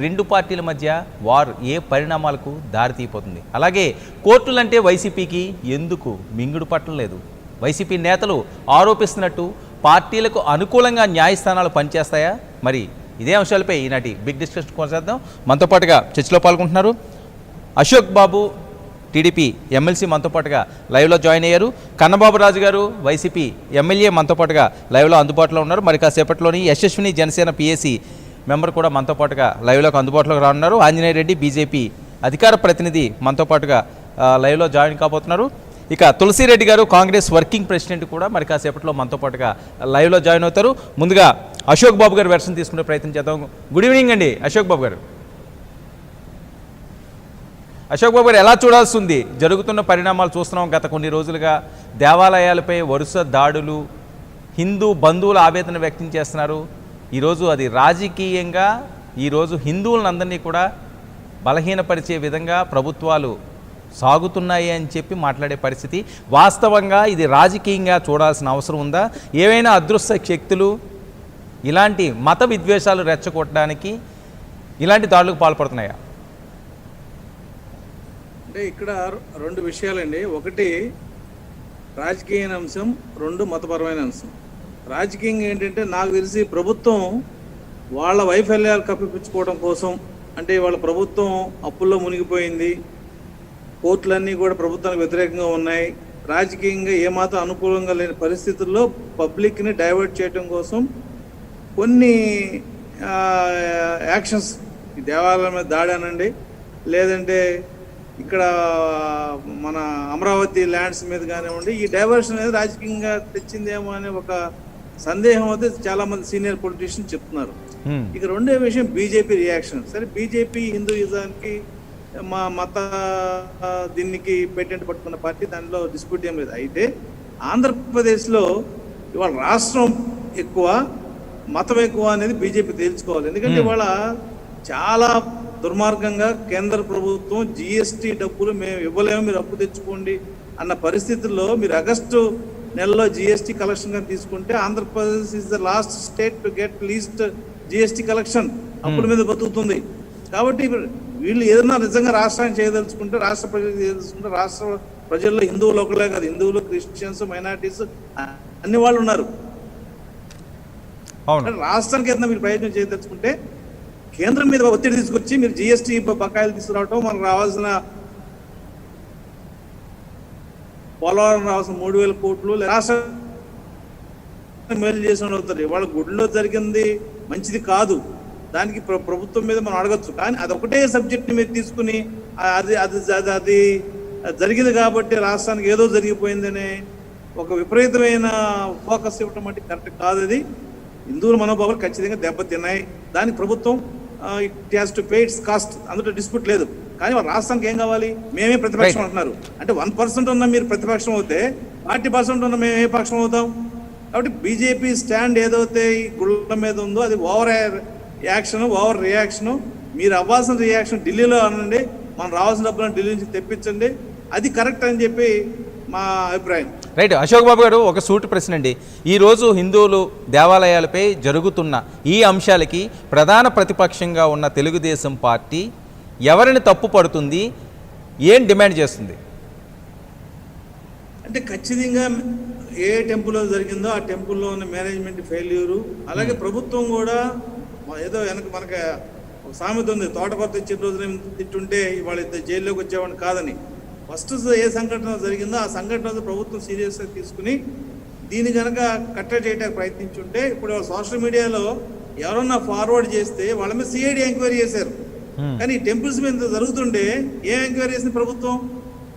రెండు పార్టీల మధ్య వార్ ఏ పరిణామాలకు దారితీయబోతుంది? అలాగే కోర్టులంటే వైసీపీకి ఎందుకు మింగుడు పట్టలేదు? వైసీపీ నేతలు ఆరోపిస్తున్నట్టు పార్టీలకు అనుకూలంగా న్యాయస్థానాలు పనిచేస్తాయా? మరి ఇదే అంశాలపై ఈనాటి బిగ్ డిస్కషన్ కొనసాగిద్దాం. మనతో పాటుగా చర్చలో పాల్గొంటున్నారు అశోక్ బాబు, టీడీపీ ఎమ్మెల్సీ మనతో పాటుగా లైవ్లో జాయిన్ అయ్యారు. కన్నబాబు రాజు గారు, వైసీపీ ఎమ్మెల్యే మనతో పాటుగా లైవ్లో అందుబాటులో ఉన్నారు. మరి కాసేపట్లోని యశస్విని జనసేన పిఏసీ మెంబర్ కూడా మనతో పాటుగా లైవ్లోకి అందుబాటులోకి రానున్నారు. ఆంజనేయ రెడ్డి, బీజేపీ అధికార ప్రతినిధి మనతో పాటుగా లైవ్లో జాయిన్ కాబోతున్నారు. ఇక తులసిరెడ్డి గారు, కాంగ్రెస్ వర్కింగ్ ప్రెసిడెంట్ కూడా మరి కాసేపట్లో మనతో పాటుగా లైవ్లో జాయిన్ అవుతారు. ముందుగా అశోక్ బాబు గారు వెర్షన్ తీసుకునే ప్రయత్నం చేద్దాం. గుడ్ ఈవినింగ్ అండి అశోక్ బాబు గారు. అశోక్ బాబు గారు, ఎలా చూడాల్సి ఉంది? జరుగుతున్న పరిణామాలు చూస్తున్నాం. గత కొన్ని రోజులుగా దేవాలయాలపై వరుస దాడులు, హిందూ బంధువులు ఆవేదన వ్యక్తం చేస్తున్నారు. ఈరోజు అది రాజకీయంగా ఈరోజు హిందువులందరినీ కూడా బలహీనపరిచే విధంగా ప్రభుత్వాలు సాగుతున్నాయి అని చెప్పి మాట్లాడే పరిస్థితి. వాస్తవంగా ఇది రాజకీయంగా చూడాల్సిన అవసరం ఉందా? ఏవైనా అదృశ్య శక్తులు ఇలాంటి మత విద్వేషాలు రెచ్చగొట్టడానికి ఇలాంటి దాడులకు పాల్పడుతున్నాయా? అంటే ఇక్కడ రెండు విషయాలండి. ఒకటి రాజకీయ అంశం, రెండు మతపరమైన అంశం. రాజకీయంగా ఏంటంటే నాకు తెలిసి ప్రభుత్వం వాళ్ళ వైఫల్యాలు కప్పిపుచ్చుకోవడం కోసం, అంటే వాళ్ళ ప్రభుత్వం అప్పుల్లో మునిగిపోయింది, కోర్టులన్నీ కూడా ప్రభుత్వానికి వ్యతిరేకంగా ఉన్నాయి, రాజకీయంగా ఏమాత్రం అనుకూలంగా లేని పరిస్థితుల్లో పబ్లిక్ని డైవర్ట్ చేయడం కోసం కొన్ని యాక్షన్స్, ఈ దేవాలయం మీద దాడి అనండి, లేదంటే ఇక్కడ మన అమరావతి ల్యాండ్స్ మీద కానివ్వండి, ఈ డైవర్షన్ అనేది రాజకీయంగా తెచ్చిందేమో అనే ఒక సందేహం అయితే చాలా మంది సీనియర్ పొలిటీషియన్స్ చెప్తున్నారు. ఇక రెండో విషయం బీజేపీ రియాక్షన్. సరే, బీజేపీ హిందూయిజానికి మా మత దీనికి పేటెంట్ పట్టుకున్న పార్టీ, దానిలో డిస్ప్యూట్ ఏం లేదు. అయితే ఆంధ్రప్రదేశ్లో ఇవాళ రాష్ట్రం ఎక్కువ, మతం ఎక్కువ అనేది బీజేపీ తేల్చుకోవాలి. ఎందుకంటే ఇవాళ చాలా దుర్మార్గంగా కేంద్ర ప్రభుత్వం జిఎస్టీ డబ్బులు మేము ఇవ్వలేము, మీరు అప్పు తెచ్చుకోండి అన్న పరిస్థితుల్లో మీరు ఆగస్టు నెలలో జిఎస్టీ కలెక్షన్ గా తీసుకుంటే Andhra Pradesh is the last state to get least GST collection, అప్పుల మీద బతుకుతుంది. కాబట్టి వీళ్ళు ఏదైనా నిజంగా రాష్ట్రానికి చేయదలుచుకుంటే, రాష్ట్ర ప్రజలకు చేయదలుచుకుంటే, రాష్ట్ర ప్రజల్లో హిందువులు ఒకలే కాదు, హిందువులు, క్రిస్టియన్స్, మైనారిటీస్ అన్ని వాళ్ళు ఉన్నారు. రాష్ట్రానికి ఏదైనా మీరు ప్రయత్నం చేయదలుచుకుంటే కేంద్రం మీద ఒత్తిడి తీసుకొచ్చి మీరు జిఎస్టీ బకాయిలు తీసుకురావటం, మనకు రావాల్సిన పోలవరం రావాల్సిన 3,000 కోట్లు రాష్ట్ర మేలు చేసిన అవుతారు. వాళ్ళ గుడిలో జరిగింది మంచిది కాదు, దానికి ప్రభుత్వం మీద మనం అడగచ్చు. కానీ అదొకటే సబ్జెక్ట్ని మీరు తీసుకుని అది అది అది జరిగింది కాబట్టి రాష్ట్రానికి ఏదో జరిగిపోయిందనే ఒక విపరీతమైన ఫోకస్ ఇవ్వటం అంటే కరెక్ట్ కాదు. అది హిందువుల మనోభావాలు ఖచ్చితంగా దెబ్బతిన్నాయి. దానికి ప్రభుత్వం it has to pay it's cost, అందులో డిస్ప్యూట్ లేదు. కానీ వాళ్ళ రాష్ట్రానికి ఏం కావాలి? మేమే ప్రతిపక్షం అంటున్నారు. అంటే 1% ఉన్న మీరు ప్రతిపక్షం అవుతే 40% ఉన్న మేము ఏ పక్షం అవుతాం? కాబట్టి బీజేపీ స్టాండ్ ఏదైతే ఈ గుళ్ళ మీద ఉందో అది ఓవర్ యాక్షన్, ఓవర్ రియాక్షను. మీరు అవ్వాల్సిన రియాక్షన్ ఢిల్లీలో అనండి, మనం రావాల్సిన డబ్బులను ఢిల్లీ నుంచి తెప్పించండి, అది కరెక్ట్ అని చెప్పి మా అభిప్రాయం. రైట్. అశోక్ బాబు గారు, ఒక సూటి ప్రశ్న అండి. ఈరోజు హిందువులు దేవాలయాలపై జరుగుతున్న ఈ అంశాలకి ప్రధాన ప్రతిపక్షంగా ఉన్న తెలుగుదేశం పార్టీ ఎవరిని తప్పు పడుతుంది, ఏం డిమాండ్ చేస్తుంది? అంటే ఖచ్చితంగా ఏ టెంపుల్లో జరిగిందో ఆ టెంపుల్లో ఉన్న మేనేజ్మెంట్ ఫెయిల్యూరు, అలాగే ప్రభుత్వం కూడా ఏదో వెనక మనకి ఒక సామెత ఉంది, తోటకొత్త ఇచ్చిన రోజున తిట్టుంటే ఇవాళ జైల్లోకి వచ్చేవాడిని కాదని. ఫస్ట్ ఏ సంఘటన జరిగిందో ఆ సంఘటన ప్రభుత్వం సీరియస్గా తీసుకుని దీన్ని కనుక కట్టడి చేయడానికి ప్రయత్నించుంటే, ఇప్పుడు సోషల్ మీడియాలో ఎవరన్నా ఫార్వర్డ్ చేస్తే వాళ్ళ మీద సిఐడి ఎంక్వైరీ చేశారు. కానీ ఈ టెంపుల్స్ మీద జరుగుతుంటే ఏం ఎంక్వైరీ చేసింది ప్రభుత్వం?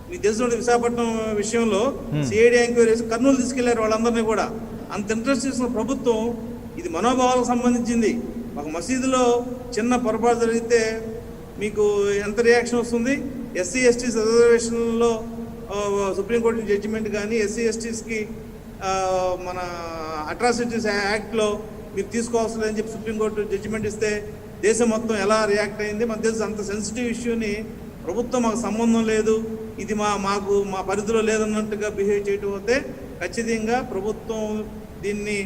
మీకు తెలిసిన విశాఖపట్నం విషయంలో సిఐడి ఎంక్వైరీ చేసి కర్నూలు తీసుకెళ్లారు వాళ్ళందరినీ కూడా. అంత ఇంట్రెస్ట్ చేసిన ప్రభుత్వం ఇది మనోభావాలకు సంబంధించింది. ఒక మసీదులో చిన్న పొరపాటు జరిగితే మీకు ఎంత రియాక్షన్ వస్తుంది? ఎస్సీ ఎస్టీస్ రిజర్వేషన్లో సుప్రీంకోర్టు జడ్జిమెంట్ కానీ, ఎస్సీ ఎస్టీస్కి మన అట్రాసిటీస్ యాక్ట్లో మీరు తీసుకోవాల్సి లేదని చెప్పి సుప్రీంకోర్టు జడ్జిమెంట్ ఇస్తే దేశం మొత్తం ఎలా రియాక్ట్ అయింది? మన దేశం అంత సెన్సిటివ్ ఇష్యూని ప్రభుత్వం మాకు సంబంధం లేదు, ఇది మా పరిధిలో లేదన్నట్టుగా బిహేవ్ చేయటం అయితే ఖచ్చితంగా ప్రభుత్వం దీన్ని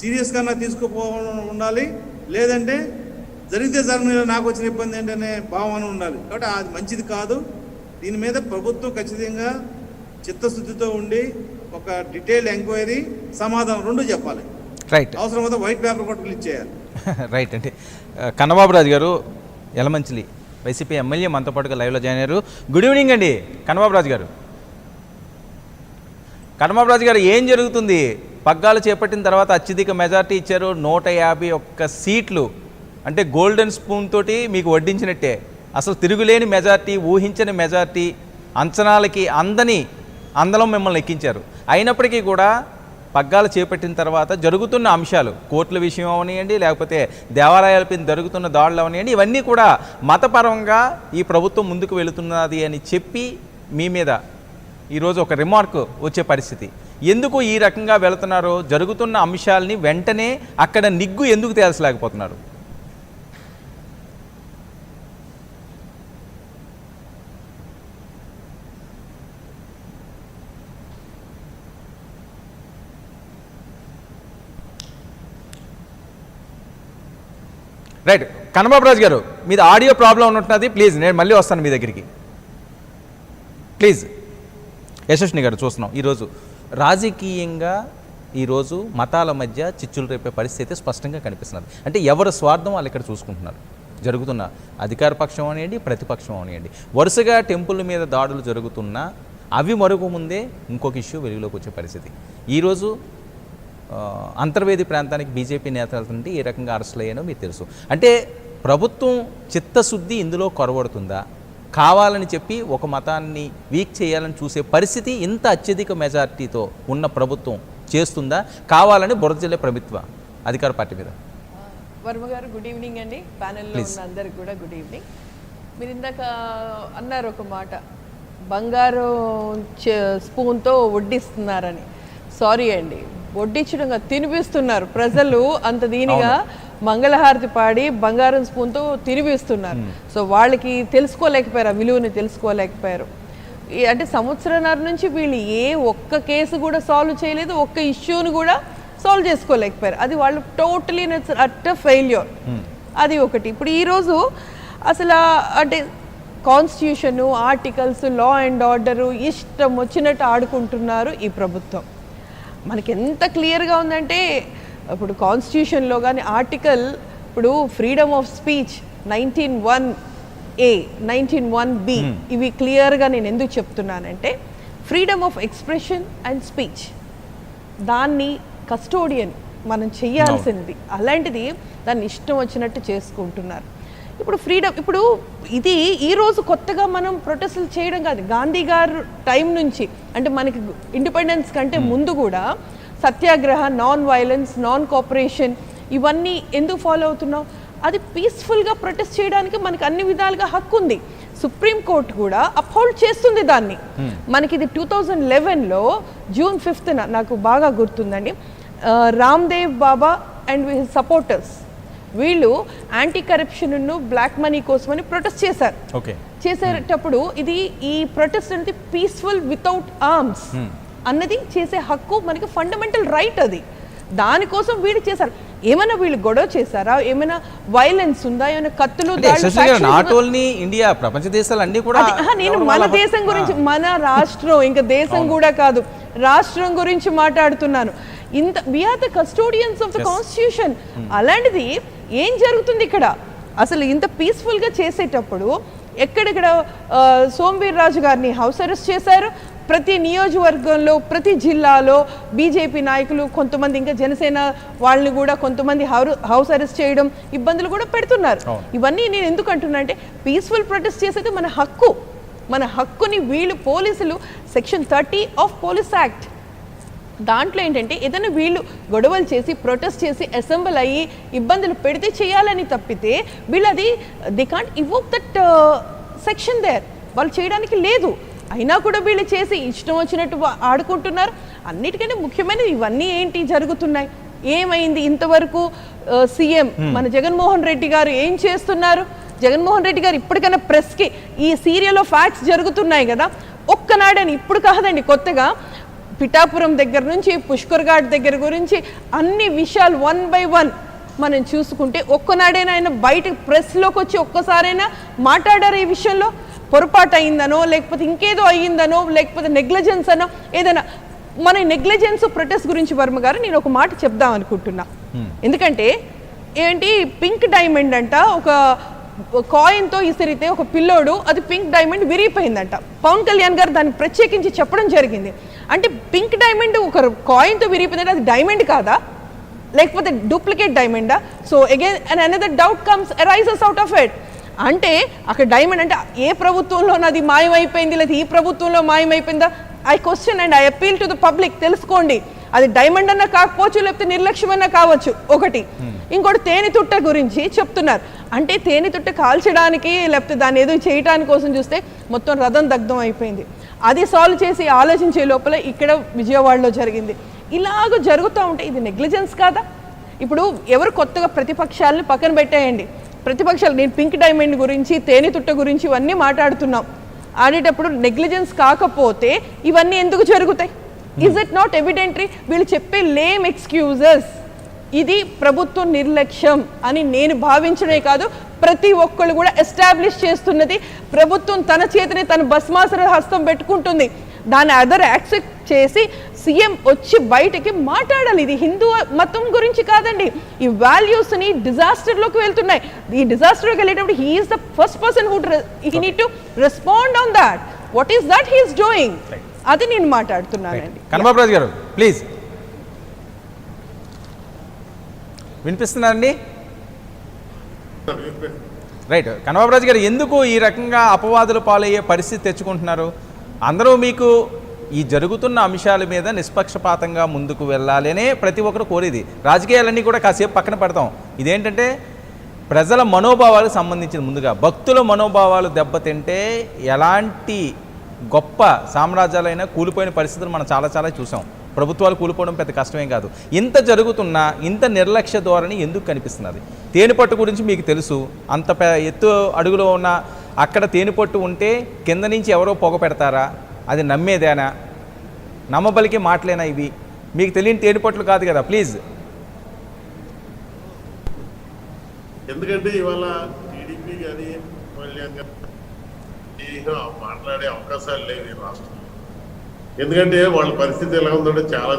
సీరియస్గా తీసుకోపోవడం ఉండాలి. లేదంటే జరిగితే జరగని నాకు వచ్చిన ఇబ్బంది ఏంటనే భావన ఉండాలి. కాబట్టి అది మంచిది కాదు. దీని మీద ప్రభుత్వం ఖచ్చితంగా చిత్తశుద్ధితో ఉండి ఒక డీటెయిల్ ఎంక్వైరీ సమాధానం రెండు చెప్పాలి. రైట్, అవసరమైతే వైట్ పేపర్ కూడా రిలీజ్ చేయాలి. రైట్ అండి. కన్నబాబు రాజు గారు యలమంచిలి వైసీపీ ఎమ్మెల్యే మనతో పాటుగా లైవ్లో జాయిన్ అయ్యారు. గుడ్ ఈవినింగ్ అండి కన్నబాబు రాజు గారు. కన్నబాబు రాజు గారు, ఏం జరుగుతుంది? పగ్గాలు చేపట్టిన తర్వాత అత్యధిక మెజార్టీ ఇచ్చారు, 151 సీట్లు. అంటే గోల్డెన్ స్పూన్ తోటి మీకు వడ్డించినట్టే. అసలు తిరుగులేని మెజార్టీ, ఊహించని మెజార్టీ, అంచనాలకి అందలం మిమ్మల్ని ఎక్కించారు. అయినప్పటికీ కూడా పగ్గాలు చేపట్టిన తర్వాత జరుగుతున్న అంశాలు, కోర్టుల విషయం అవనియండి, లేకపోతే దేవాలయాలపై జరుగుతున్న దాడులు అవనియండి, ఇవన్నీ కూడా మతపరంగా ఈ ప్రభుత్వం ముందుకు వెళుతున్నది అని చెప్పి మీ మీద ఈరోజు ఒక రిమార్క్ వచ్చే పరిస్థితి. ఎందుకు ఈ రకంగా వెళుతున్నారో, జరుగుతున్న అంశాలని వెంటనే అక్కడ నిగ్గు ఎందుకు తేల్చలేకపోతున్నారు? రైట్, కన్నబాబు రాజు గారు, మీది ఆడియో ప్రాబ్లం ఉన్నట్టున్నది. ప్లీజ్ నేను మళ్ళీ వస్తాను మీ దగ్గరికి. ప్లీజ్. యశస్విని గారు, చూస్తున్నాం ఈరోజు రాజకీయంగా ఈరోజు మతాల మధ్య చిచ్చులు రేపే పరిస్థితి స్పష్టంగా కనిపిస్తున్నది. అంటే ఎవరి స్వార్థం వాళ్ళు ఇక్కడ చూసుకుంటున్నారు. జరుగుతున్న అధికార పక్షం అనియండి, ప్రతిపక్షం అనియండి, వరుసగా టెంపుల్ మీద దాడులు జరుగుతున్నా అవి మరొక ముందే ఇంకొక ఇష్యూ వెలుగులోకి వచ్చే పరిస్థితి. ఈరోజు అంతర్వేది ప్రాంతానికి బీజేపీ నేతల నుండి ఏ రకంగా అరెస్టులు అయ్యానో మీకు తెలుసు. అంటే ప్రభుత్వం చిత్తశుద్ధి ఇందులో కొరవడుతుందా? కావాలని చెప్పి ఒక మతాన్ని వీక్ చేయాలని చూసే పరిస్థితి ఇంత అత్యధిక మెజార్టీతో ఉన్న ప్రభుత్వం చేస్తుందా? కావాలని బురద జల్లే ప్రభుత్వ అధికార పార్టీ మీద. వర్మ గారు, గుడ్ ఈవినింగ్ అండి. ప్యానెల్లో ఉన్న అందరికి కూడా గుడ్ ఈవినింగ్. మీరు ఇందాక అన్నారు ఒక మాట, బంగారు స్పూన్తో వడ్డిస్తున్నారని. సారీ అండి, వడ్డించడం తినిపిస్తున్నారు. ప్రజలు అంత దీనిగా మంగళహారతి పాడి బంగారం స్పూన్తో తినిపిస్తున్నారు. సో వాళ్ళకి తెలుసుకోలేకపోయారు, ఆ విలువని తెలుసుకోలేకపోయారు. అంటే సంవత్సరాల నుంచి వీళ్ళు ఏ ఒక్క కేసు కూడా సాల్వ్ చేయలేదు, ఒక్క ఇష్యూని కూడా సాల్వ్ చేసుకోలేకపోయారు. అది వాళ్ళు టోటలీ అట్టర్ ఫెయిల్యూర్. అది ఒకటి. ఇప్పుడు ఈరోజు అసలు అంటే constitution, articles, law and order ఇష్టం వచ్చినట్టు ఆడుకుంటున్నారు ఈ ప్రభుత్వం. మనకి ఎంత క్లియర్గా ఉందంటే, ఇప్పుడు కాన్స్టిట్యూషన్లో కానీ ఆర్టికల్, ఇప్పుడు freedom of speech 19(1)A, 19(1)B ఇవి క్లియర్గా నేను ఎందుకు చెప్తున్నానంటే, freedom of expression and speech దాన్ని కస్టోడియన్ మనం చెయ్యాల్సింది. అలాంటిది దాన్ని ఇష్టం వచ్చినట్టు చేసుకుంటున్నారు. ఇప్పుడు ఫ్రీడమ్, ఇప్పుడు ఇది ఈరోజు కొత్తగా మనం ప్రొటెస్టులు చేయడం కాదు. గాంధీ గారు టైం నుంచి, అంటే మనకి ఇండిపెండెన్స్ కంటే ముందు కూడా సత్యాగ్రహ, నాన్ వైలెన్స్, నాన్ కోఆపరేషన్ ఇవన్నీ ఎందుకు ఫాలో అవుతున్నాం? అది పీస్ఫుల్గా ప్రొటెస్ట్ చేయడానికి మనకి అన్ని విధాలుగా హక్కు ఉంది. సుప్రీంకోర్టు కూడా అప్హోల్డ్ చేస్తుంది దాన్ని. మనకి ఇది 2011లో June 5th నాకు బాగా గుర్తుందండి, రామ్దేవ్ బాబా అండ్ హిస్ సపోర్టర్స్ వీళ్ళు యాంటీ కరప్షన్, బ్లాక్ మనీ కోసమని ప్రొటెస్ట్ చేశారు. చేసేటప్పుడు ఇది ఈ ప్రొటెస్ట్ అనేది పీస్ఫుల్ వితౌట్ ఆర్మ్స్ అన్నది చేసే హక్కు మనకి ఫండమెంటల్ రైట్. అది దానికోసం వీళ్ళు చేశారు. ఏమైనా వీళ్ళు గొడవ చేశారా? ఏమైనా వైలెన్స్ ఉందా? ఏమైనా కత్తులు, ఇండియా, ప్రపంచ దేశాలు అన్ని కూడా నేను మన దేశం గురించి, మన రాష్ట్రం, ఇంకా దేశం కూడా కాదు, రాష్ట్రం గురించి మాట్లాడుతున్నాను. ఇంత we're the custodians of the constitution. అలాంటిది ఏం జరుగుతుంది ఇక్కడ? అసలు ఇంత పీస్ఫుల్గా చేసేటప్పుడు ఎక్కడెక్కడ సోమవీర్ రాజు గారిని హౌస్ అరెస్ట్ చేశారు. ప్రతి నియోజకవర్గంలో, ప్రతి జిల్లాలో బీజేపీ నాయకులు, కొంతమంది ఇంకా జనసేన వాళ్ళని కూడా కొంతమంది హౌస్ అరెస్ట్ చేయడం, ఇబ్బందులు కూడా పెడుతున్నారు. ఇవన్నీ నేను ఎందుకు అంటున్నా అంటే, పీస్ఫుల్ ప్రొటెస్ట్ చేసేది మన హక్కు. మన హక్కుని వీళ్ళు పోలీసులు సెక్షన్ 30 ఆఫ్ పోలీస్ యాక్ట్ దాంట్లో ఏంటంటే, ఏదైనా వీళ్ళు గొడవలు చేసి ప్రొటెస్ట్ చేసి అసెంబ్ల్ అయ్యి ఇబ్బందులు పెడితే చేయాలని తప్పితే వీళ్ళు అది they can't invoke that section there. వాళ్ళు చేయడానికి లేదు. అయినా కూడా వీళ్ళు చేసి ఇష్టం వచ్చినట్టు ఆడుకుంటున్నారు. అన్నిటికంటే ముఖ్యమైనది ఇవన్నీ ఏంటి జరుగుతున్నాయి? ఏమైంది ఇంతవరకు? సీఎం మన జగన్మోహన్ రెడ్డి గారు ఏం చేస్తున్నారు? జగన్మోహన్ రెడ్డి గారు ఇప్పటికైనా ప్రెస్కి ఈ సీరియల్ ఆఫ్ ఫ్యాక్ట్స్ జరుగుతున్నాయి కదా, ఒక్కనాడని ఇప్పుడు కాదండి, కొత్తగా పిఠాపురం దగ్గర నుంచి పుష్కర్ ఘాట్ దగ్గర గురించి అన్ని విషయాలు 1 by 1 మనం చూసుకుంటే ఒక్కనాడైనా ఆయన బయట ప్రెస్లోకి వచ్చి ఒక్కసారైనా మాట్లాడారు ఈ విషయంలో? పొరపాటు అయిందనో, లేకపోతే ఇంకేదో అయ్యిందనో, లేకపోతే నెగ్లిజెన్స్ అనో ఏదైనా. మన నెగ్లిజెన్స్ ప్రొటెస్ట్ గురించి వర్మ గారు నేను ఒక మాట చెప్దాం అనుకుంటున్నా. ఎందుకంటే ఏంటి, పింక్ డైమండ్ అంట ఒక కాయిన్తో ఇసిరితే ఒక పిల్లోడు, అది పింక్ డైమండ్ విరిగిపోయిందంట. పవన్ కళ్యాణ్ గారు దాన్ని ప్రత్యేకించి చెప్పడం జరిగింది. అంటే పింక్ డైమండ్ ఒక కాయిన్తో విరిగిపోయిందంటే అది డైమండ్ కాదా, లేకపోతే డూప్లికేట్ డైమండా? So again and another doubt comes arises out of it. అంటే అక్కడ డైమండ్ అంటే ఏ ప్రభుత్వంలో అది మాయమైపోయింది, లేదా ఈ ప్రభుత్వంలో మాయమైపోయిందా? I question and I appeal to the public. తెలుసుకోండి, అది డైమండ్ అన్నా కాకపోవచ్చు, లేకపోతే నిర్లక్ష్యం అన్నా కావచ్చు. ఒకటి. ఇంకోటి తేనెతుట్ట గురించి చెప్తున్నారు. అంటే తేనెతుట్ట కాల్చడానికి లేకపోతే దాన్ని ఏదో చేయడానికి కోసం చూస్తే మొత్తం రథం దగ్ధం అయిపోయింది. అది సాల్వ్ చేసి ఆలోచించే లోపల ఇక్కడ విజయవాడలో జరిగింది. ఇలాగ జరుగుతూ ఉంటే ఇది నెగ్లిజెన్స్ కాదా? ఇప్పుడు ఎవరు కొత్తగా ప్రతిపక్షాలని పక్కన పెట్టేయండి. ప్రతిపక్షాలు నేను పింక్ డైమండ్ గురించి, తేనెతుట్ట గురించి ఇవన్నీ మాట్లాడుతున్నాం. ఆడేటప్పుడు నెగ్లిజెన్స్ కాకపోతే ఇవన్నీ ఎందుకు జరుగుతాయి? Is it not evidentiary? వీళ్ళు చెప్పే లేమ్ ఎక్స్క్యూజెస్ ఇది ప్రభుత్వ నిర్లక్ష్యం అని నేను భావించడే కాదు, ప్రతి ఒక్కళ్ళు కూడా ఎస్టాబ్లిష్ చేస్తున్నది. ప్రభుత్వం తన చేతిని తన భస్మాసుర హస్తం పెట్టుకుంటుంది. దాన్ని అదర్ యాక్సెప్ట్ చేసి సీఎం వచ్చి బయటకి మాట్లాడాలి. ఇది హిందూ మతం గురించి కాదండి. ఈ వాల్యూస్ని డిజాస్టర్లోకి వెళ్తున్నాయి. ఈ డిజాస్టర్లోకి వెళ్ళేటప్పుడు he is the first person who he need to respond on that. What is that he is doing? అది నేను మాట్లాడుతున్నానండి. కన్నబాబు రాజు గారు ప్లీజ్ వినిపిస్తున్నారండి? రైట్. కన్నబాబు రాజు గారు ఎందుకు ఈ రకంగా అపవాదుల పాలయ్యే పరిస్థితి తెచ్చుకుంటున్నారు? అందరూ మీకు ఈ జరుగుతున్న అంశాల మీద నిష్పక్షపాతంగా ముందుకు వెళ్ళాలనే ప్రతి ఒక్కరు కోరేది. రాజకీయాలన్నీ కూడా కాసేపు పక్కన పెడతాం. ఇదేంటంటే ప్రజల మనోభావాలకు సంబంధించిన, ముందుగా భక్తుల మనోభావాలు దెబ్బతింటే ఎలాంటి గొప్ప సామ్రాజ్యాలైనా కూలిపోయిన పరిస్థితులు మనం చాలా చూసాం. ప్రభుత్వాలు కూలిపోవడం పెద్ద కష్టమేం కాదు. ఇంత జరుగుతున్నా ఇంత నిర్లక్ష్య ధోరణి ఎందుకు కనిపిస్తున్నది? తేనెపట్టు గురించి మీకు తెలుసు. అంత ఎత్తు అడుగులో ఉన్న అక్కడ తేనెపట్టు ఉంటే కింద నుంచి ఎవరో పొగ పెడతారా? అది నమ్మేదేనా? నమ్మబలికే మాటలేనా ఇవి? మీకు తెలియని తేనెపట్లు కాదు కదా. ప్లీజ్. ఎందుకంటే ఇవాళ టీడీపీ కానీ కళ్యాణ్ గారు మాట్లాడే అవకాశాలు లేవు ఈ రాష్ట్రంలో. ఎందుకంటే వాళ్ళ పరిస్థితి ఎలా ఉందంటే చాలా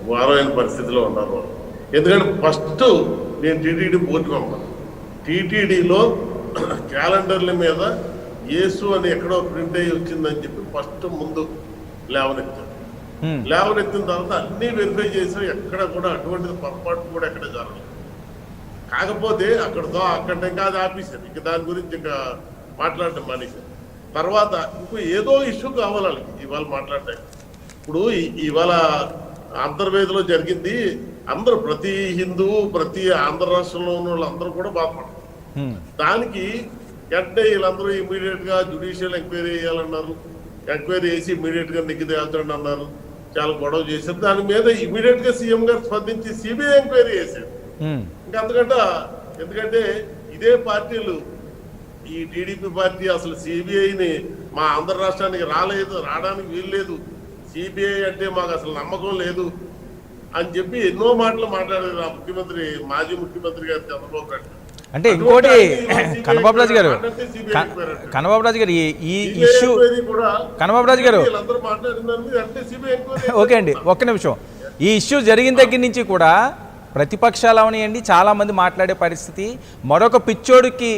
ఘోరమైన పరిస్థితిలో ఉన్నారు వాళ్ళు. ఎందుకంటే ఫస్ట్ నేను టీటీడీ బోర్డుకి పంపాను. టీటీడీలో క్యాలెండర్ల మీద యేసు అని ఎక్కడో ప్రింట్ అయ్యి వచ్చిందని చెప్పి ఫస్ట్ ముందు లేవనెత్తాను. లేవనెత్తిన తర్వాత అన్నీ వెరిఫై చేసాం. ఎక్కడ కూడా అటువంటి పొరపాటు కూడా ఎక్కడ జరగలేదు. కాకపోతే అక్కడతో అక్కడ ఇంకా అది ఆపేశారు. ఇంకా దాని గురించి ఇంకా మాట్లాడటం మానేశారు. తర్వాత ఇంకో ఏదో ఇష్యూ కావాలి ఇవాళ మాట్లాడటానికి. ఇప్పుడు ఇవాళ అంతర్వేదిలో జరిగింది. అందరూ ప్రతి హిందువు ప్రతి ఆంధ్ర రాష్ట్రంలో ఉన్న వాళ్ళు అందరూ కూడా బాధపడతారు. దానికి వెంటనే వీళ్ళందరూ ఇమీడియట్ గా జ్యుడిషియల్ ఎంక్వైరీ చేయాలన్నారు. ఎంక్వైరీ చేసి ఇమీడియట్ గా నిగ్గు తేల్చండి అన్నారు. చాలా గొడవ చేశారు. దాని మీద ఇమీడియట్ గా సీఎం గారు స్పందించి సిబిఐ ఎంక్వైరీ చేశారు. ఇంకా అంతకంటే ఎందుకంటే ఇదే పార్టీలు, ఈ టీడీపీ పార్టీ అసలు సిబిఐని మా ఆంధ్ర రాష్ట్రానికి రావడానికి వీల్లేదు, సిబిఐ అంటే మాకు అసలు నమ్మకం లేదు అని చెప్పి ఎన్నో మాటలు మాట్లాడారు ఆ ముఖ్యమంత్రి, మాజీ ముఖ్యమంత్రి గారు చంద్రబాబు నాయుడు. అంటే ఇంకోటి కన్నబాబు రాజు గారు ఈ ఇష్యూ కన్నబాబు రాజు గారు ఓకే అండి, ఒక్క నిమిషం. ఈ ఇష్యూ జరిగిన దగ్గర నుంచి కూడా ప్రతిపక్షాలు అవనియండి చాలామంది మాట్లాడే పరిస్థితి, మరొక పిచ్చోడికి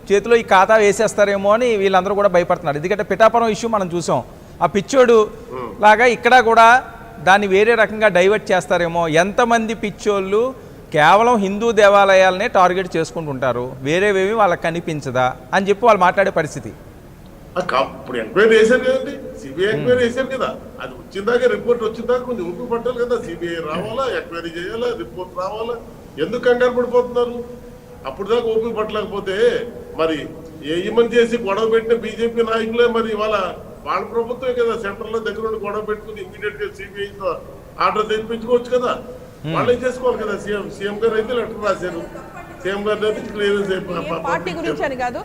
చేతిలో ఈ ఖాతా వేసేస్తారేమో అని వీళ్ళందరూ కూడా భయపడుతున్నారు. ఎందుకంటే పిఠాపురం ఇష్యూ మనం చూసాం. ఆ పిచ్చోడు లాగా ఇక్కడ కూడా దాన్ని వేరే రకంగా డైవర్ట్ చేస్తారేమో. ఎంతమంది పిచ్చోళ్ళు కేవలం హిందూ దేవాలయాలనే టార్గెట్ చేసుకుంటుంటారు, వేరేవేమి వాళ్ళకి కనిపించదా అని చెప్పి వాళ్ళు మాట్లాడే పరిస్థితి. ఇప్పుడు ఎంక్వైరీ చేశారు కదండి, సిబిఐ ఎంక్వైరీ చేశారు కదా. అది వచ్చిందాక రిపోర్ట్ వచ్చిందాక కొంచెం ఊపి పట్టాలి కదా. సిబిఐ రావాలా, ఎంక్వైరీ చేయాలా, రిపోర్ట్ రావాలా. ఎందుకు కంగారు పడిపోతున్నారు? అప్పుడు దాకా ఓపిక పట్టలేకపోతే మరి ఏమని చేసి గొడవ పెట్టిన బీజేపీ నాయకులే మరి వాళ్ళ ప్రభుత్వమే కదా సెంటర్ లో దగ్గర ఉండి గొడవ పెట్టుకుని ఇమీడియట్ గా సిబిఐతో ఆర్డర్ తెప్పించుకోవచ్చు కదా. వాళ్ళే చేసుకోవాలి కదా. సీఎం గారు అయితే లెటర్ రాశారు, సీఎం గారు అయితే క్లియరెన్స్ పార్టీ గురించి అని కాదు,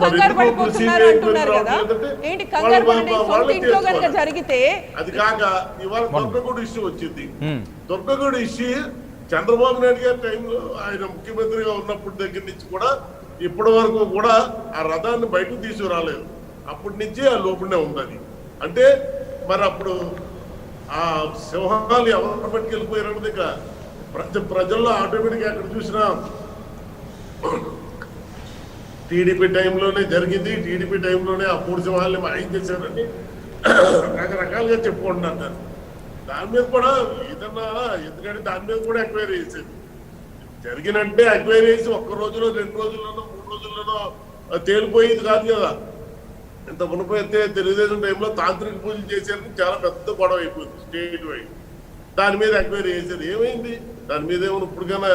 కంగారు పడిపోతున్నారు అంటున్నారు కదా. ఏంటి కంగారు పడండి, సొంత ఇంట్లో గనుక జరిగితే. అది కాక ఇవాళ దుర్గగూడ ఇష్యూ వచ్చింది. దుర్గగూడ ఇష్యూ చంద్రబాబు నాయుడు గారి టైంలో ఆయన ముఖ్యమంత్రిగా ఉన్నప్పటి దగ్గర నుంచి కూడా ఇప్పటి వరకు కూడా ఆ రథాన్ని బయటకు తీసుకురాలేదు. అప్పటి నుంచి ఆ లోపలనే ఉంది అది. అంటే మరి అప్పుడు ఆ సింహాలు ఎవరు పట్టుకెళ్ళిపోయారన్నది ఇక ప్రజల్లో ఆటోమేటిక్గా ఎక్కడ చూసినా టీడీపీ టైంలోనే జరిగింది, టీడీపీ టైంలోనే ఆ 3 సింహాలని మాయం చేశారని రకరకాలుగా చెప్పుకుంటున్నారు. దాని మీద కూడా ఏదన్నా, ఎందుకంటే దాని మీద కూడా ఎంక్వైరీ చేసేది జరిగినట్టే ఎంక్వైరీ చేసి 1 రోజులో 2 రోజుల్లోనో 3 రోజుల్లోనో తేలిపోయేది కాదు కదా. ఇంత మునిపోతే తెలుగుదేశం టైంలో తాంత్రిక పూజలు చేశారని చాలా పెద్ద గొడవ అయిపోయింది స్టేట్ వైడ్. దాని మీద ఎంక్వైరీ చేసేది ఏమైంది? దాని మీద ఏమైనా ఇప్పటికైనా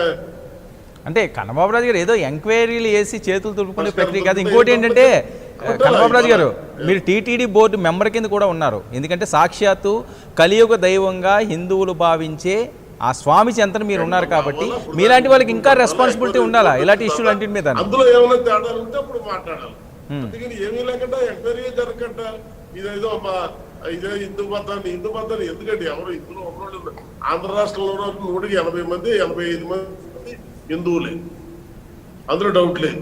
అంటే కన్నబాబు రాజు గారు ఏదో ఎంక్వైరీలు వేసి చేతులు తుడుపుకునే ప్రక్రియ కాదు. ఇంకోటి ఏంటంటే కన్నబాబు రాజు గారు, మీరు టీటీడీ బోర్డు మెంబర్ కింద కూడా ఉన్నారు. ఎందుకంటే సాక్షాత్తు కలియుగ దైవంగా హిందువులు భావించే ఆ స్వామి చెంతన మీరు ఉన్నారు కాబట్టి మీలాంటి వాళ్ళకి ఇంకా రెస్పాన్సిబిలిటీ ఉండాలా ఇలాంటి ఇష్యూలు అన్నింటి మీద. అందులో ఏమైనా తేడాలు ఉంటే అప్పుడు మాట్లాడాలి. అందుకని ఏమీ లేకుండా ఎంక్వైరీ జరగకుండా ఇదేదో ఇదే హిందూ మతాన్ని ఎందుకంటే ఎవరు హిందువులు ఉన్నోళ్ళు ఆంధ్ర రాష్ట్రంలో 180 మంది 85 మంది హిందువులే, అందులో డౌట్ లేదు.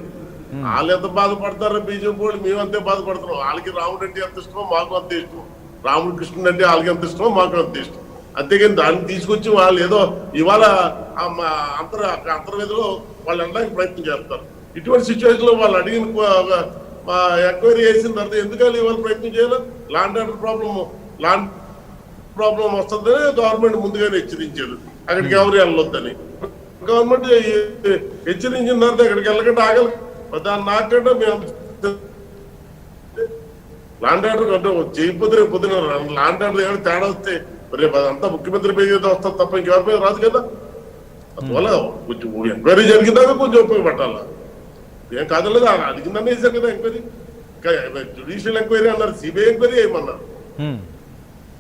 వాళ్ళు ఎంత బాధపడతారో బీజేపీ వాళ్ళు మేము అంతే బాధపడుతున్నాం. వాళ్ళకి రాముడు అంటే ఎంత ఇష్టమో మాకు అంతే ఇష్టం, రాముడు కృష్ణుడు అంటే వాళ్ళకి ఎంత ఇష్టమో మాకు అంత ఇష్టం. అంతేగాని దాన్ని తీసుకొచ్చి వాళ్ళు ఏదో ఇవాళ అంతర్వేదిలో వాళ్ళు అనడానికి ప్రయత్నం చేస్తారు. ఇటువంటి సిచ్యువేషన్ లో వాళ్ళు అడిగిన ఎంక్వైరీ చేసిన తర్వాత ఎందుకని ఇవాళ ప్రయత్నం చేయాలి? ల్యాండ్ ఆర్డర్ ప్రాబ్లం వస్తుందని గవర్నమెంట్ ముందుగానే హెచ్చరించారు, అక్కడికి ఎవరు వెళ్ళొద్దని. గవర్నమెంట్ హెచ్చరించిన తర్వాత అక్కడికి వెళ్ళకుండా ఆగలి. దాన్ని నాకంటే మేము ల్యాండ్ ఆర్డర్ అంటే చేయకపోతే రేపు పొద్దున ల్యాండ్ ఆర్డర్ ఏమైనా తేడా వస్తే రేపు అదంతా ముఖ్యమంత్రి మీద వస్తుంది తప్ప ఇంకెవరి మీద రాదు కదా. అందువల్ల కొంచెం ఎంక్వైరీ జరిగిందాక కొంచెం ఉపయోగపడాల. ఏం కాదలేదు, అడిగిందని వేసారు కదా ఎంక్వైరీ. జ్యుడిషియల్ ఎంక్వైరీ అన్నారు, సిబిఐ ఎంక్వైరీ ఏమన్నారు.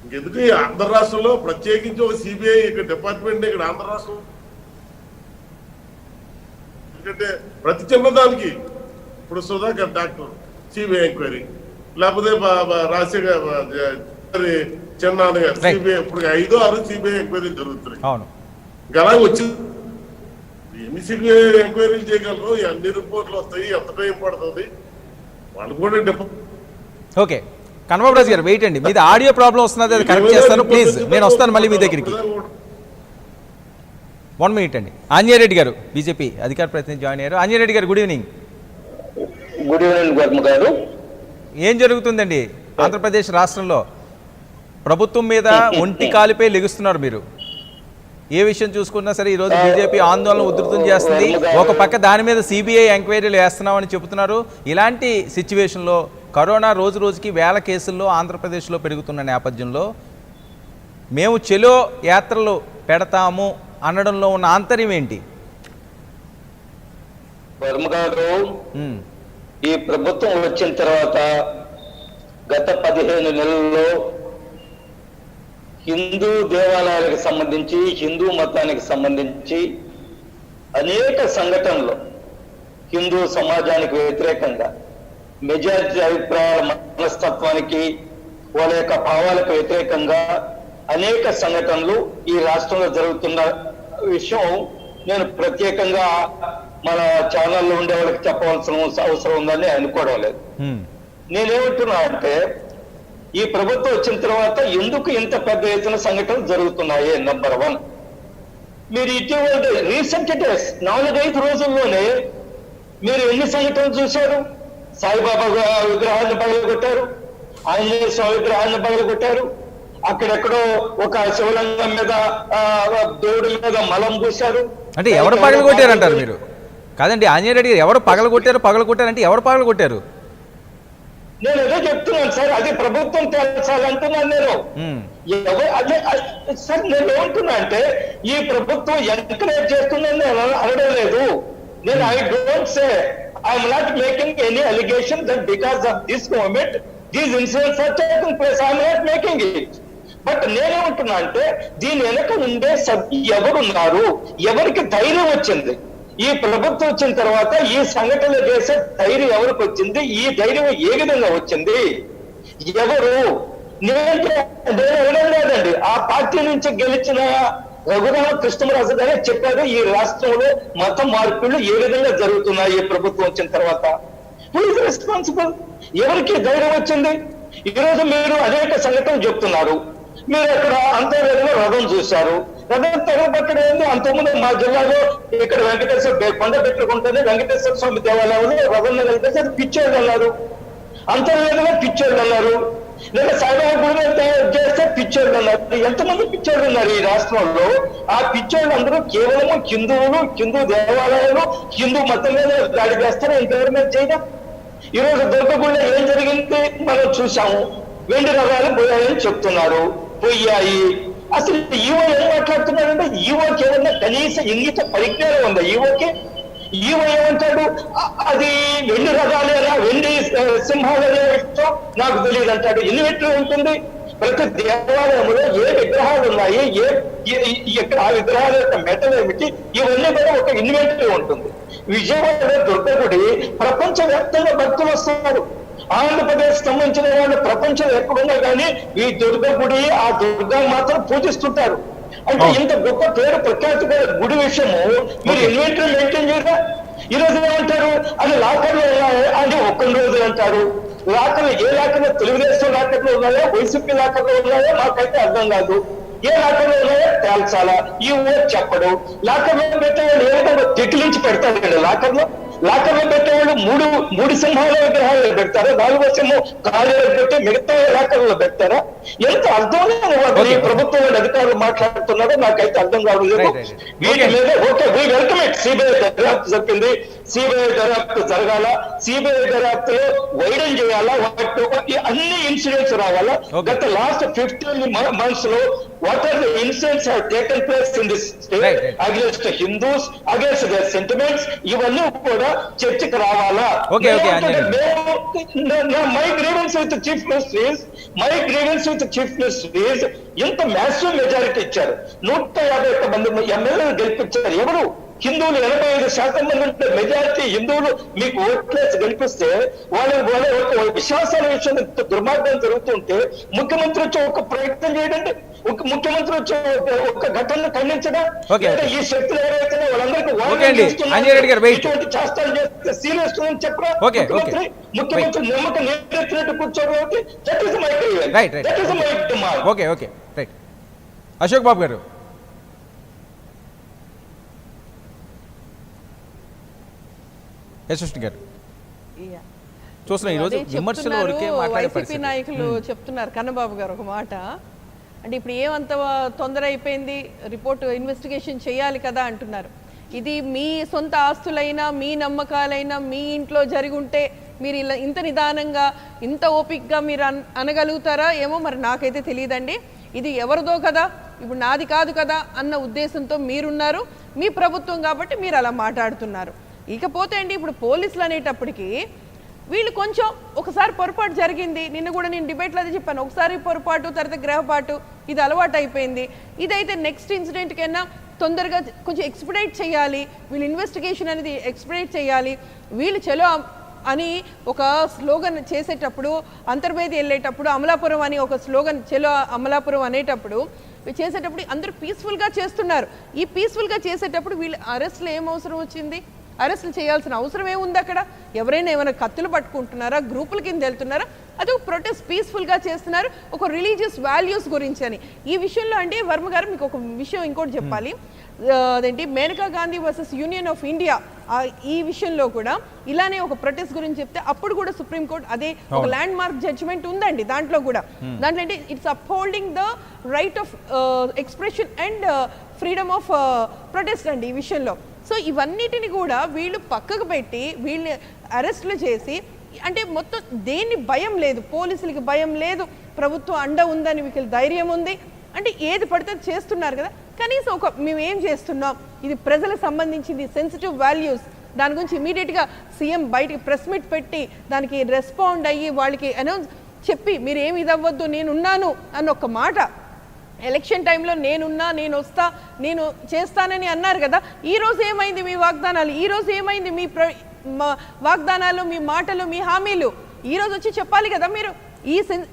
ఇంకెందుకు ఈ ఆంధ్ర రాష్ట్రంలో ప్రత్యేకించి ఒక సిబిఐ ఇక్కడ డిపార్ట్మెంట్ ఇక్కడ ఆంధ్ర రాష్ట్రం. ఎందుకంటే ప్రతి చిన్నదానికి ఇప్పుడు సుధాకర్ డాక్టర్ సిబిఐ ఎంక్వైరీ, లేకపోతే రాజశేఖర్ చిన్నాన్న గారు సిబిఐ, ఇప్పుడు 5 6 సిబిఐ ఎంక్వైరీ జరుగుతున్నాయి. ఇంకా అలాగే వచ్చింది ఎన్ని సిబిఐ ఎంక్వైరీలు చేయగలరు, అన్ని రిపోర్ట్లు వస్తాయి, ఎంత టైం పడుతుంది వాళ్ళు కూడా. ఓకే కన్నబాబు రాజు గారు వెయిట్ అండి, మీది ఆడియో ప్రాబ్లం వస్తున్నది, అది కరెక్ట్ చేస్తాను ప్లీజ్. నేను వస్తాను మళ్ళీ మీ దగ్గరికి. 1 minute అండి. ఆంజనేయరెడ్డి గారు బీజేపీ అధికార ప్రతినిధి జాయిన్ అయ్యారు. ఆంజనేయరెడ్డి గారు good evening. Good evening Varma గారు. ఏం జరుగుతుందండి ఆంధ్రప్రదేశ్ రాష్ట్రంలో? ప్రభుత్వం మీద ఒంటి కాలిపై లెగుస్తున్నారు మీరు. ఏ విషయం చూసుకున్నా సరే ఈరోజు బీజేపీ ఆందోళన ఉధృతం చేస్తుంది. ఒక పక్క దాని మీద సిబిఐ ఎంక్వైరీలు వేస్తున్నామని చెబుతున్నారు. ఇలాంటి సిచ్యువేషన్లో కరోనా రోజు రోజుకి 1000 కేసుల్లో ఆంధ్రప్రదేశ్లో పెరుగుతున్న నేపథ్యంలో మేము చెలో యాత్రలు పెడతాము అనడంలో ఉన్న ఆంతర్యం ఏంటి? వర్మ గారు, ఈ ప్రభుత్వం వచ్చిన తర్వాత గత 15 నెలల్లో హిందూ దేవాలయాలకు సంబంధించి హిందూ మతానికి సంబంధించి అనేక సంఘటనలు హిందూ సమాజానికి వ్యతిరేకంగా మెజారిటీ అభిప్రాయాల మనస్తత్వానికి వాళ్ళ యొక్క భావాలకు వ్యతిరేకంగా అనేక సంఘటనలు ఈ రాష్ట్రంలో జరుగుతున్న విషయం నేను ప్రత్యేకంగా మన ఛానల్లో ఉండే వాళ్ళకి చెప్పవలసిన అవసరం ఉందని అనుకోవడం లేదు. నేనేమంటున్నా అంటే ఈ ప్రభుత్వం వచ్చిన తర్వాత ఎందుకు ఇంత పెద్ద ఎత్తున సంఘటనలు జరుగుతున్నాయి? నంబర్ 1, మీరు ఇటీవల రీసెంట్ డేస్ 4-5 రోజుల్లోనే మీరు ఎన్ని సంఘటనలు చూశారు? సాయిబాబా విగ్రహాన్ని పగలగొట్టారు, ఆంజనేయ స్వామి విగ్రహాన్ని పగలగొట్టారు, అక్కడెక్కడో ఒక శివలింగం మీద దేవుడి మీద మలం పూశారు. అంటే ఎవరు పగలగొట్టారంటారు మీరు? కాదండి ఆంజనేయరెడ్డి గారు, ఎవరు పగలగొట్టారంటే ఎవరు పగలగొట్టారు? నేను ఏదో చెప్తున్నాను సార్, అది ప్రభుత్వం తేల్చాలంటున్నాను నేను. అదే సార్ నేను ఏమంటున్నా అంటే ఈ ప్రభుత్వం ఎంకరేజ్ చేస్తుందని నేను అనడం లేదు. నేను I don't say, I'm not making any allegation that because of this moment these incidents are taking place. I'm not making it. But నేనేమంటున్నా అంటే దీని వెనక ఉండే ఎవరున్నారు, ఎవరికి ధైర్యం వచ్చింది? ఈ ప్రభుత్వం వచ్చిన తర్వాత ఈ సంఘటనలు చేసే ధైర్యం ఎవరికి వచ్చింది? ఈ ధైర్యం ఏ విధంగా వచ్చింది? ఎవరు? నేను అనడం లేదండి, ఆ పార్టీ నుంచి గెలిచిన రఘురామ కృష్ణరాజు గారే చెప్పారు ఈ రాష్ట్రంలో మత మార్పులు ఏ విధంగా జరుగుతున్నాయి ఈ ప్రభుత్వం వచ్చిన తర్వాత. రెస్పాన్సిబుల్. ఎవరికి ధైర్యం వచ్చింది? ఈ రోజు మీరు అనేక సంఘటనలు చెప్తున్నారు. మీరు అక్కడ అంతర్వేదిలో రథం చూశారు. రథం తగలబట్టడం ఏంది? అంతకుముందు మా జిల్లాలో ఇక్కడ వెంకటేశ్వర కొండ పెట్టుకుంటేనే వెంకటేశ్వర స్వామి దేవాలయంలో రథం కలిపేసి అది పిచ్చోళ్ళు అన్నారు. అంతర్వేదిలో పిచ్చోళ్ళు అన్నారు. లేదా సాయిబాబా గుడి చేస్తే పిచ్చోళ్ళు అన్నారు. ఎంతమంది పిచ్చోళ్ళు ఉన్నారు ఈ రాష్ట్రంలో? ఆ పిచ్చోళ్ళు అందరూ కేవలం హిందువులు, హిందూ దేవాలయాలు, హిందూ మతం మీద దాడి చేస్తారో ఇంకెవరి మీద చేయడం. ఈ రోజు దుర్గగుడిలో ఏం జరిగింది మనం చూసాము. వెండి రథాలు పోయాయని చెప్తున్నారు. పోయాయి. అసలు ఈవో ఏం మాట్లాడుతున్నాడంటే ఈవోకి ఏమన్నా కనీస ఇంగిత పరిజ్ఞానం ఉందా? ఈవో ఏమంటాడు? అది వెండి రథాలేనా, వెండి సింహాలనే నాకు తెలియదు అంటాడు. ఇన్వెంటరీ ఉంటుంది. ప్రతి దేవాలయంలో ఏ విగ్రహాలు ఉన్నాయి, ఎక్కడ ఆ విగ్రహాల యొక్క మెటల్ ఏమిటి, ఇవన్నీ కూడా ఒక ఇన్వెంటరీ ఉంటుంది. విజయవాడ దుర్గగుడి ప్రపంచవ్యాప్తంగా భక్తులు వస్తున్నారు. ఆంధ్రప్రదేశ్ సంబంధించిన వాళ్ళు ప్రపంచం ఎక్కడున్నా కానీ ఈ దుర్గ గుడి, ఆ దుర్గా మాత్రం పూజిస్తుంటారు. అంటే ఇంత గొప్ప పేరు ప్రఖ్యాతి గుడి విషయము మీరు ఇన్వెంటరీ మెయింటైన్ చేయరా? ఈ రోజు ఏమంటారు? అది లాకర్లు అని ఒక్క రోజు అంటారు. లాకర్లు ఏ లాకర్లు? తెలుగుదేశం లాకర్లు ఉన్నాయా, వైసీపీ లాకర్లు ఉన్నాయా? మాకైతే అర్థం కాదు. ఏ లాకర్లు ఉన్నాయో తేల్చాలా? ఈ ఊరు చెప్పడు. లాకర్లో పెట్టేవాళ్ళు ఏ విధంగా తెగిలించి పెడతారు? లాకర్లో పెట్టేవాళ్ళు మూడు సింహాల విగ్రహాలు పెడతారా? 4వ సింహం ఖాళీలో పెట్టి మిగతా లాకర్లో పెడతారా? ఎంత అర్థం ప్రభుత్వం అధికారులు మాట్లాడుతున్నారో నాకైతే అర్థం కావడం. వీటి మీద okay we welcome it. CBI దర్యాప్తు చెప్పింది. సిబిఐ దర్యాప్తు జరగాల. సిబిఐ దర్యాప్తులో వైడన్ చేయాలా? అన్ని ఇన్సిడెంట్స్ రావాలా? గత లాస్ట్ 15 months లో what are the incidents have taken place in this state against Hindus, against their sentiments, ఇవన్నీ కూడా చర్చకు రావాలా? My grievance with chief minister is ఇంత మ్యాసివ్ మెజారిటీ ఇచ్చారు. 151 మంది ఎమ్మెల్యేలు గెలిపించారు. ఎవరు? హిందువులు. 85% మంది ఉంటే మెజారిటీ హిందువులు మీకు ఓట్లేసి గెలిపిస్తే వాళ్ళ ఒక విశ్వాసాల విషయం దుర్మార్గం జరుగుతుంటే ముఖ్యమంత్రి వచ్చి ఒక ప్రయత్నం చేయడండి. ఒక ముఖ్యమంత్రి వచ్చి ఒక ఘటనను ఖండించడం. ఈ శక్తులు ఎవరైతే వాళ్ళందరికీ ఇటువంటి చేస్తాలు చేస్తే సీరియస్ చెప్పరా? ముఖ్యమంత్రి నమ్మకం నేర్చినట్టు కూర్చోవడం. That is my demand. Okay right. Ashok Babu garu, Yashasvi గారు చూస్తున్నా ఈరోజు విమర్శల వరకే మాట్లాడే వైసీపీ నాయకులు చెప్తున్నారు. కన్నబాబు గారు ఒక మాట అంటే ఇప్పుడు ఏమంత తొందర అయిపోయింది, రిపోర్ట్ ఇన్వెస్టిగేషన్ చేయాలి కదా అంటున్నారు. ఇది మీ సొంత ఆస్తులైనా, మీ నమ్మకాలైనా మీ ఇంట్లో జరిగి ఉంటే మీరు ఇలా ఇంత నిదానంగా, ఇంత ఓపికగా మీరు అనగలుగుతారా ఏమో మరి నాకైతే తెలియదండి. ఇది ఎవరిదో కదా, ఇప్పుడు నాది కాదు కదా అన్న ఉద్దేశంతో మీరున్నారు. మీ ప్రభుత్వం కాబట్టి మీరు అలా మాట్లాడుతున్నారు. ఇకపోతే అండి ఇప్పుడు పోలీసులు అనేటప్పటికీ వీళ్ళు కొంచెం ఒకసారి పొరపాటు జరిగింది. నిన్న కూడా నేను డిబేట్లో అది చెప్పాను. ఒకసారి పొరపాటు, తర్వాత గ్రహపాటు, ఇది అలవాటు అయిపోయింది. ఇదైతే నెక్స్ట్ ఇన్సిడెంట్ కన్నా తొందరగా కొంచెం ఎక్స్పెడైట్ చేయాలి. వీళ్ళు ఇన్వెస్టిగేషన్ అనేది ఎక్స్పెడైట్ చేయాలి. వీళ్ళు చలో అని ఒక స్లోగన్ చేసేటప్పుడు, అంతర్వేది వెళ్ళేటప్పుడు అమలాపురం అని ఒక స్లోగన్ చలో అమలాపురం అనేటప్పుడు చేసేటప్పుడు అందరూ పీస్ఫుల్గా చేస్తున్నారు. ఈ పీస్ఫుల్గా చేసేటప్పుడు వీళ్ళు అరెస్ట్లు ఏం అవసరం వచ్చింది? అరెస్టులు చేయాల్సిన అవసరం ఏముంది? అక్కడ ఎవరైనా ఏమైనా కత్తులు పట్టుకుంటున్నారా, గ్రూపుల కింద వెళ్తున్నారా? అది ఒక ప్రొటెస్ట్ పీస్ఫుల్గా చేస్తున్నారు, ఒక రిలీజియస్ వాల్యూస్ గురించి అని. ఈ విషయంలో అంటే వర్మ గారు మీకు ఒక విషయం ఇంకోటి చెప్పాలి. అదేంటి Maneka Gandhi versus Union of India, ఈ విషయంలో కూడా ఇలానే ఒక ప్రొటెస్ట్ గురించి చెప్తే అప్పుడు కూడా సుప్రీంకోర్టు అదే ఒక ల్యాండ్ మార్క్ జడ్జిమెంట్ ఉందండి. దాంట్లో అంటే it's upholding the right of expression and freedom of protest అండి ఈ విషయంలో. సో ఇవన్నిటిని కూడా వీళ్ళు పక్కకు పెట్టి వీళ్ళని అరెస్టులు చేసి అంటే మొత్తం దేన్ని భయం లేదు, పోలీసులకి భయం లేదు, ప్రభుత్వం అండ ఉందని వీళ్ళకి ధైర్యం ఉంది. అంటే ఏది పడితే చేస్తున్నారు కదా. కనీసం మేము ఏం చేస్తున్నాం, ఇది ప్రజలకు సంబంధించింది, సెన్సిటివ్ వాల్యూస్, దాని గురించి ఇమీడియట్గా సీఎం బయటికి ప్రెస్ మీట్ పెట్టి దానికి రెస్పాండ్ అయ్యి వాళ్ళకి అనౌన్స్ చెప్పి మీరు ఏమి ఇదవ్వద్దు, నేనున్నాను అన్న ఒక మాట. ఎలక్షన్ టైంలో నేనున్నా, నేను వస్తా, నేను చేస్తానని అన్నారు కదా. ఈరోజు ఏమైంది మీ వాగ్దానాలు? ఈరోజు ఏమైంది మీ వాగ్దానాలు, మీ మాటలు, మీ హామీలు? ఈరోజు వచ్చి చెప్పాలి కదా మీరు.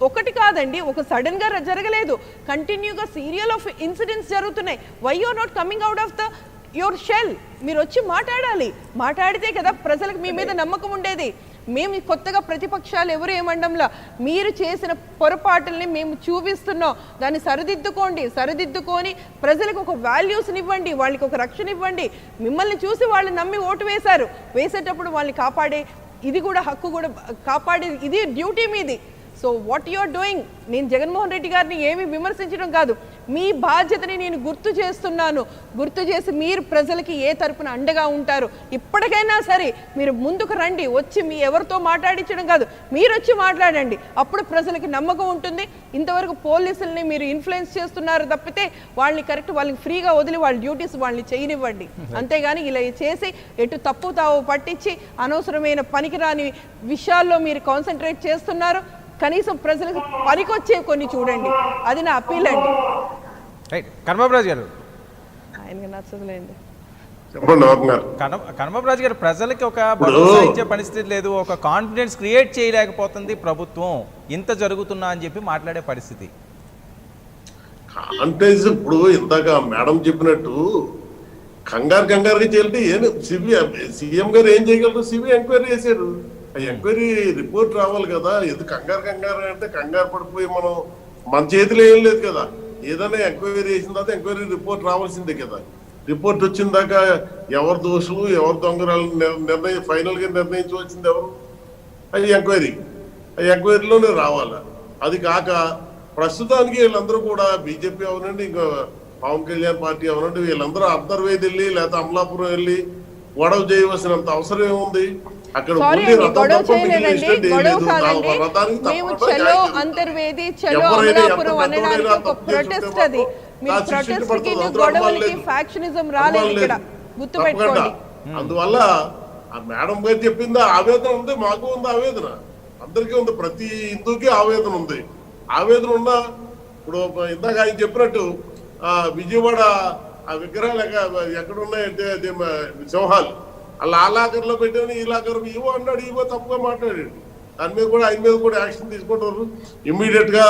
ఒకటి కాదండి, ఒక సడన్గా జరగలేదు, కంటిన్యూగా సీరియల్ ఆఫ్ ఇన్సిడెంట్స్ జరుగుతున్నాయి. Why you're not coming out of the your shell? మీరు వచ్చి మాట్లాడాలి, మాట్లాడితే కదా ప్రజలకు మీ మీద నమ్మకం ఉండేది. మేము కొత్తగా ప్రతిపక్షాలు ఎవరు ఏమండంలా, మీరు చేసిన పొరపాటుల్ని మేము చూపిస్తున్నాం, దాన్ని సరిదిద్దుకొని ప్రజలకు ఒక వాల్యూస్ని ఇవ్వండి, వాళ్ళకి ఒక రక్షణ ఇవ్వండి. మిమ్మల్ని చూసి వాళ్ళు నమ్మి ఓటు వేశారు, వేసేటప్పుడు వాళ్ళని కాపాడే ఇది కూడా హక్కు కూడా కాపాడే ఇది డ్యూటీ మీది. So what you are doing? నేను జగన్మోహన్ రెడ్డి గారిని ఏమి విమర్శించడం కాదు, మీ బాధ్యతని నేను గుర్తు చేస్తున్నాను. గుర్తు చేసి మీరు ప్రజలకి ఏ తరపున అండగా ఉంటారు, ఇప్పటికైనా సరే మీరు ముందుకు రండి. వచ్చి మీ ఎవరితో మాట్లాడించడం కాదు, మీరు వచ్చి మాట్లాడండి, అప్పుడు ప్రజలకి నమ్మకం ఉంటుంది. ఇంతవరకు పోలీసుల్ని మీరు ఇన్ఫ్లుయెన్స్ చేస్తున్నారు తప్పితే వాళ్ళని కరెక్ట్, వాళ్ళకి ఫ్రీగా వదిలి వాళ్ళ డ్యూటీస్ వాళ్ళని చేయనివ్వండి. అంతేగాని ఇలా చేసి ఎటు తప్పు తావు పట్టించి అనవసరమైన పనికిరాని విషయాల్లో మీరు కాన్సన్ట్రేట్ చేస్తున్నారు. కనీసం ప్రజలకు పనికొచ్చే కొన్ని చూడండి, అది నా అప్పీల్ అండి. రైట్, కన్నబాబు గారు ఆయనకి నచ్చదులేండి. చెప్పండి కన్నబాబు గారు, ప్రజలకి ఒక భరోసా ఇచ్చే పరిస్థితి లేదు, ఒక కాన్ఫిడెన్స్ క్రియేట్ చేయలేకపోతుంది ప్రభుత్వం, ఇంత జరుగుతున్నా అని చెప్పి మాట్లాడే పరిస్థితి. కాంటెన్స్ ఇప్పుడు ఇందాక మేడం చెప్పినట్టు కంగారుగా చేయాలంటే ఏం సీఎం గారు ఏం చేయగలరు? సిబిఐ ఎంక్వైరీ చేశారు, ఆ ఎంక్వైరీ రిపోర్ట్ రావాలి కదా. ఎందుకు కంగారు అంటే కంగారు పడిపోయి మన చేతిలో ఏం లేదు కదా. ఏదైనా ఎంక్వైరీ చేసిన తర్వాత ఎంక్వైరీ రిపోర్ట్ రావాల్సిందే కదా. రిపోర్ట్ వచ్చిన దాకా ఎవరు దోషులు ఎవరు దొంగరాలు ఫైనల్ గా నిర్ణయించవలసింది ఎవరు? అది ఎంక్వైరీలోనే రావాలా. అది కాక ప్రస్తుతానికి వీళ్ళందరూ కూడా బీజేపీ అవనండి, ఇంకా పవన్ కళ్యాణ్ పార్టీ అవనండి, వీళ్ళందరూ అర్ధర్వేది వెళ్ళి లేదా అమలాపురం వెళ్ళి గొడవ చేయవలసినంత అవసరం ఏముంది? అక్కడ గొడవ చేయలేదండి, గొడవ కాదండి. మేము చలో అంతర్వేది, చలో అమలాపురం అనడానికి ఒక ప్రొటెస్ట్. అది మీరు ప్రొటెస్ట్ కి గొడవలకి ఫ్యాక్షనిజం రాలేదు ఇక్కడ, గుర్తుపెట్టుకోండి. అందువల్ల ఆ మేడం గారు చెప్పిందా ఆవేదన ఉంది, మాకు ఉంది ఆవేదన, అందరికీ ఉంది, ప్రతి హిందూకి ఆవేదన ఉంది. ఆవేదన ఉన్నా ఇప్పుడు ఇందాక ఆయన చెప్పినట్టు విజయవాడ ఆ విగ్రహాలు ఎక్కడ ఉన్నాయంటే సింహాలు అలా ఆ లాకర్లో పెట్టాను, ఈ లాకర్ ఇవో అన్నాడు, ఇవో తప్పుగా మాట్లాడాడు. దాని మీద కూడా ఆయన మీద కూడా యాక్షన్ తీసుకుంటారు. ఇమ్మీడియట్ గా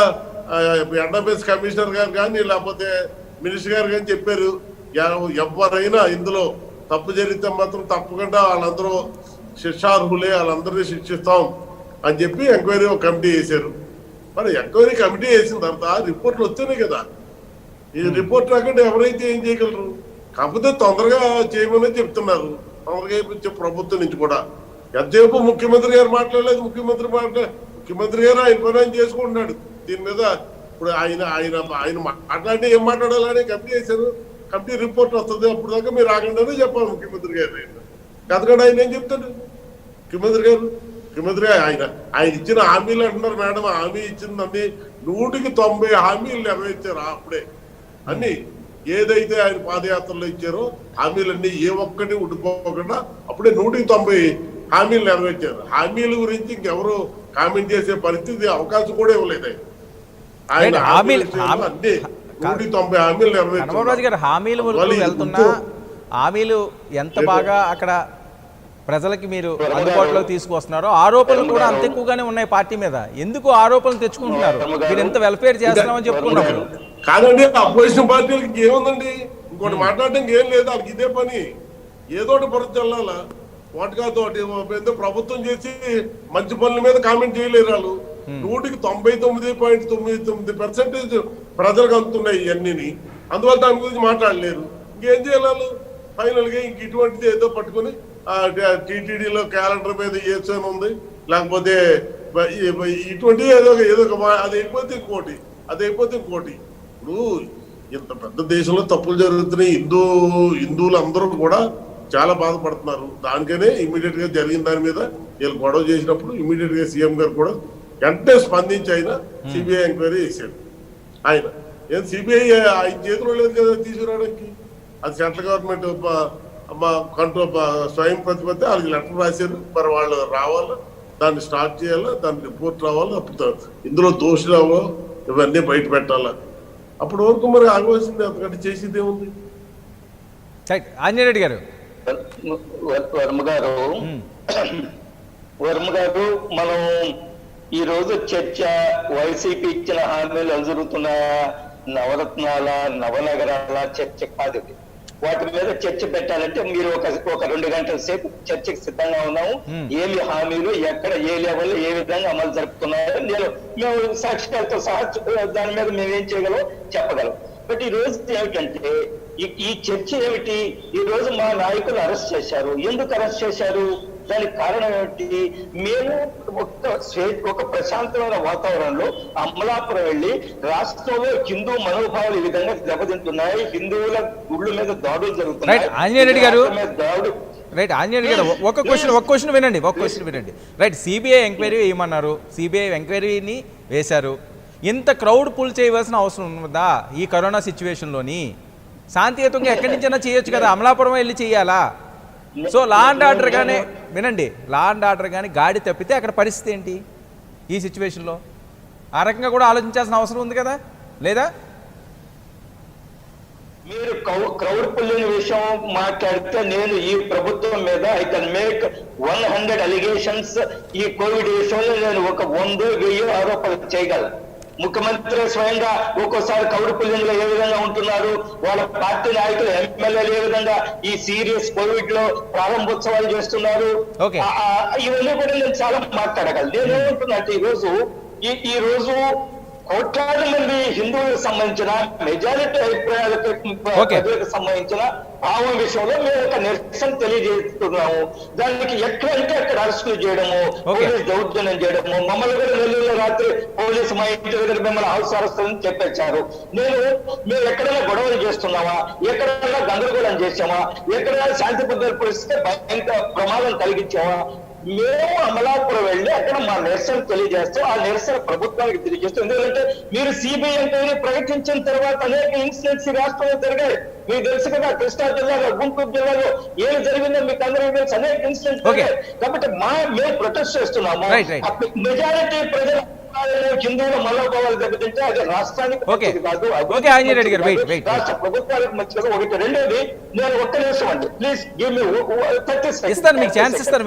ఎండబేస్ కమిషనర్ గారు కానీ లేకపోతే మినిస్టర్ గారు కానీ చెప్పారు, ఎవరైనా ఇందులో తప్పు జరిగితే మాత్రం తప్పకుండా వాళ్ళందరూ శిక్షార్హులే, వాళ్ళందరినీ శిక్షిస్తాం అని చెప్పి ఎంక్వైరీ ఒక కమిటీ వేశారు. మరి ఎంక్వైరీ కమిటీ వేసిన తర్వాత రిపోర్ట్లు వచ్చాయి కదా. ఈ రిపోర్ట్ రాకుండా ఎవరైతే ఏం చేయగలరు? కాకపోతే తొందరగా చేయమని చెప్తున్నారు, తొందరగా ప్రభుత్వం నుంచి కూడా. ఎంతసేపు ముఖ్యమంత్రి గారు మాట్లాడలేదు, ముఖ్యమంత్రి గారు ఆయన పని ఆయన చేసుకుంటున్నాడు దీని మీద. ఇప్పుడు ఆయన మాట్లాడితే ఏం మాట్లాడాలని కమిటీ వేశారు, కమిటీ రిపోర్ట్ వస్తుంది, అప్పుడు దాకా మీరు ఆగండి చెప్పాలి ముఖ్యమంత్రి గారు. ఎందుకంటే ఆయన ఏం చెప్తాడు ముఖ్యమంత్రి గారు? ఆయన ఇచ్చిన హామీలు అంటున్నారు మేడం, హామీ ఇచ్చిందండి 190 హామీలు నెరవేర్చారు అప్పుడే. అన్ని ఏదైతే ఆయన పాదయాత్రలో ఇచ్చారో హామీలన్నీ ఏ ఒక్కటి ఉండిపోకుండా అప్పుడే 190 హామీలు నెరవేర్చారు. హామీల గురించి ఇంకెవరు కామెంట్ చేసే పరిస్థితి అవకాశం కూడా ఇవ్వలేదు. ఆయన అన్ని 190 హామీలు నెరవేర్చారు. హామీలు ఎంత బాగా అక్కడ ప్రజలకి మీరు అందుబాటులో తీసుకొస్తున్నారో ఆరోపణలు కూడా అంత ఎక్కువగానే ఉన్నాయి పార్టీ మీద. ఎందుకు ఆరోపణలు తెచ్చుకుంటున్నారు? మీరు ఎంత వెల్ఫేర్ చేస్తున్నామని చెప్పుకున్నారు కాదండి. అపోజిషన్ పార్టీలకి ఏముందండి, ఇంకోటి మాట్లాడడానికి ఏం లేదు, వాళ్ళకి ఇదే పని, ఏదోటి పొరచి వెళ్ళాలా వాటికాతోటి. ప్రభుత్వం చేసి మంచి పనుల మీద కామెంట్ చేయలేరు వాళ్ళు. 99.99% ప్రజలకు అందుతున్నాయి ఇవన్నీ, అందువల్ల దాని గురించి మాట్లాడలేరు. ఇంకేం చేయాలి? ఫైనల్ గా ఇంక ఇటువంటిది ఏదో పట్టుకుని టీటీడీలో క్యాలెండర్ మీద ఏసని ఉంది, లేకపోతే ఇటువంటి ఏదో అది అయిపోతే ఇంకోటి, అది అయిపోతే ఇంకోటి. ఇప్పుడు ఇంత పెద్ద దేశంలో తప్పులు జరుగుతున్నాయి, హిందువులు అందరూ కూడా చాలా బాధపడుతున్నారు. దానికనే ఇమ్మీడియట్ గా జరిగిన దాని మీద వీళ్ళు గొడవ చేసినప్పుడు ఇమ్మీడియట్ గా సీఎం గారు కూడా వెంటనే స్పందించి ఆయన సిబిఐ ఎంక్వైరీ చేశారు. ఆయన ఏం సిబిఐ ఆయన చేతిలో లేదు కదా తీసుకురావడానికి, అది సెంట్రల్ గవర్నమెంట్ కంట్రోల్ స్వయం ప్రతిపత్తి. వాళ్ళకి లెటర్ రాశారు, మరి వాళ్ళు రావాలా, దాన్ని స్టార్ట్ చేయాలా, దాని రిపోర్ట్ రావాలా, అప్పుడు ఇందులో దోషులు ఇవన్నీ బయట పెట్టాలా. అప్పుడు వరకు మరి ఆగవలసింది, అంతకంటే చేసేది ఏముంది? ఆంజనేయ రెడ్డి గారు, వర్మ గారు మనం ఈ రోజు చర్చ వైసీపీ ఇచ్చిన హామీలు జరుగుతున్నాయా, నవరత్నాల నవనగరాల చర్చ కాదు ఇది. వాటి మీద చర్చ పెట్టాలంటే మీరు ఒక 2 గంటల సేపు చర్చకు సిద్ధంగా ఉన్నాము. ఏమి హామీలు ఎక్కడ ఏ లెవెల్లో ఏ విధంగా అమలు జరుపుతున్నారో మేము సాక్ష్యాలతో సహా దాని మీద మేము ఏం చేయగలం చెప్పగలం. బట్ ఈ రోజు ఏమిటంటే ఈ చర్చ ఏమిటి, ఈ రోజు మా నాయకులు అరెస్ట్ చేశారు. ఎందుకు అరెస్ట్ చేశారు, దానికి కారణం ఏమిటి? మేము ఒక ప్రశాంతమైన వాతావరణంలో అమలాపురం వెళ్ళి రాష్ట్రంలో హిందూ మనోభావాలు ఈ విధంగా దెబ్బతింటున్నాయి, హిందువుల గుళ్ళ మీద దాడులు జరుగుతున్నాయి. ఆంజనేయ రెడ్డి గారు రైట్, ఆంజనేయ రెడ్డి గారు ఒక క్వశ్చన్ వినండి. రైట్, సిబిఐ ఎంక్వైరీ వేయమన్నారు, సిబిఐ ఎంక్వైరీని వేశారు. ఇంత క్రౌడ్ పుల్ చేయవలసిన అవసరం ఉందా ఈ కరోనా సిచ్యువేషన్లోని? శాంతియుతంగా ఎక్కడి నుంచైనా చేయొచ్చు కదా, అమలాపురం వెళ్ళి చేయాలా? సో లా అండ్ ఆర్డర్ గానే వినండి, లా అండ్ ఆర్డర్ కానీ గాడి తప్పితే అక్కడ పరిస్థితి ఏంటి ఈ సిచ్యువేషన్లో? ఆ రకంగా కూడా ఆలోచించాల్సిన అవసరం ఉంది కదా, లేదా? మీరు క్రౌడ్ పుల్లింగ్ విషయం మాట్లాడితే నేను ఈ ప్రభుత్వం మీద ఐ కెన్ మేక్ 100 అలిగేషన్స్. ఈ కోవిడ్ విషయంలో నేను ఒక 100,000 ఆరోపణలు చేయగలను. ముఖ్యమంత్రి స్వయంగా ఒక్కోసారి క్రౌడ్ పుల్లింగ్ లో ఏ విధంగా ఉంటున్నారు, వాళ్ళ పార్టీ నాయకులు ఎమ్మెల్యేలు ఏ విధంగా ఈ సీరియస్ కోవిడ్ లో ప్రారంభోత్సవాలు చేస్తున్నారు, ఇవన్నీ కూడా నేను చాలా మాట్లాడగలను. నేను ఏమంటున్నట్టు ఈ రోజు కోట్లాది మంది హిందువులకు సంబంధించిన మెజారిటీ అభిప్రాయాలకు ప్రజలకు సంబంధించిన భావం విషయంలో మేము ఒక నిరసన తెలియజేస్తున్నాము. దానికి ఎక్కడంటే అక్కడ అరెస్టులు చేయడము, పోలీసు దౌర్జన్యం చేయడము, మమ్మల్ని కూడా నెల్లూరులో రాత్రి పోలీసు మా ఇంటి దగ్గర మిమ్మల్ని హౌస్ అరెస్ట్ అని చెప్పేశారు. మేము ఎక్కడైనా గొడవలు చేస్తున్నామా, ఎక్కడైనా గందరగోళం చేసామా, ఎక్కడైనా శాంతి భద్రతల పరిస్థితి భయంకర ప్రమాదం కలిగించామా? మేము అమలాపురం వెళ్ళి అక్కడ మా నిరసన తెలియజేస్తాం. ఆ నిరసన ప్రభుత్వానికి తెలియజేస్తాం. ఎందుకంటే మీరు సిబిఐ ఎంక్వైరీ ప్రకటించిన తర్వాత అనేక ఇన్సిడెంట్స్ ఈ రాష్ట్రంలో జరిగాయి. మీకు తెలుసు కదా, కృష్ణా జిల్లాలో, గుంటూరు జిల్లాలో ఏమి జరిగిందో మీకు అందరికీ తెలుసు. అనేక ఇన్సిడెంట్స్ కాబట్టి మేము ప్రొటెస్ట్ చేస్తున్నాము. మెజారిటీ ప్రజలు హిందువుల మనోభావాలు దెబ్బతింటే అది రాష్ట్రానికి రాష్ట్ర ప్రభుత్వానికి మంచిది. ఒకటి. రెండోది, నేను ఒక్క నిమిషం అండి ప్లీజ్ గివ్ మీ 30 seconds. ఇస్తాను, మీకు ఛాన్స్ ఇస్తాను.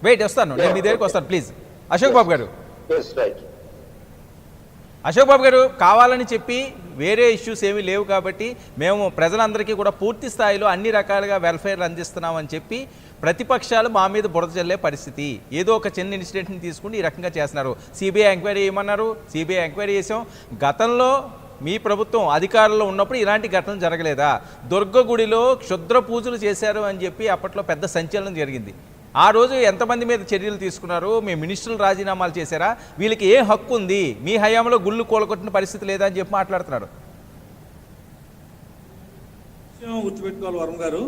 వెయిట్ వస్తాను, నేను మీ దగ్గరికి వస్తాను ప్లీజ్. అశోక్ బాబు గారు కావాలని చెప్పి వేరే ఇష్యూస్ ఏమీ లేవు కాబట్టి మేము ప్రజలందరికీ కూడా పూర్తి స్థాయిలో అన్ని రకాలుగా వెల్ఫేర్ అందిస్తున్నామని చెప్పి ప్రతిపక్షాలు మా మీద బురద చల్లే పరిస్థితి. ఏదో ఒక చిన్న ఇన్సిడెంట్ని తీసుకుని ఈ రకంగా చేస్తున్నారు. సిబిఐ ఎంక్వైరీ చేయమన్నారు, సిబిఐ ఎంక్వైరీ చేసాం. గతంలో మీ ప్రభుత్వం అధికారంలో ఉన్నప్పుడు ఇలాంటి ఘటనలు జరగలేదా? దుర్గ గుడిలో క్షుద్ర పూజలు చేశారు అని చెప్పి అప్పట్లో పెద్ద సంచలనం జరిగింది. ఆ రోజు ఎంతమంది మీద చర్యలు తీసుకున్నారు? మీ మినిస్టర్లు రాజీనామాలు చేశారా? వీళ్ళకి ఏ హక్కు ఉంది? మీ హయాంలో గుళ్ళు కూలగొట్టిన పరిస్థితి లేదా అని చెప్పి మాట్లాడుతున్నారు. గుర్తుపెట్టుకోవాలి వర్మ గారు,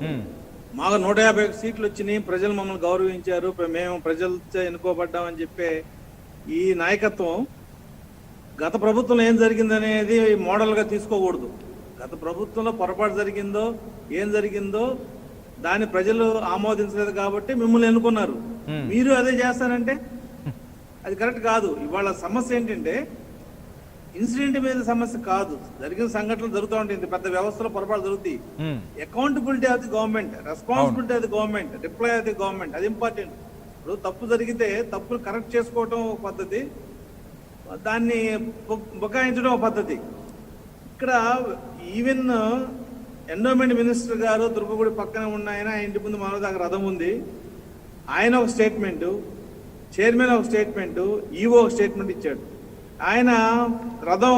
మాకు 150 సీట్లు వచ్చినాయి, ప్రజలు మమ్మల్ని గౌరవించారు, మేము ప్రజలతో ఎన్నుకోబడ్డామని చెప్పే ఈ నాయకత్వం గత ప్రభుత్వంలో ఏం జరిగిందనేది మోడల్ గా తీసుకోకూడదు. గత ప్రభుత్వంలో పొరపాటు జరిగిందో ఏం జరిగిందో దాన్ని ప్రజలు ఆమోదించలేదు కాబట్టి మిమ్మల్ని ఎన్నుకున్నారు. మీరు అదే చేస్తారంటే అది కరెక్ట్ కాదు. ఇవాళ సమస్య ఏంటంటే ఇన్సిడెంట్ మీద సమస్య కాదు, జరిగిన సంఘటనలు జరుగుతూ ఉంటాయి. పెద్ద వ్యవస్థలో పొరపాటు జరుగుతాయి. Accountability of the government, responsibility of the government, reply of the government, అది ఇంపార్టెంట్. ఇప్పుడు తప్పు జరిగితే తప్పును కరెక్ట్ చేసుకోవటం ఒక పద్ధతి, దాన్ని బుకాయించడం ఒక పద్ధతి. ఇక్కడ ఈవెన్ ఎండోమెంట్ మినిస్టర్ గారు దుర్గగుడి పక్కన ఉన్న ఆయన ఇంటి ముందు మన దగ్గర రథం ఉంది, ఆయన ఒక స్టేట్మెంటు, చైర్మన్ ఒక స్టేట్మెంటు, ఈవో ఒక స్టేట్మెంట్ ఇచ్చాడు. ఆయన రథం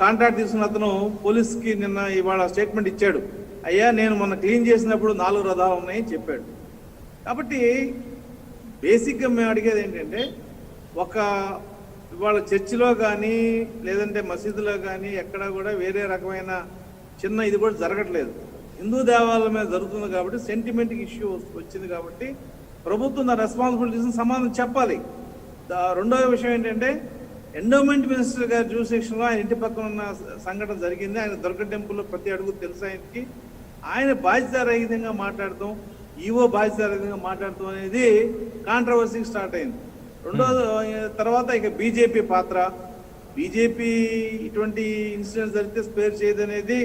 కాంట్రాక్ట్ తీసుకున్న అతను పోలీస్కి ఇవాళ స్టేట్మెంట్ ఇచ్చాడు, అయ్యా నేను మొన్న క్లీన్ చేసినప్పుడు 4 రథాలు ఉన్నాయని చెప్పాడు. కాబట్టి బేసిక్గా మేము అడిగేది ఏంటంటే, ఇవాళ చర్చిలో కానీ లేదంటే మసీదులో కానీ ఎక్కడా కూడా వేరే రకమైన చిన్న ఇది కూడా జరగట్లేదు. హిందూ దేవాలయం మీద జరుగుతుంది కాబట్టి సెంటిమెంట్ ఇష్యూ వచ్చింది కాబట్టి ప్రభుత్వం నా రెస్పాన్సిబిలిటీస్ని సమాధానం చెప్పాలి. రెండవ విషయం ఏంటంటే, ఎండోమెంట్ మినిస్టర్ గారి జ్యూరిడిక్షన్లో ఆయన ఇంటి పక్కన ఉన్న సంఘటన జరిగింది. ఆయన దుర్గ టెంపుల్లో ప్రతి అడుగు తెలుసు ఆయనకి. ఆయన బాధ్యతారహితంగా మాట్లాడతాం, ఈవో బాధ్యతారహితంగా మాట్లాడతాం అనేది కాంట్రవర్సీకి స్టార్ట్ అయింది. తర్వాత ఇక బీజేపీ పాత్ర, బీజేపీ ఇటువంటి ఇన్సిడెంట్స్ జరిగితే స్పేర్ చేయదనేది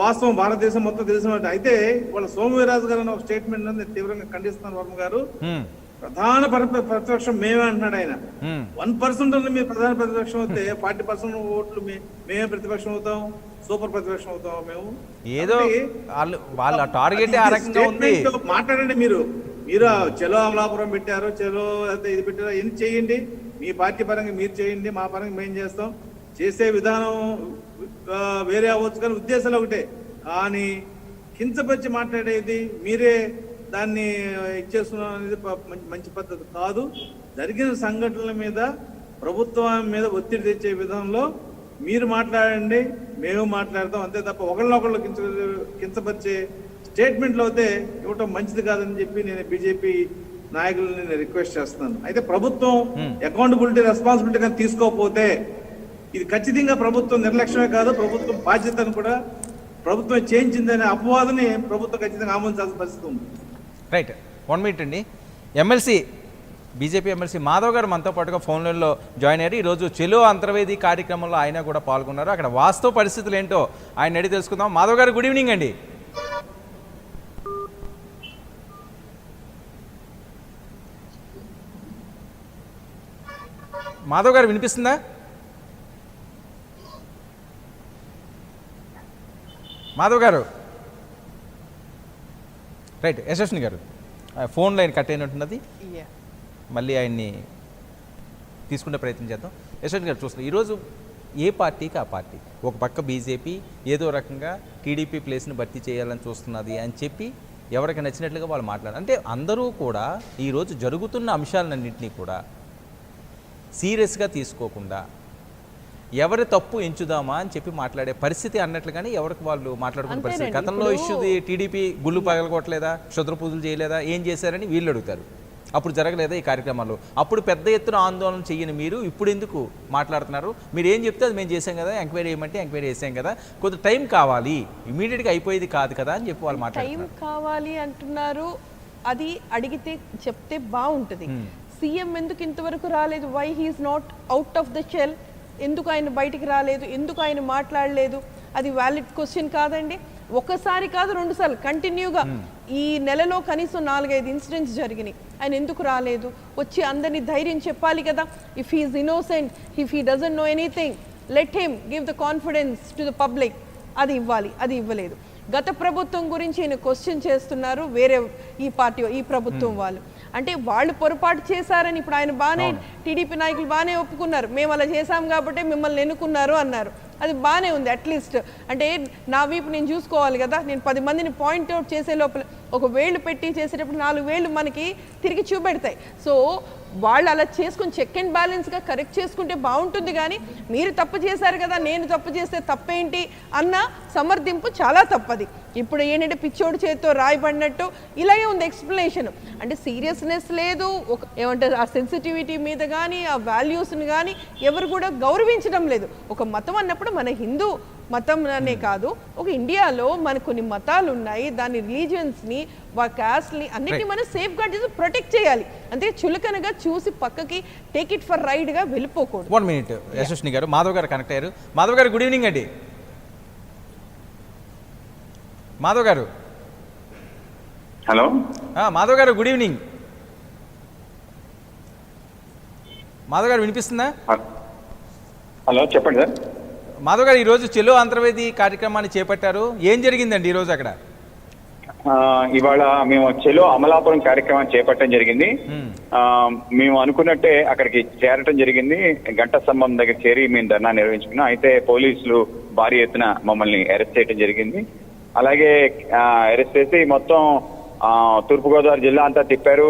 వాస్తవం, భారతదేశం మొత్తం తెలిసిన. అయితే వాళ్ళ సోమవీరాజు గారు అనే ఒక స్టేట్మెంట్ నేను తీవ్రంగా ఖండిస్తున్నాను వర్మ గారు. ప్రధాన ప్రతిపక్షం మేమే అంటున్నాడు ఆయన. 1% ఉంది మీరు ప్రధాన ప్రతిపక్షం అవుతే 40% ఓట్లు మేమే ప్రతిపక్షం అవుతాం, సూపర్ ప్రతిపక్షం అవుతాం మేము. ఏదో వాళ్ళ టార్గెట్ ఆ రకంగా ఉంది. మాట్లాడండి మీరు చలో అమలాపురం పెట్టారు, చలో అయితే ఇది పెట్టారు, ఎన్ని చేయండి, మీ పార్టీ పరంగా మీరు చేయండి, మా పరంగా మేము చేస్తాం. చేసే విధానం వేరే అవ్వచ్చు కానీ ఉద్దేశాలు ఒకటే. కానీ కించపరిచి మాట్లాడేది మీరే దాన్ని ఇచ్చేస్తున్నాం అనేది మంచి పద్ధతి కాదు. జరిగిన సంఘటనల మీద ప్రభుత్వం మీద ఒత్తిడి తెచ్చే విధంలో మీరు మాట్లాడండి, మేము మాట్లాడతాం, అంతే తప్ప ఒకళ్ళొకళ్ళు కించపరిచే స్టేట్మెంట్లు అయితే ఇవ్వటం మంచిది కాదని చెప్పి నేను బీజేపీ నాయకులను నేను రిక్వెస్ట్ చేస్తున్నాను. అయితే ప్రభుత్వం అకౌంటబిలిటీ రెస్పాన్సిబిలిటీ కానీ తీసుకోకపోతే ఇది ఖచ్చితంగా ప్రభుత్వం నిర్లక్ష్యమే కాదు, ప్రభుత్వం బాధ్యతను కూడా ప్రభుత్వం చేయించిందనే అపవాదని ప్రభుత్వం ఖచ్చితంగా ఆమోదించాల్సిన పరిస్థితి ఉంది. రైట్, 1 మినిట్ అండి. బీజేపీ ఎమ్మెల్సీ మాధవ్ గారు మనతో పాటుగా ఫోన్ లైన్లో జాయిన్ అయ్యారు. ఈరోజు చెలో అంతర్వేది కార్యక్రమంలో ఆయన కూడా పాల్గొన్నారు. అక్కడ వాస్తవ పరిస్థితులు ఏంటో ఆయన అడిగి తెలుసుకుందాం. మాధవ్ గారు, గుడ్ ఈవినింగ్ అండి. మాధవ్ గారు వినిపిస్తుందా? మాధవ్ గారు, రైట్. యశస్విని గారు, ఫోన్ లైన్ కట్ అయినట్టున్నది, మళ్ళీ ఆయన్ని తీసుకునే ప్రయత్నం చేద్దాం. యశస్విని గారు, చూస్తున్నారు ఈరోజు ఏ పార్టీకి ఆ పార్టీ, ఒక పక్క బీజేపీ ఏదో రకంగా టీడీపీ ప్లేస్ని భర్తీ చేయాలని చూస్తున్నది అని చెప్పి ఎవరికి నచ్చినట్లుగా వాళ్ళు మాట్లాడారు. అంటే అందరూ కూడా ఈరోజు జరుగుతున్న అంశాలన్నింటినీ కూడా సీరియస్గా తీసుకోకుండా ఎవరి తప్పు ఎంచుదామా అని చెప్పి మాట్లాడే పరిస్థితి అన్నట్లుగానే ఎవరికి వాళ్ళు మాట్లాడుకునే పరిస్థితి. గతంలో ఇష్యూది టీడీపీ గుళ్ళు పగలగొట్టలేదా, క్షుద్ర పూజలు చేయలేదా, ఏం చేశారని వీళ్ళు అడుగుతారు. అప్పుడు జరగలేదా ఈ కార్యక్రమాలు? అప్పుడు పెద్ద ఎత్తున ఆందోళన చేయని మీరు ఇప్పుడు ఎందుకు మాట్లాడుతున్నారు? మీరు ఏం చెప్తే అది మేము చేసాం కదా, ఎంక్వైరీ చేయమంటే ఎంక్వైరీ చేసాం కదా, కొద్ది టైం కావాలి, ఇమీడియట్గా అయిపోయేది కాదు కదా అని చెప్పి వాళ్ళు మాట్లాడుతున్నారు. టైం కావాలి అంటున్నారు, అది అడిగితే చెప్తే బాగుంటుంది. సీఎం ఎందుకు ఇంతవరకు రాలేదు? Why he's not out of the shell? ఎందుకు ఆయన బయటికి రాలేదు? ఎందుకు ఆయన మాట్లాడలేదు? అది వ్యాలిడ్ క్వశ్చన్ కాదండి. ఒకసారి కాదు, 2 సార్లు కంటిన్యూగా ఈ నెలలో కనీసం 4-5 ఇన్సిడెంట్స్ జరిగినాయి. ఆయన ఎందుకు రాలేదు? వచ్చి అందరినీ ధైర్యం చెప్పాలి కదా. If he's innocent, if he doesn't know anything, let him give the confidence to the public. అది ఇవ్వాలి, అది ఇవ్వలేదు. గత ప్రభుత్వం గురించి ఆయన క్వశ్చన్ చేస్తున్నారు వేరే ఈ పార్టీ, ఈ ప్రభుత్వం వాళ్ళు. అంటే వాళ్ళు పొరపాటు చేశారని ఇప్పుడు ఆయన బాగానే, టీడీపీ నాయకులు బాగానే ఒప్పుకున్నారు, మేము అలా చేశాం కాబట్టి మిమ్మల్ని ఎన్నుకున్నారు అన్నారు. అది బాగానే ఉంది. అట్లీస్ట్ అంటే నా వైపు నేను చూసుకోవాలి కదా. నేను 10 మందిని పాయింట్అవుట్ చేసే లోపల ఒక వేళ్ళు పెట్టి చేసేటప్పుడు 4 వేళ్ళు మనకి తిరిగి చూపెడతాయి. సో వాళ్ళు అలా చేసుకుని చెక్ అండ్ బ్యాలెన్స్గా కరెక్ట్ చేసుకుంటే బాగుంటుంది. కానీ మీరు తప్పు చేశారు కదా, నేను తప్పు చేస్తే తప్పేంటి అన్న సమర్థింపు చాలా తప్పది. ఇప్పుడు ఏంటంటే పిచ్చోడు చేతితో రాయబడినట్టు ఇలాగే ఉంది ఎక్స్ప్లెనేషన్. అంటే సీరియస్నెస్ లేదు, ఒక ఏమంటారు ఆ సెన్సిటివిటీ మీద కానీ ఆ వాల్యూస్ని కానీ ఎవరు కూడా గౌరవించడం లేదు. ఒక మతం అన్నప్పుడు మన హిందూ మతం అనే కాదు, ఒక ఇండియాలో మనకు కొన్ని మతాలు ఉన్నాయి, దాని రిలీజియన్స్ని, కాస్ట్ని అన్నిటిని మనం సేఫ్ గార్డ్ చేసి ప్రొటెక్ట్ చేయాలి. అంతే చులకనగా చూసి పక్కకి టేక్ ఇట్ ఫర్ రైడ్గా వెళ్ళిపోకూడదు. 1 మినిట్ యశస్విని గారు, మాధవ్ గారు కనెక్ట్ అయ్యారు. మాధవ్ గారు, గుడ్ ఈవినింగ్ అండి. మాధవ్ గారు, హలో. మాధవ్ గారు, గుడ్ ఈవినింగ్. మాధవ్ గారు వినిపిస్తుందా? హలో, చెప్పండి సార్. మాధవ్ గారు, ఈరోజు చెలో అంతర్వేది కార్యక్రమాన్ని చేపట్టారు. ఏం జరిగిందండి ఈరోజు అక్కడ? ఇవాళ మేము చెలో అమలాపురం కార్యక్రమాన్ని చేపట్టడం జరిగింది. మేము అనుకున్నట్టే అక్కడికి చేరటం జరిగింది. గంట స్తంభం దగ్గర చేరి మేము ధర్నా నిర్వహించుకున్నాం. అయితే పోలీసులు భారీ ఎత్తున మమ్మల్ని అరెస్ట్ చేయడం జరిగింది. అలాగే అరెస్ట్ చేసి మొత్తం తూర్పుగోదావరి జిల్లా అంతా తిప్పారు.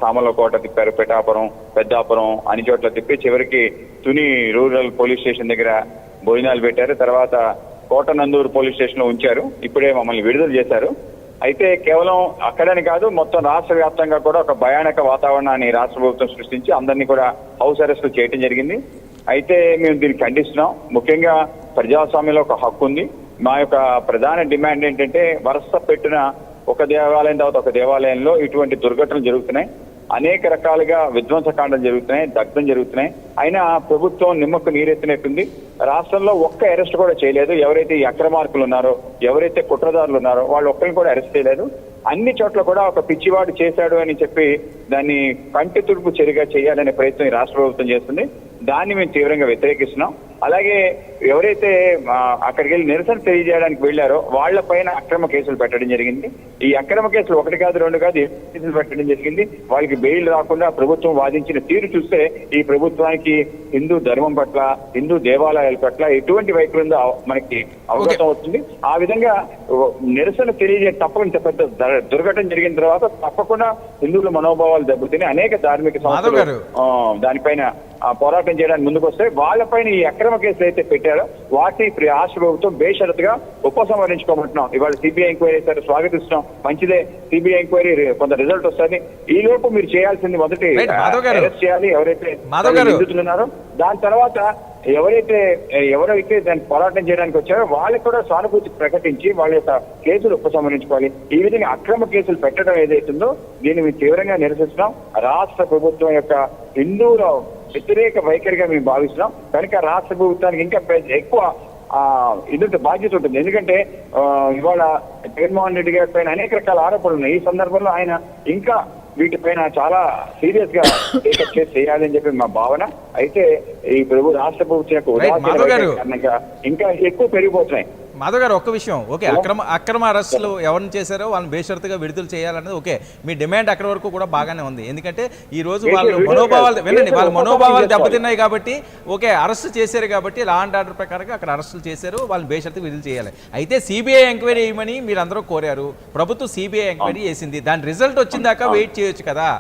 సామలకోట తిప్పారు, పిఠాపురం, పెద్దాపురం అన్ని చోట్ల తిప్పి చివరికి తుని రూరల్ పోలీస్ స్టేషన్ దగ్గర భోజనాలు పెట్టారు. తర్వాత కోటనందూరు పోలీస్ స్టేషన్ లో ఉంచారు. ఇప్పుడే మమ్మల్ని విడుదల చేశారు. అయితే కేవలం అక్కడని కాదు, మొత్తం రాష్ట్ర వ్యాప్తంగా కూడా ఒక భయానక వాతావరణాన్ని రాష్ట్ర ప్రభుత్వం సృష్టించి అందరినీ కూడా హౌస్ అరెస్టులు చేయడం జరిగింది. అయితే మేము దీన్ని ఖండిస్తున్నాం. ముఖ్యంగా ప్రజాస్వామ్యంలో ఒక హక్కు ఉంది. మా యొక్క ప్రధాన డిమాండ్ ఏంటంటే, వరుస పెట్టిన ఒక దేవాలయం తర్వాత ఒక దేవాలయంలో ఇటువంటి దుర్ఘటనలు జరుగుతున్నాయి. అనేక రకాలుగా విధ్వంసకాండం జరుగుతున్నాయి, దగ్ధం జరుగుతున్నాయి. అయినా ప్రభుత్వం నిమ్మకు నీరెత్తినట్టుంది. రాష్ట్రంలో ఒక్క అరెస్ట్ కూడా చేయలేదు. ఎవరైతే ఈ అక్రమార్కులు ఉన్నారో, ఎవరైతే కుట్రదారులు ఉన్నారో వాళ్ళు ఒక్కరిని కూడా అరెస్ట్ చేయలేదు. అన్ని చోట్ల కూడా ఒక పిచ్చివాడు చేశాడు అని చెప్పి దాన్ని కంటి తుడుపు చర్యగా చేయాలనే ప్రయత్నం ఈ రాష్ట్ర ప్రభుత్వం చేస్తుంది. దాన్ని మేము తీవ్రంగా వ్యతిరేకిస్తున్నాం. అలాగే ఎవరైతే అక్కడికి వెళ్ళి నిరసన తెలియజేయడానికి వెళ్ళారో వాళ్ళ పైన అక్రమ కేసులు పెట్టడం జరిగింది. ఈ అక్రమ కేసులు 1 కాదు 2 కాదు కేసులు పెట్టడం జరిగింది. వాళ్ళకి బెయిల్ రాకుండా ప్రభుత్వం వాదించిన తీరు చూస్తే ఈ ప్రభుత్వానికి హిందూ ధర్మం పట్ల, హిందూ దేవాలయాల పట్ల ఎటువంటి వైఖరి ఉందో మనకి అవగతం అవుతుంది. ఆ విధంగా నిరసన తప్పకుండా పెద్ద దుర్ఘటన జరిగిన తర్వాత తప్పకుండా హిందువుల మనోభావాలు దెబ్బతిని అనేక ధార్మిక సంస్థలు దానిపైన పోరాటం చేయడానికి ముందుకు వస్తే వాళ్ళపైన ఈ అక్రమ కేసులు అయితే పెట్టారో వాటిని రాష్ట్ర ప్రభుత్వం బేషరతుగా ఉపసంహరించుకోమంటున్నాం. ఇవాళ సిబిఐ ఎంక్వైరీ సార్ స్వాగతిస్తున్నాం, మంచిదే. సిబిఐ ఎంక్వైరీ కొంత రిజల్ట్ వస్తుంది. ఈ లోపు మీరు చేయాల్సింది మొదటి అరెస్ట్ చేయాలి ఎవరైతే నిందితులున్నారో. దాని తర్వాత ఎవరైతే దాన్ని పోరాటం చేయడానికి వచ్చారో వాళ్ళకి కూడా సానుభూతి ప్రకటించి వాళ్ళ యొక్క కేసులు ఉపసంహరించుకోవాలి. ఈ విధంగా అక్రమ కేసులు పెట్టడం ఏదైతుందో దీన్ని మేము తీవ్రంగా నిరసిస్తున్నాం. రాష్ట్ర ప్రభుత్వం యొక్క హిందువుల వ్యతిరేక వైఖరిగా మేము భావిస్తున్నాం. కనుక రాష్ట్ర ప్రభుత్వానికి ఇంకా ఎక్కువ ఇదంతా బాధ్యత ఉంటుంది. ఎందుకంటే ఇవాళ జగన్మోహన్ రెడ్డి గారి పైన అనేక రకాల ఆరోపణలు ఉన్నాయి. ఈ సందర్భంలో ఆయన ఇంకా వీటిపైన చాలా సీరియస్ గా టేకప్ చేయాలని చెప్పి మా భావన. అయితే ఈ రాష్ట్ర ప్రభుత్వం యొక్క ఉదాహరణ ఇంకా ఎక్కువ పెరిగిపోతున్నాయి. మాధవ్ గారు ఒక్క విషయం, ఓకే, అక్రమ అరెస్టులు ఎవరిని చేశారో వాళ్ళని బేషరతుగా విడుదల చేయాలనేది ఓకే, మీ డిమాండ్ అక్కడ వరకు కూడా బాగానే ఉంది. ఎందుకంటే ఈ రోజు వాళ్ళ మనోభావాలు దెబ్బతిన్నాయి కాబట్టి ఓకే, అరెస్ట్ చేశారు కాబట్టి లా అండ్ ఆర్డర్ ప్రకారంగా అక్కడ అరెస్టులు చేశారు, వాళ్ళని బేషరతుగా విడుదల చేయాలి. అయితే సిబిఐ ఎంక్వైరీ చేయమని మీరు అందరూ కోరారు, ప్రభుత్వం సిబిఐ ఎంక్వైరీ చేసింది, దాని రిజల్ట్ వచ్చిందాకా వెయిట్ చేయొచ్చు కదా.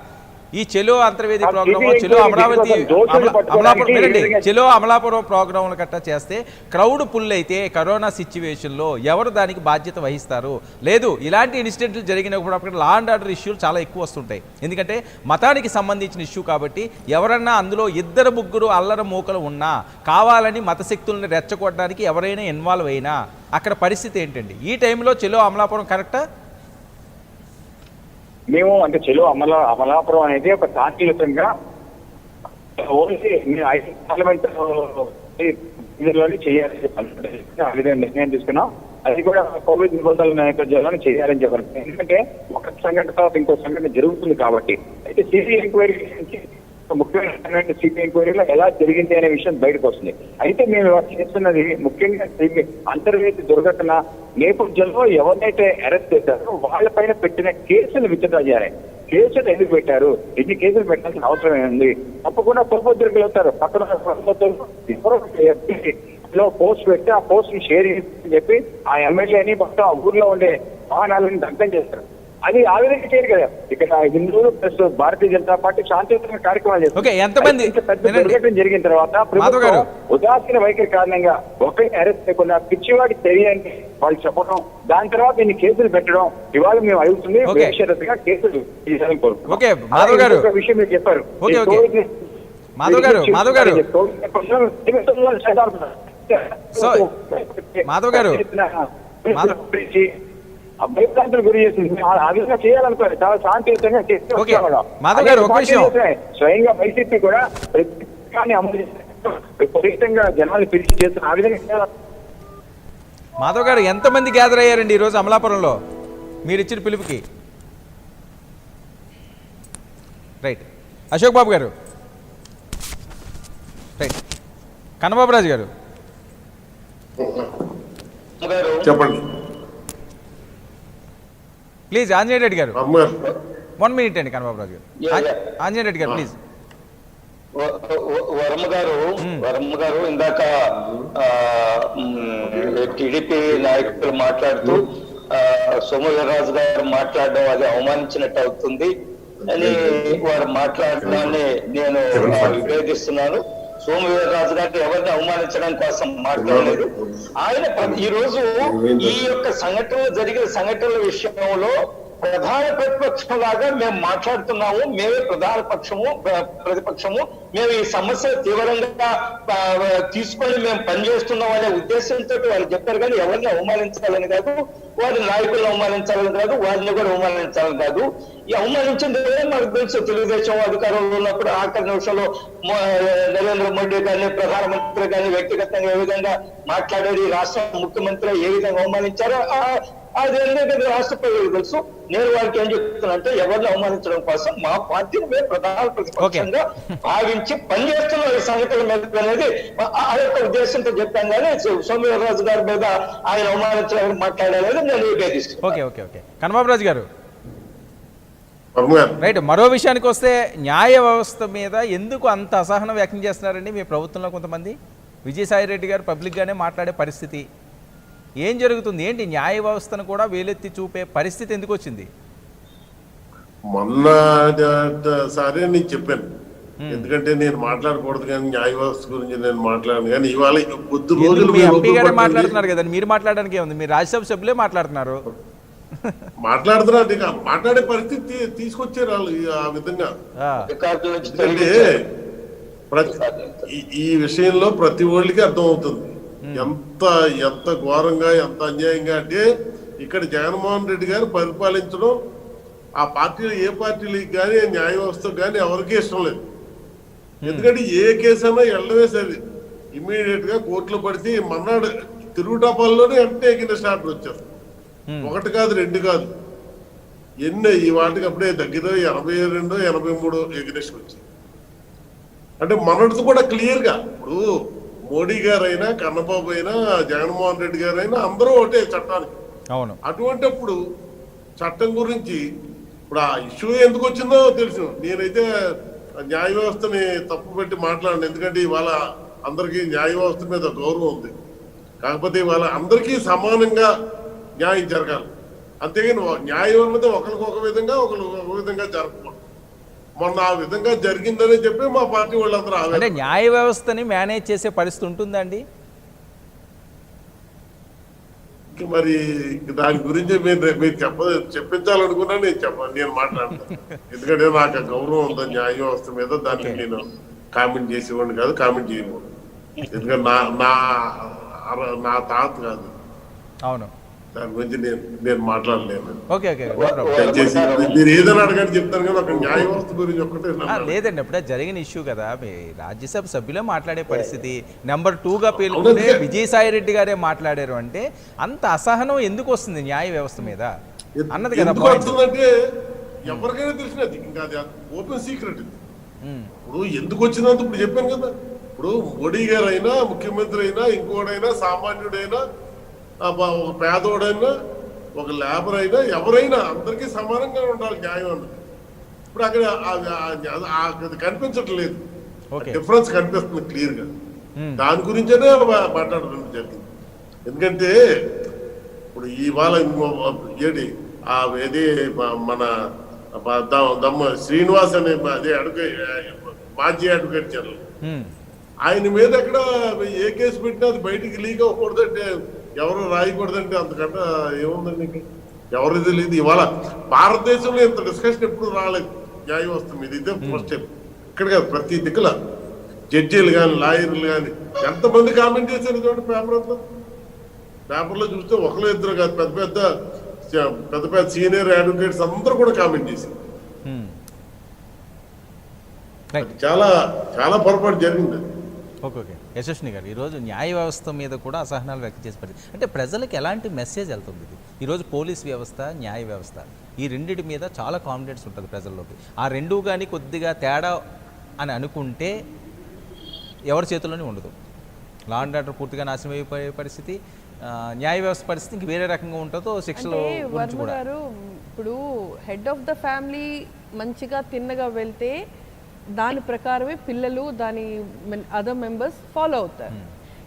ఈ చెలో అంతర్వేది ప్రోగ్రామ్, చెలో అమరావతి, చెలో అమలాపురం ప్రోగ్రాంలు గట్టా చేస్తే క్రౌడ్ పుల్ అయితే కరోనా సిచ్యువేషన్లో ఎవరు దానికి బాధ్యత వహిస్తారు? లేదు, ఇలాంటి ఇన్సిడెంట్లు జరిగినప్పుడు అక్కడ లా అండ్ ఆర్డర్ ఇష్యూలు చాలా ఎక్కువ వస్తుంటాయి. ఎందుకంటే మతానికి సంబంధించిన ఇష్యూ కాబట్టి ఎవరన్నా అందులో 2-3 అల్లర మూకలు ఉన్నా కావాలని మతశక్తుల్ని రెచ్చగొట్టడానికి ఎవరైనా ఇన్వాల్వ్ అయినా అక్కడ పరిస్థితి ఏంటండి? ఈ టైంలో చెలో అమలాపురం కరెక్టా? మేము అంటే చెలో అమలాపురం అనేది ఒక తాత్కాలికంగా ఓన్లీ పార్లమెంట్ చేయాలని చెప్పాలి, నిర్ణయం తీసుకున్నాం. అది కూడా కోవిడ్ నిబంధనల నేపథ్యంలో చేయాలని చెప్పారు. ఎందుకంటే ఒక సంఘటన తర్వాత ఇంకో సంఘటన జరుగుతుంది కాబట్టి. అయితే సిబిఐ ఎంక్వైరీ ముఖ్యమైన సిబిఐ ఎంక్వైరీలో ఎలా జరిగింది అనే విషయం బయటకు వస్తుంది. అయితే మేము చేస్తున్నది ముఖ్యంగా అంతర్వేది దుర్ఘటన నేపథ్యంలో ఎవరినైతే అరెస్ట్ చేశారో వాళ్ళపైన పెట్టిన కేసులు విత్డ్రా చేయాలి. కేసులు ఎందుకు పెట్టారు, ఎన్ని కేసులు పెట్టాల్సిన అవసరం ఏముంది? తప్పకుండా ప్రభుత్వం అవుతారు. పక్కన లో పోస్ట్ పెట్టి ఆ పోస్ట్ ని షేర్ చేసి చెప్పి ఆ ఎమ్మెల్యేని మొత్తం ఆ ఊర్లో ఉండే వాహనాలను దగ్ధం చేస్తారు. అది ఆ విధంగా చేయరు కదా. ఇక్కడ హిందువులు ప్లస్ భారతీయ జనతా పార్టీ శాంతియుతంగా కార్యక్రమాలు చేస్తారు. జరిగిన తర్వాత ప్రభుత్వం ఉదాసీన వైఖరి కారణంగా ఒకరిని అరెస్ట్ చేయకుండా పిచ్చివాడికి తెలియని వాళ్ళు చెప్పడం, దాని తర్వాత ఇన్ని కేసులు పెట్టడం ఇవాళ మేము అడుగుతుంది బేషరతుగా కేసులు తీయాలని కోరుకుంటున్నాం. విషయం మీరు చెప్పారు. భయభ్రాంతులు గురి చేసింది. ఆ విధంగా చేయాలనుకోవాలి, చాలా శాంతియుతంగా స్వయంగా వైసీపీ కూడా అమలు విపరీతంగా జనాలు పిలిచి చేస్తున్న ఆ విధంగా చేయాలి. మాధవ్ గారు, ఎంతమంది గ్యాదర్ అయ్యారండి ఈరోజు అమలాపురంలో మీరు ఇచ్చిన పిలుపుకి? రైట్, అశోక్ బాబు గారు, రైట్, కన్నబాబురాజు గారు చెప్పండి ప్లీజ్. ఆంజనేయ రెడ్డి గారు 1 minute అండి. కన్నబాబురాజు గారు, ఆంజనేయ రెడ్డి గారు ప్లీజ్. వర్మ గారు ఇందాక టీడీపీ నాయకులు మాట్లాడుతూ సోమవీర్రాజు గారు మాట్లాడడం అది అవమానించినట్టు అవుతుంది అని వారు మాట్లాడడాన్ని నేను విభేదిస్తున్నాను. సోమవీర్రాజు గారిని ఎవరిని అవమానించడం కోసం మాట్లాడలేదు. ఆయన ఈ రోజు ఈ యొక్క సంఘటనలు జరిగిన సంఘటనల విషయంలో ప్రధాన ప్రతిపక్షం లాగా మేము మాట్లాడుతున్నాము. మేమే ప్రధాన ప్రతిపక్షము, మేము ఈ సమస్య తీవ్రంగా తీసుకొని మేము పనిచేస్తున్నాం అనే ఉద్దేశంతో వాళ్ళు చెప్పారు. కానీ ఎవరిని అవమానించాలని కాదు, వారి నాయకులను అవమానించాలని కాదు, వారిని కూడా అవమానించాలని కాదు. ఈ అవమానించింది మనకు తెలుసు. తెలుగుదేశం అధికారంలో ఉన్నప్పుడు ఆఖరి నిమిషంలో నరేంద్ర మోడీ గారిని, ప్రధానమంత్రి గారిని వ్యక్తిగతంగా ఏ విధంగా మాట్లాడారు, ఈ రాష్ట్ర ముఖ్యమంత్రి ఏ విధంగా అవమానించారో అది ఎందుకంటే రాష్ట్ర ప్రజలకు తెలుసు. నేను వారికి ఏం చెప్తున్నానంటే ఎవరిని అవమానించడం కోసం మా పార్టీని మేము ప్రధాన ప్రతిపక్షంగా భావించి పనిచేస్తున్న ఈ సంఘటనల మీద అనేది ఆ యొక్క ఉద్దేశంతో చెప్పాను. కానీ సోమవీర్రాజు గారి మీద ఆయన అవమానించడానికి మాట్లాడాలని నేను విభేదిస్తున్నాను. ఓకే ఓకే ఓకే కన్నబాబురాజు గారు రైట్. మరో విషయానికి వస్తే న్యాయ వ్యవస్థ మీద ఎందుకు అంత అసహనం వ్యక్తం చేస్తున్నారండి మీ ప్రభుత్వంలో కొంతమంది? విజయసాయి రెడ్డి గారు పబ్లిక్గానే మాట్లాడే పరిస్థితి ఏం జరుగుతుంది? ఏంటి న్యాయ వ్యవస్థను కూడా వేలెత్తి చూపే పరిస్థితి ఎందుకు వచ్చింది? మొన్న సరే నేను చెప్పాను, ఎందుకంటే నేను మాట్లాడకూడదు కానీ న్యాయ వ్యవస్థ గురించి నేను మాట్లాడాను. కానీ ఇవాళ కొద్ది రోజులు మీ ఎంపీ గారే మాట్లాడుతున్నారు కదండి, మీరు మాట్లాడడానికి ఏముంది? మీరు రాజ్యసభ సభ్యులే మాట్లాడుతున్నారు. మాట్లాడుతున్నారు ఇక మాట్లాడే పరిస్థితి తీసుకొచ్చారు వాళ్ళు ఆ విధంగా. ఎందుకంటే ఈ విషయంలో ప్రతి ఒళ్ళకి అర్థం అవుతుంది ఎంత ఘోరంగా ఎంత అన్యాయంగా. అంటే ఇక్కడ జగన్మోహన్ రెడ్డి గారు పరిపాలించడం ఆ పార్టీలో ఏ పార్టీలకు కానీ న్యాయ వ్యవస్థకు కానీ ఎవరికీ ఇష్టం లేదు. ఎందుకంటే ఏ కేసు అయినా వెళ్ళవే సరే ఇమ్మీడియట్ గా కోర్టులో పడితే మన్నాడు తిరుగుటాపాల్లోనే వెంటనే ఎగ్నెస్ట్ ఆర్డర్ వచ్చేస్తారు. ఒకటి కాదు రెండు కాదు ఎన్ని ఈ వాటికి అప్పుడే దగ్గర 82 83 ఎగ్నెస్ట్ వచ్చాయి. అంటే మనది కూడా క్లియర్ గా ఇప్పుడు మోడీ గారైనా కన్నబాబు అయినా జగన్మోహన్ రెడ్డి గారైనా అందరూ ఒకటే చట్టానికి. అవును. అటువంటిప్పుడు చట్టం గురించి ఇప్పుడు ఆ ఇష్యూ ఎందుకు వచ్చిందో తెలుసు. నేనైతే న్యాయ వ్యవస్థని తప్పు పెట్టి మాట్లాడను, ఎందుకంటే ఇవాళ అందరికీ న్యాయ వ్యవస్థ మీద గౌరవం ఉంది. కాకపోతే ఇవాళ అందరికీ సమానంగా న్యాయం జరగాలి, అంతేగాని న్యాయం అన్నది ఒకరికి ఒక విధంగా ఒకరికి ఒక విధంగా జరగకూడదు. మొన్న ఆ విధంగా జరిగిందని చెప్పి మా పార్టీ వాళ్ళందరూ అంటే న్యాయ వ్యవస్థని మేనేజ్ చేసే పరిస్థితి ఉంటుందండి. మరి దాని గురించి మీరు చెప్పించాలనుకున్నా నేను మాట్లాడతాను, ఎందుకంటే నాకు గౌరవం ఉంది న్యాయ వ్యవస్థ మీద. దానికి నేను కామెంట్ చేసేవాడిని కాదు, కామెంట్ చేయకూడదు, ఎందుకంటే నా తాత కాదు. అవును, దాని గురించి నేను మాట్లాడలేను. ఓకే ఓకే మీరు ఏదైనా అడగని చెప్తాను కదా, అక్కడ న్యాయ వ్యవస్థ గురించి ఒక్కటే లేదండి. అప్పుడే జరిగిన ఇష్యూ కదా, రాజ్యసభ సభ్యులే మాట్లాడే పరిస్థితి. నెంబర్ 2గా పేర్కొంటే విజయసాయి రెడ్డి గారే మాట్లాడారు అంటే అంత అసహనం ఎందుకు వస్తుంది న్యాయ వ్యవస్థ మీద అన్నది కదా. వస్తుందంటే ఎవరికైనా తెలిసినది, ఇంకా అది ఓపెన్ సీక్రెట్. ఇప్పుడు ఎందుకు వచ్చినంత ఇప్పుడు చెప్పాను కదా. ఇప్పుడు మోడీ గారు అయినా ముఖ్యమంత్రి అయినా ఇంకోడైనా సామాన్యుడైనా ఒక పేదోడైనా ఒక లేబర్ అయినా ఎవరైనా అందరికీ సమానంగా ఉండాలి న్యాయం అన్నది. ఇప్పుడు అక్కడ కనిపించట్లేదు, డిఫరెన్స్ కనిపిస్తుంది క్లియర్ గా. దాని గురించేనే మాట్లాడడం జరిగింది. ఎందుకంటే ఇప్పుడు ఇవాళ ఏది ఏది మన శ్రీనివాస్ అనే అదే మాజీ అడ్వకేట్ జనరల్, ఆయన మీద ఎక్కడ ఏ కేసు పెట్టినా అది బయటికి లీక్ అవ్వకూడదంటే ఎవరు రాయకూడదంటే అంతకంటే ఏముందండి, ఎవరు తెలియదు. ఇవాళ భారతదేశంలో ఇంత డిస్కషన్ ఎప్పుడు రాలేదు న్యాయ వ్యవస్థ మీద, ఇదే ఫస్ట్ టైం. ఇక్కడ కాదు, ప్రతి దిక్కుల జడ్జీలు కానీ లాయర్లు కానీ ఎంతమంది కామెంట్ చేశారు చూడండి. పేపర్లో చూస్తే ఒకరు ఇద్దరు కాదు, పెద్ద పెద్ద సీనియర్ అడ్వకేట్స్ అందరూ కూడా కామెంట్ చేశారు. చాలా చాలా పొరపాటు జరిగింది. ఓకే ఓకే యశస్విని గారు, ఈరోజు న్యాయ వ్యవస్థ మీద కూడా అసహనాలు వ్యక్తం చేసే పరిస్థితి అంటే ప్రజలకు ఎలాంటి మెసేజ్ వెళ్తుంది ఇది? ఈరోజు పోలీస్ వ్యవస్థ న్యాయ వ్యవస్థ ఈ రెండింటి మీద చాలా కాన్ఫిడెన్స్ ఉంటుంది ప్రజల్లోకి. ఆ రెండు కానీ కొద్దిగా తేడా అని అనుకుంటే ఎవరి చేతుల్లోనే ఉండదు. లా అండ్ ఆర్డర్ పూర్తిగా నాశనం అయిపోయే పరిస్థితి, న్యాయ వ్యవస్థ పరిస్థితి ఇంక వేరే రకంగా ఉంటుందో శిక్షలో గురించి కూడా. ఇప్పుడు హెడ్ ఆఫ్ ద ఫ్యామిలీ మంచిగా తిన్నగా వెళ్తే దాని ప్రకారమే పిల్లలు దాని అదర్ మెంబర్స్ ఫాలో అవుతారు.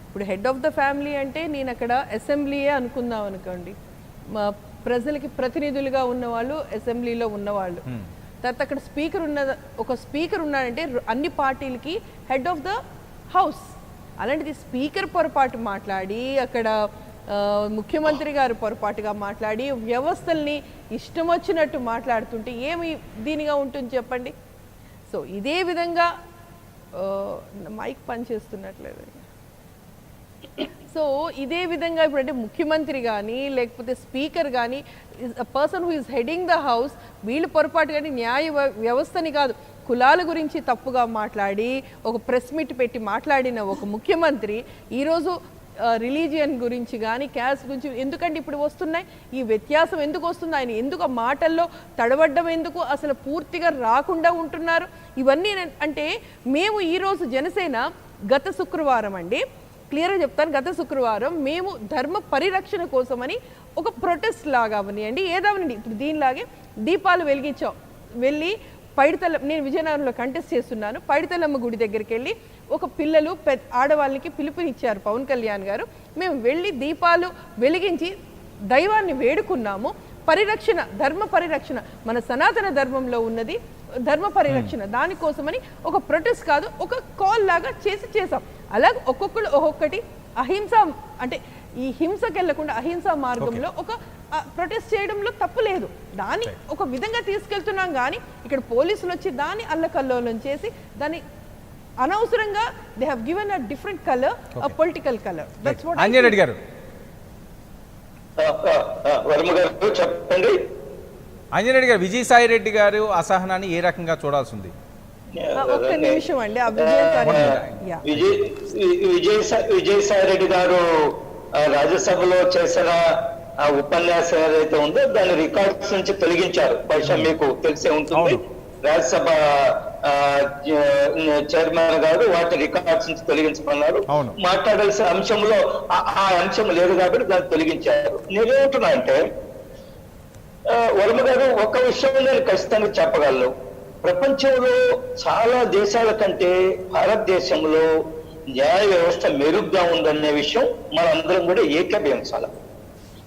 ఇప్పుడు హెడ్ ఆఫ్ ద ఫ్యామిలీ అంటే నేను అక్కడ అసెంబ్లీయే అనుకుందాం అనుకోండి, మా ప్రజలకి ప్రతినిధులుగా ఉన్నవాళ్ళు అసెంబ్లీలో ఉన్నవాళ్ళు. తర్వాత అక్కడ ఒక స్పీకర్ ఉన్నాడంటే అన్ని పార్టీలకి హెడ్ ఆఫ్ ద హౌస్. అలాంటిది స్పీకర్ పొరపాటు మాట్లాడి అక్కడ ముఖ్యమంత్రి గారు పొరపాటుగా మాట్లాడి వ్యవస్థల్ని ఇష్టం వచ్చినట్టు మాట్లాడుతుంటే ఏమి దీనిగా ఉంటుంది చెప్పండి. సో ఇదే విధంగా మైక్ పనిచేస్తున్నట్లేదు. సో ఇదే విధంగా ఇప్పుడు అంటే ముఖ్యమంత్రి కానీ లేకపోతే స్పీకర్ కానీ person who is heading the house వీళ్ళు పొరపాటు కానీ న్యాయ వ్యవస్థని కాదు కులాల గురించి తప్పుగా మాట్లాడి ఒక ప్రెస్ మీట్ పెట్టి మాట్లాడిన ఒక ముఖ్యమంత్రి ఈరోజు రిలీజియన్ గురించి కానీ క్యాస్ట్ గురించి ఎందుకంటే ఇప్పుడు వస్తున్నాయి, ఈ వ్యత్యాసం ఎందుకు వస్తుంది, ఆయన ఎందుకు ఆ మాటల్లో తడబడ్డం ఎందుకు, అసలు పూర్తిగా రాకుండా ఉంటున్నారు, ఇవన్నీ అంటే మేము ఈరోజు జనసేన గత శుక్రవారం అండి క్లియర్గా చెప్తాను, గత శుక్రవారం మేము ధర్మ పరిరక్షణ కోసమని ఒక ప్రొటెస్ట్ లాగా అవనియండి ఏదవనండి ఇప్పుడు దీనిలాగే దీపాలు వెలిగించాం, వెళ్ళి పైడితల్లమ్మ, నేను విజయనగరంలో కంటెస్ట్ చేస్తున్నాను, పైడితల్లమ్మ గుడి దగ్గరికి వెళ్ళి ఒక పిల్లలు ఆడవాళ్ళకి పిలుపునిచ్చారు పవన్ కళ్యాణ్ గారు, మేము వెళ్ళి దీపాలు వెలిగించి దైవాన్ని వేడుకున్నాము. పరిరక్షణ, ధర్మ పరిరక్షణ, మన సనాతన ధర్మంలో ఉన్నది ధర్మ పరిరక్షణ, దానికోసమని ఒక ప్రొటెస్ట్ కాదు ఒక కాల్ లాగా చేసాం. అలాగే ఒక్కొక్కరు ఒక్కొక్కటి అహింస అంటే ఈ హింసకి వెళ్లకుండా అహింసా మార్గంలో ఒక ప్రొటెస్ట్ చేయడంలో తప్పు లేదు, దాన్ని ఒక విధంగా తీసుకెళ్తున్నాం. కానీ ఇక్కడ పోలీసులు వచ్చి దాన్ని అల్లకల్లోలం చేసి దాన్ని అనవసరంగా they have given a different colour, a political colour. That's what Anjay Reddy garu. Varma గారు చెప్పండి. అంజయ్ రెడ్డి గారు, విజయసాయి రెడ్డి గారు అసహనాన్ని ఏ రకంగా చూడాల్సి ఉంది? ఒక్క నిమిషం అండి, విజయసాయి రెడ్డి గారు రాజ్యసభలో చేసిన ఆ ఉపన్యాసం ఏదైతే ఉందో దాని రికార్డ్స్ నుంచి తొలగించారు. బహుశా మీకు తెలిసే ఉంటుంది, రాజ్యసభ చైర్మన్ గారు వాటి రికార్డ్స్ నుంచి తొలగించమన్నారు. మాట్లాడాల్సిన అంశంలో ఆ అంశం లేదు కాబట్టి దాన్ని తొలగించారు. నేనేమంటున్నా అంటే వర్మ గారు ఒక విషయం నేను ఖచ్చితంగా చెప్పగలను, ప్రపంచంలో చాలా దేశాల కంటే భారతదేశంలో న్యాయ వ్యవస్థ మెరుగ్గా ఉందనే విషయం మనందరం కూడా ఏకీభవించాలి.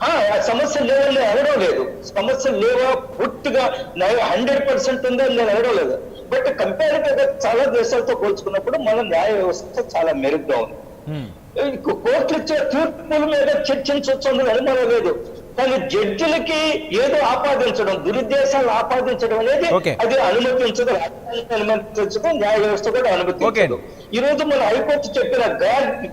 ఆ సమస్య లేవని అనడం లేదు, సమస్యలు లేవా పూర్తిగా 100% ఉందని నేను అనడం లేదు. బట్ కంపేరిటివ్ గా చాలా దేశాలతో పోల్చుకున్నప్పుడు మన న్యాయ వ్యవస్థ చాలా మెరుగ్గా ఉంది. కోర్టులు ఇచ్చే తీర్పుల మీద చర్చించవచ్చు అని అనుమానం లేదు, కానీ జడ్జిలకి ఏదో ఆపాదించడం, దురుద్దేశాలు ఆపాదించడం అనేది అది అనుమతించదు, న్యాయ వ్యవస్థ కూడా అనుమతించదు. ఈ రోజు మన హైకోర్టు చెప్పిన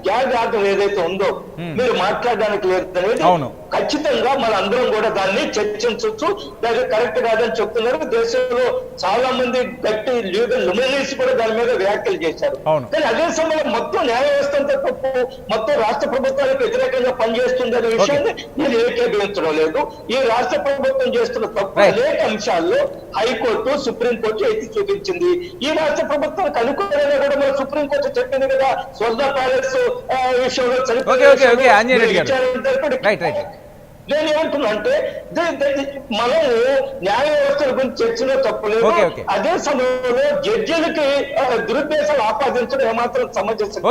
గ్యాగ్ ఆర్డర్ ఏదైతే ఉందో మీరు మాట్లాడడానికి లేదు అనేది ఖచ్చితంగా మన అందరం కూడా దాన్ని చర్చించవచ్చు. దాన్ని కరెక్ట్ కాదని చెప్తున్నారు. దేశంలో చాలా మంది గట్టి లీగల్ లుమినరీస్ కూడా దాని మీద వ్యాఖ్యలు చేశారు. కానీ అదే సమయంలో మొత్తం న్యాయ వ్యవస్థ అంతా తప్పు, మొత్తం రాష్ట్ర ప్రభుత్వానికి వ్యతిరేకంగా పనిచేస్తుందనే విషయాన్ని నేను ఏకీభవించడం లేదు. ఈ రాష్ట్ర ప్రభుత్వం చేస్తున్న తప్పు అనేక అంశాల్లో హైకోర్టు, సుప్రీంకోర్టు ఎత్తి చూపించింది. ఈ రాష్ట్ర ప్రభుత్వానికి అనుకూలంగా కూడా మన సుప్రీంకోర్టు చెప్పింది కదా, స్వర్ణ ప్యాలెస్ విషయంలో నేను ఏమంటున్నా అంటే మనం న్యాయ వ్యవస్థల గురించి చర్చలో తప్పులేదు. అదే సమయంలో జడ్జిలకి దురుద్దేశాలు ఆపాదించడం ఏమాత్రం సమంజసం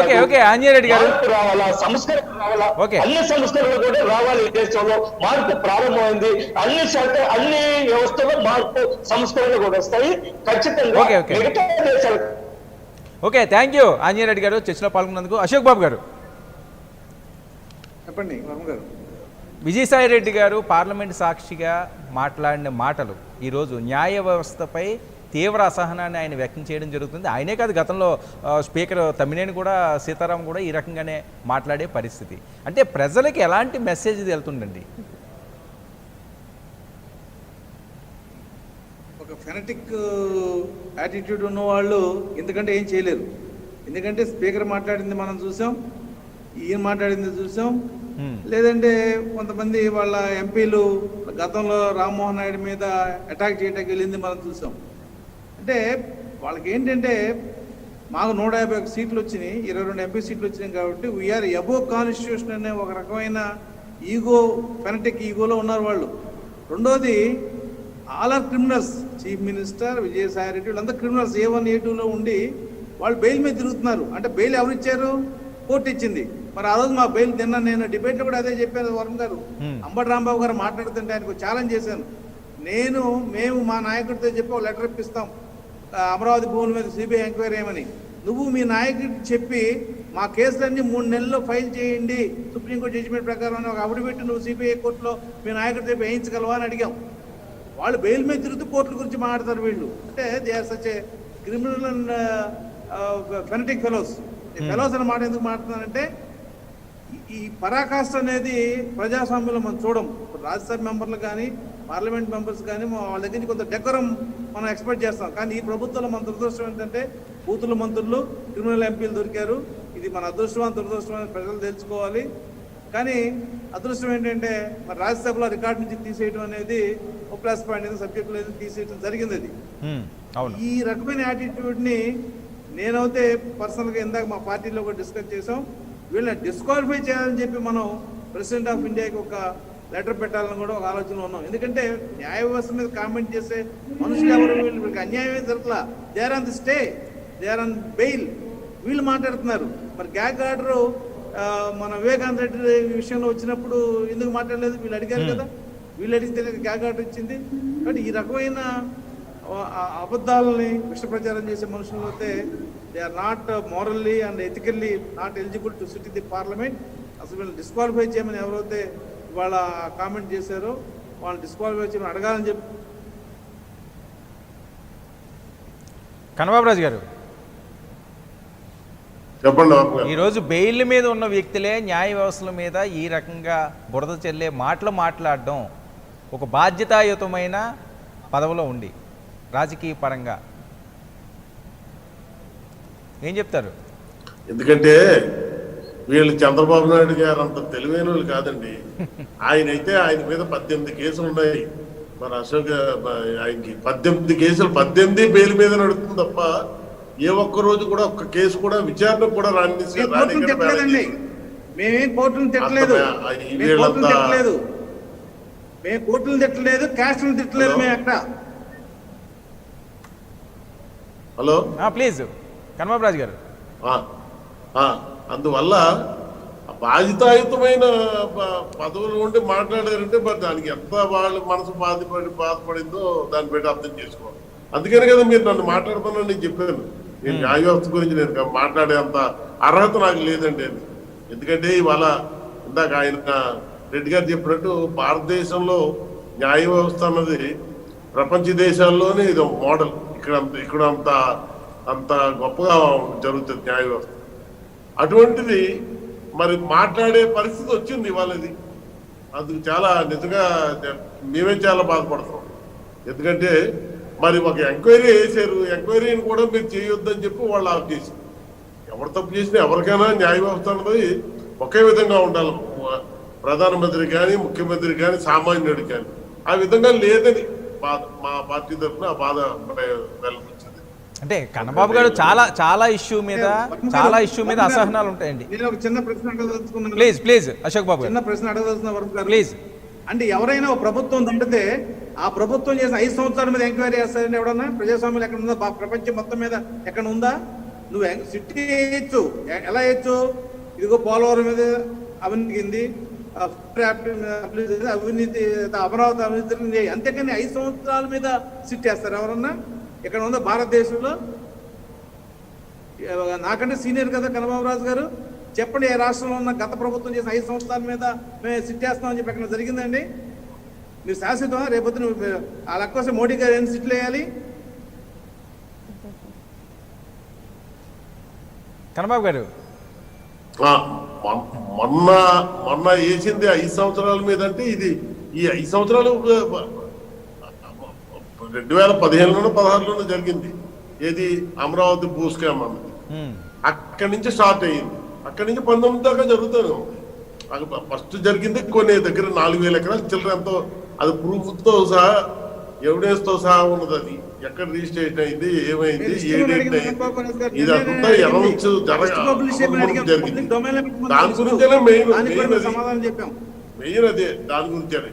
రావాలా, సంస్కరణ రావాలా, అన్ని సంస్కరణలు కూడా రావాలి. ఈ దేశంలో మార్పు ప్రారంభమైంది, అన్ని వ్యవస్థలో మార్పు సంస్కరణలు కూడా వస్తాయి ఖచ్చితంగా మిగతా దేశాలు. Okay, thank you Anjay Reddy garu చర్చలో పాల్గొన్నందుకు. అశోక్ బాబు గారు చెప్పండి. వర్మ గారు, విజయసాయి రెడ్డి గారు పార్లమెంట్ సాక్షిగా మాట్లాడిన మాటలు ఈరోజు న్యాయ వ్యవస్థపై తీవ్ర అసహనాన్ని ఆయన వ్యక్తం చేయడం జరుగుతుంది. ఆయనే కాదు, గతంలో స్పీకర్ తమ్మినేని కూడా, సీతారాం కూడా ఈ రకంగానే మాట్లాడే పరిస్థితి. అంటే ప్రజలకి ఎలాంటి మెసేజ్ వెళ్తుందండి? ఒక ఫెనటిక్ యాటిట్యూడ్ ఉన్న వాళ్ళు ఎందుకంటే ఏం చేయలేరు. ఎందుకంటే స్పీకర్ మాట్లాడింది మనం చూసాం, ఈయన మాట్లాడింది చూసాం, లేదంటే కొంతమంది వాళ్ళ ఎంపీలు గతంలో రామ్మోహన్ నాయుడు మీద అటాక్ చేయడానికి వెళ్ళింది మనం చూసాం. అంటే వాళ్ళకి ఏంటంటే మాకు 151 సీట్లు వచ్చినాయి, 22 ఎంపీ సీట్లు వచ్చినాయి కాబట్టి వీఆర్ అబోవ్ కాన్స్టిట్యూషన్ అనే ఒక రకమైన ఈగో, ఫెనటిక్ ఈగోలో ఉన్నారు వాళ్ళు. రెండోది all are criminals, chief minister, Vijayasai Reddy వీళ్ళంతా క్రిమినల్స్, A1 A2లో ఉండి వాళ్ళు బెయిల్ మీద తిరుగుతున్నారు. అంటే బెయిల్ ఎవరు ఇచ్చారు? కోర్టు ఇచ్చింది. మరి ఆ రోజు మా బెయిల్ నేను డిబేట్లో కూడా అదే చెప్పాను. వర్మ గారు, అంబటి రాంబాబు గారు మాట్లాడుతుంటే ఆయనకు ఛాలెంజ్ చేశాను. మేము మా నాయకుడితో చెప్పి ఒక లెటర్ ఇప్పిస్తాం అమరావతి భూముల మీద సిబిఐ ఎంక్వైరీ ఏమని. నువ్వు మీ నాయకుడికి చెప్పి మా కేసులన్నీ 3 నెలల్లో ఫైల్ చేయండి సుప్రీంకోర్టు జడ్జిమెంట్ ప్రకారం అని ఒక అఫిడవిట్ నువ్వు సిబిఐ కోర్టులో మీ నాయకుడితో వేయించగలవా అని అడిగాం. వాళ్ళు బెయిల్ మీద తిరుగుతూ కోర్టుల గురించి మాట్లాడతారు వీళ్ళు. అంటే they are such a criminal and fanatic fellows. Fellows అనే మాట ఎందుకు మాట్లాడుతున్నానంటే ఈ పరాకాష్ట అనేది ప్రజాస్వామ్యంలో మనం చూడం. రాజ్యసభ మెంబర్లు కానీ పార్లమెంట్ మెంబర్స్ కానీ వాళ్ళ దగ్గర నుంచి కొంత డెకరం మనం ఎక్స్పెక్ట్ చేస్తాం. కానీ ఈ ప్రభుత్వంలో మన దురదృష్టం ఏంటంటే బూతుల మంత్రులు, క్రిమినల్ ఎంపీలు దొరికారు. ఇది మన దురదృష్టం అని ప్రజలు తెలుసుకోవాలి. కానీ అదృష్టం ఏంటంటే మరి రాజ్యసభలో రికార్డు నుంచి తీసేయడం అనేది ఒక ప్లస్ పాయింట్, సబ్జెక్టులో తీసేయడం జరిగింది. అది ఈ రకమైన యాటిట్యూడ్ని నేనైతే పర్సనల్గా ఇందాక మా పార్టీలో కూడా డిస్కస్ చేసాం. వీళ్ళని డిస్క్వాలిఫై చేయాలని చెప్పి మనం ప్రెసిడెంట్ ఆఫ్ ఇండియాకి ఒక లెటర్ పెట్టాలని కూడా ఒక ఆలోచన ఉన్నాం. ఎందుకంటే న్యాయ వ్యవస్థ మీద కామెంట్ చేసే మనుషులు ఎవరు? వీళ్ళకి అన్యాయమే జరగలా. They are on the stay, they are on bail. వీళ్ళు మాట్లాడుతున్నారు. మరి గ్యాగ్ ఆర్డర్ మన వివేకానంద రెడ్డి విషయంలో వచ్చినప్పుడు ఎందుకు మాట్లాడలేదు? వీళ్ళు అడిగారు కదా, వీళ్ళు అడిగితే గ్యాగ్ ఆర్డర్ ఇచ్చింది. కాబట్టి ఈ రకమైన అబద్ధాలని విష ప్రచారం చేసే మనుషులు అయితే they are not morally and ethically not eligible to sit in the parliament. అసలు వీళ్ళని డిస్క్వాలిఫై చేయమని ఎవరైతే ఇవాళ కామెంట్ చేశారో వాళ్ళని డిస్క్వాలిఫై చేయమని అడగాలని చెప్పి. కన్నబాబు రాజు గారు, చెప్పండి. ఈరోజు బెయిల్ మీద ఉన్న వ్యక్తులే న్యాయ వ్యవస్థల మీద ఈ రకంగా బురద చెల్లే మాటలు మాట్లాడడం ఒక బాధ్యతాయుతమైన పదవిలో ఉండి రాజకీయ పరంగా ఏం చెప్తారు? ఎందుకంటే వీళ్ళు చంద్రబాబు నాయుడు గారు అంత తెలివైన వాళ్ళు కాదండి. ఆయన మీద 18 కేసులు ఉన్నాయి. మరి అశోక్ ఆయనకి 18 కేసులు, 18 బెయిల్ మీద నడుస్తుంది తప్ప ఏ ఒక్క రోజు కూడా ఒక్క కేసు కూడా విచారణ కూడా మేమేం కోర్టులను తిట్టలేదు, మేము కోర్టులను తిట్టలేదు, క్యాస్ట్లను తిట్టలేదు. మేము ఎక్కడ హలో ప్లీజ్ కన్నబాబు రాజు గారు, అందువల్ల బాధ్యతాయుతమైన పదవులు ఉండి మాట్లాడారంటే మరి దానికి ఎంత వాళ్ళ మనసు బాధపడిందో దాన్ని బట్టి అర్థం చేసుకోవాలి. అందుకనే కదా మీరు నన్ను మాట్లాడుతున్నాను. నేను చెప్పాను, నేను న్యాయ వ్యవస్థ గురించి నేను మాట్లాడే అంత అర్హత నాకు లేదండి అని. ఎందుకంటే ఇవాళ ఇందాక ఆయన రెడ్డి గారు చెప్పినట్టు భారతదేశంలో న్యాయ వ్యవస్థ అన్నది ప్రపంచ దేశాల్లోనే ఇది ఒక మోడల్. ఇక్కడ అంత గొప్పగా జరుగుతుంది న్యాయ వ్యవస్థ. అటువంటిది మరి మాట్లాడే పరిస్థితి వచ్చింది ఇవాళది. అందుకు చాలా నిజంగా మేమే చాలా బాధపడతాం. ఎందుకంటే మరి ఒక ఎంక్వైరీ వేసారు, ఎంక్వైరీని కూడా మీరు చేయొద్దని చెప్పి వాళ్ళు ఆఫ్ చేశారు. ఎవరు తప్పు చేసినా ఎవరికైనా న్యాయ వ్యవస్థ అన్నది ఒకే విధంగా ఉండాలి. ప్రధానమంత్రి కానీ, ముఖ్యమంత్రి కానీ, సామాన్యుడు కానీ ఆ విధంగా లేదని మా పార్టీ తరఫున ఆ బాధ వెల్లడించింది. అంటే కన్నబాబు గారు చాలా ఇష్యూ మీద అసహనాలు ఉంటాయండి. నేను ఒక చిన్న ప్రశ్న అడగదలుచుకున్నాను. ప్లీజ్ అశోక్ బాబు చిన్న ప్రశ్న అడగదలుచుకున్న వరకు ప్లీజ్. అంటే ఎవరైనా ఒక ప్రభుత్వం దండితే ఆ ప్రభుత్వం చేసిన 5 సంవత్సరాల మీద ఎంక్వైరీ చేస్తారండి ఎవడన్నా? ప్రజాస్వామ్యం ఎక్కడ ఉందా? ప్రపంచం మొత్తం మీద ఎక్కడ ఉందా? నువ్వు సిటీ వేయచ్చు, ఎలా వేయచ్చు? ఇదిగో పోలవరం మీద అవినీతి, అవినీతి, అమరావతి అవినీతి, అంతేకాని 5 సంవత్సరాల మీద సిట్ వేస్తారు ఎవరన్నా? ఎక్కడ ఉందా భారతదేశంలో? నాకంటే సీనియర్ కదా కన్నబాబు రాజు గారు, చెప్పండి ఏ రాష్ట్రంలో ఉన్న గత ప్రభుత్వం చేసిన 5 సంవత్సరాల మీద మేము సిట్ వేస్తామని చెప్పి ఎక్కడ జరిగిందండి? మీరు శాశ్వతం రేపొద్దు నువ్వు ఆ లెక్క కోసం మోడీ గారు ఎన్ని సిట్లు వేయాలి? కన్నబాబు గారు మొన్న వేసింది 5 సంవత్సరాల మీద అంటే ఇది ఈ 5 సంవత్సరాలు 2015లోనూ 16లోనూ జరిగింది. ఏది అమరావతి భూ స్కామ్ అన్నది అక్కడి నుంచి స్టార్ట్ అయ్యింది. అక్కడి నుంచి 19 దాకా జరుగుతూనే ఉంది. ఫస్ట్ జరిగింది కొన్ని దగ్గర 4000 ఎకరాలు చిల్లర ఎంతో, అది ప్రూఫ్ తో సహా ఎవిడెన్స్ తో సహా ఉన్నది. అది ఎక్కడ రిజిస్ట్రేషన్ అయింది, ఏమైంది, ఇదంతా అనౌన్స్ జరిగింది. దాని గురించేనే మెయిన్ అదే, దాని గురించేనే.